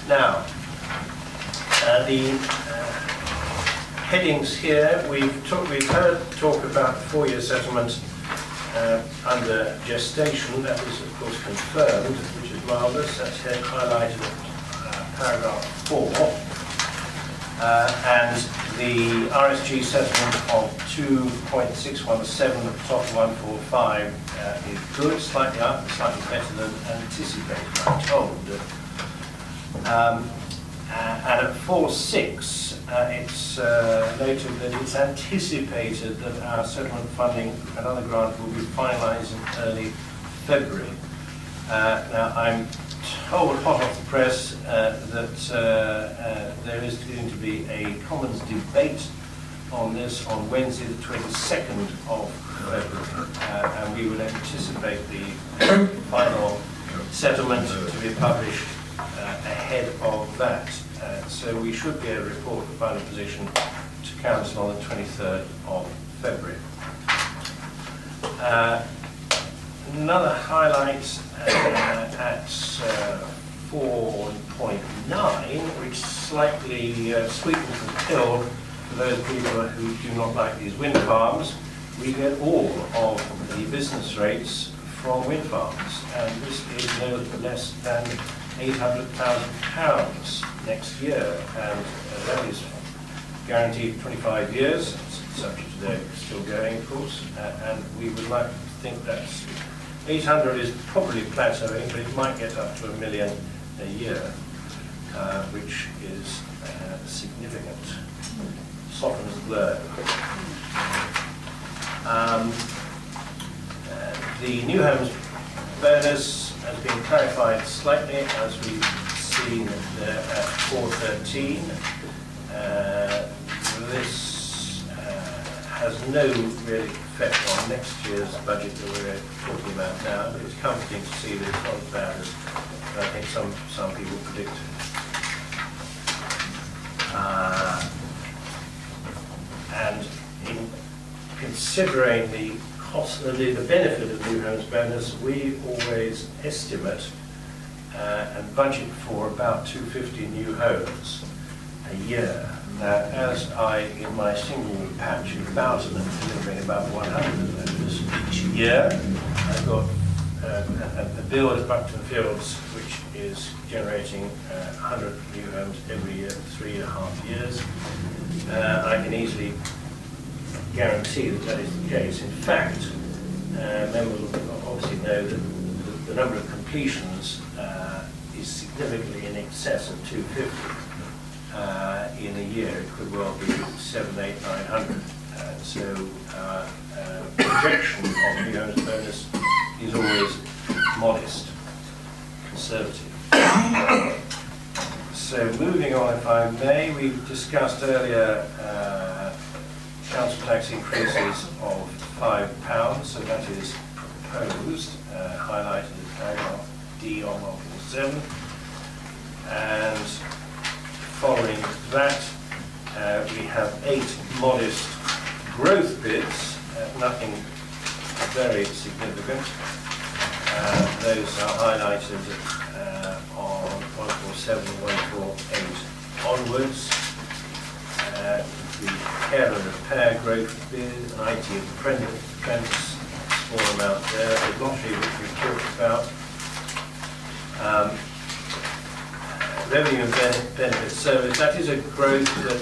Now, the headings here, we've heard talk about 4-year settlement under gestation. That was, of course, confirmed, which is marvellous. That's here highlighted at paragraph 4. And the RSG settlement of 2.617 at the top of 145 is good, slightly up, slightly better than anticipated, I'm told. And at 4.6, it's noted that it's anticipated that our settlement funding and other grant will be finalised in early February. Now, I'm told hot off the press that there is going to be a Commons debate on this on Wednesday the 22nd of February, and we would anticipate the final settlement to be published ahead of that. So we should be able to report the final position to Council on the 23rd of February. Another highlight at 4.9, which slightly sweetens the pill for those people who do not like these wind farms. We get all of the business rates from wind farms, and this is no less than £800,000 next year, and that is guaranteed for 25 years, subject to they're still going, of course, and we would like to think that 800 is probably plateauing, but it might get up to £1 million a year, which is significant, softens the blow. The new homes bonus has been clarified slightly, as we've seen there at 4.13. This has no real effect on next year's budget that we're talking about now, but it's comforting to see that it's not as bad as I think some people predicted. And in considering the cost, the benefit of new homes bonus, we always estimate and budget for about 250 new homes a year. As I, in my single patch of 1,000, am delivering about 100 of those each year. I've got a build at Buckton Fields, which is generating 100 new homes every year for 3.5 years. I can easily guarantee that that is the case. In fact, members will obviously know that the number of completions is significantly in excess of 250. In a year, it could well be 700, 800, 900. So projection of new homes bonus is always modest, conservative. So moving on, if I may, we discussed earlier council tax increases of £5, so that is proposed, highlighted in paragraph D on Article 7. And following that, we have 8 modest growth bids, nothing very significant. Those are highlighted on 147 and 148 onwards. The care and repair growth bid, an IT apprentice, small amount there. The lottery, which we talked about. Revenue and benefit service, that is a growth that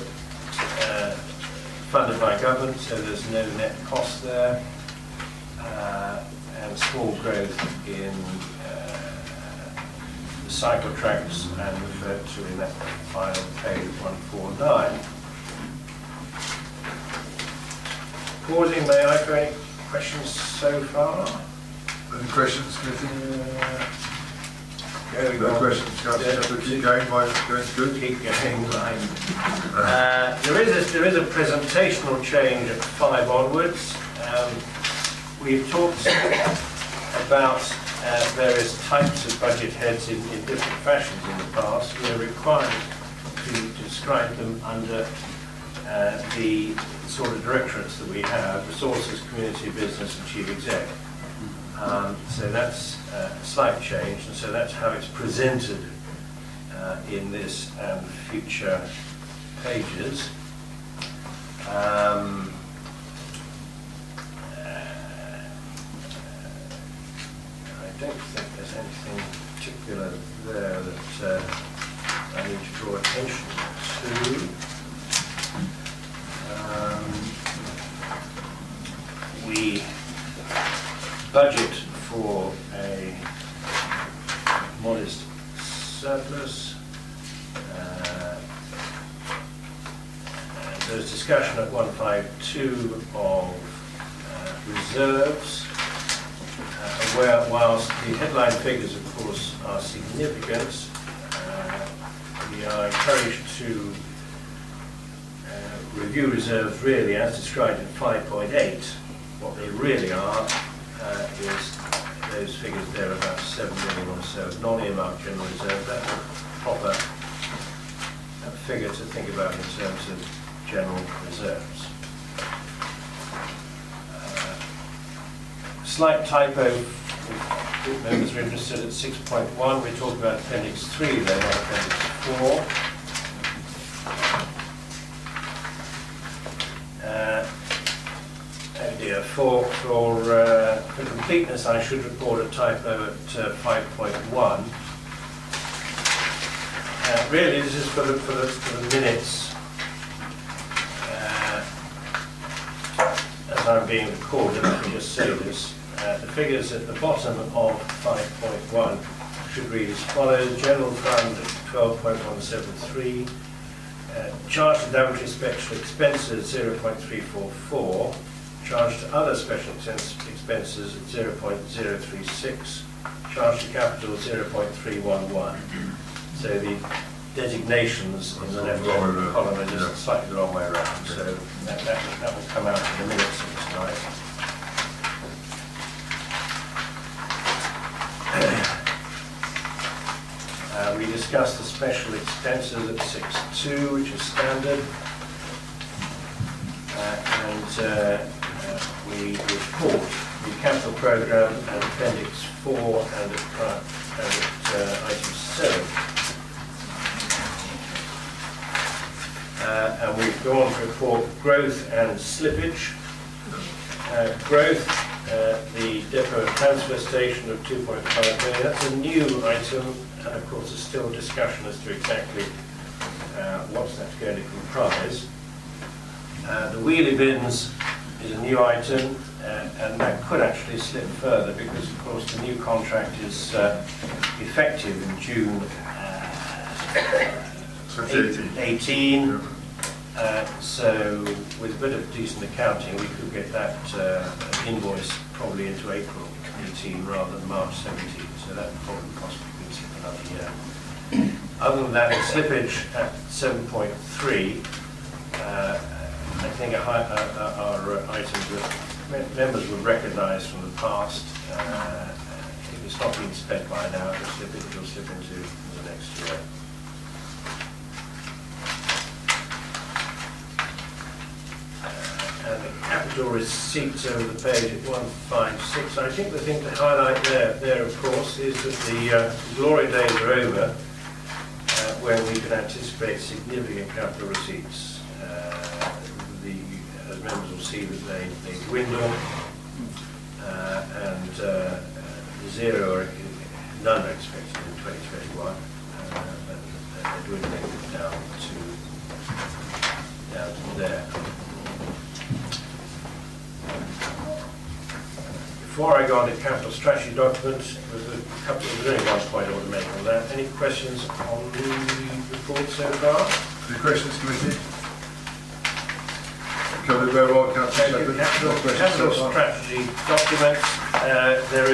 funded by government, so there's no net cost there, and small growth in the cycle tracks and referred to in that final page 149. Pausing, may I, for any questions so far? Any questions, Committee? No questions, Councillor. So keep going, going good. Keep going, line. There is a presentational change at 5 onwards. We've talked about various types of budget heads in different fashions in the past. We're required to describe them under the sort of directorates that we have: resources, community, business, and chief exec. So that's a slight change, and so that's how it's presented in this and future pages. I don't think there's anything particular there that I need to draw attention to. We budget for a modest surplus. There's discussion at 152 of reserves, where whilst the headline figures, of course, are significant, we are encouraged to review reserves really as described in 5.8. What they really are is those figures there, about 7 million or so, non-earmarked general reserve. That's a proper figure to think about in terms of general reserves. Slight typo, if members are interested, at 6.1, we're talking about Appendix 3 there, not Appendix 4. Oh dear, for completeness, I should report a typo at 5.1. Really, this is for the minutes. As I'm being recorded, let me just say this. The figures at the bottom of 5.1 should read as follows. General fund 12.173. Charge to Daventry special expenses 0.344. Charge to other special expenses at 0.036. Charge to capital 0.311. So the designations in the left-hand column are just slightly the wrong way around. So that will come out in the minutes of tonight. We discussed the special expenses at 6.2, which is standard. We report the capital programme and Appendix 4 and at item 7. And we go on to report growth and slippage. Growth, the depot and transfer station of 2.5 million, that's a new item, and of course there's still discussion as to exactly what that's going to comprise. The wheelie bins is a new item, and that could actually slip further because of course the new contract is effective in June 2018. So with a bit of decent accounting, we could get that invoice probably into April 18 rather than March 17. So that would probably possibly be slip another year. Other than that, slippage at 7.3. I think are items that members would recognise from the past. If it's not been spent by now, it will slip into the next year. And the capital receipts over the page at 156. I think the thing to highlight there of course, is that the glory days are over when we can anticipate significant capital receipts. As members will see that they dwindle, and zero or none are expected in 2021. They're dwindling down to there. Before I go on to capital strategy document, there's only one point I want to make on that. Any questions on the report so far? Any questions, committee? Covered very well, Councillor Shepherd. Capital strategy document. There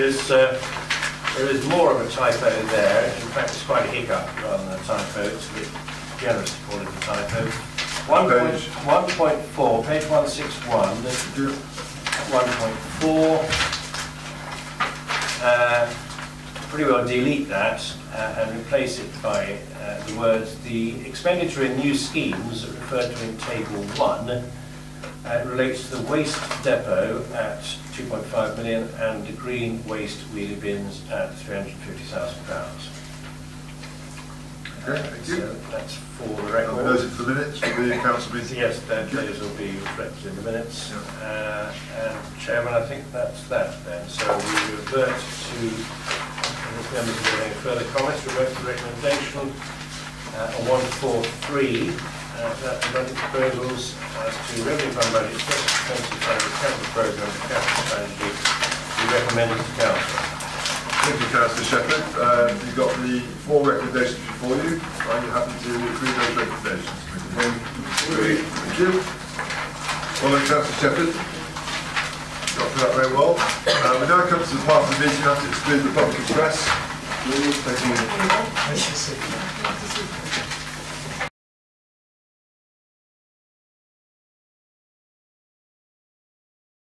is more of a typo there. In fact, it's quite a hiccup rather than a typo. It's a bit generous to call it a typo. 1.4, page 161. 1.4. Pretty well delete that and replace it by the words the expenditure in new schemes referred to in table 1 relates to the waste depot at 2.5 million and the green waste wheelie bins at £350,000. Okay, thank you. So that's for the record. Those are for the minutes for the council meeting? Yes, those will be reflected in the minutes. Yeah. And Chairman, I think that's that then. So we revert to, if members have any further comments, revert to recommendation on 143, that the budget proposals as to revenue fund budget 2020 capital programme and capital strategy be recommended to council. Thank you, Councillor Shepherd. You've got the 4 recommendations before you. Are you happy to agree those recommendations? Agree. Thank you. Well done, Councillor Shepherd. Got through that very well. We now come to the part of the meeting I have to exclude the public and press. Thank you.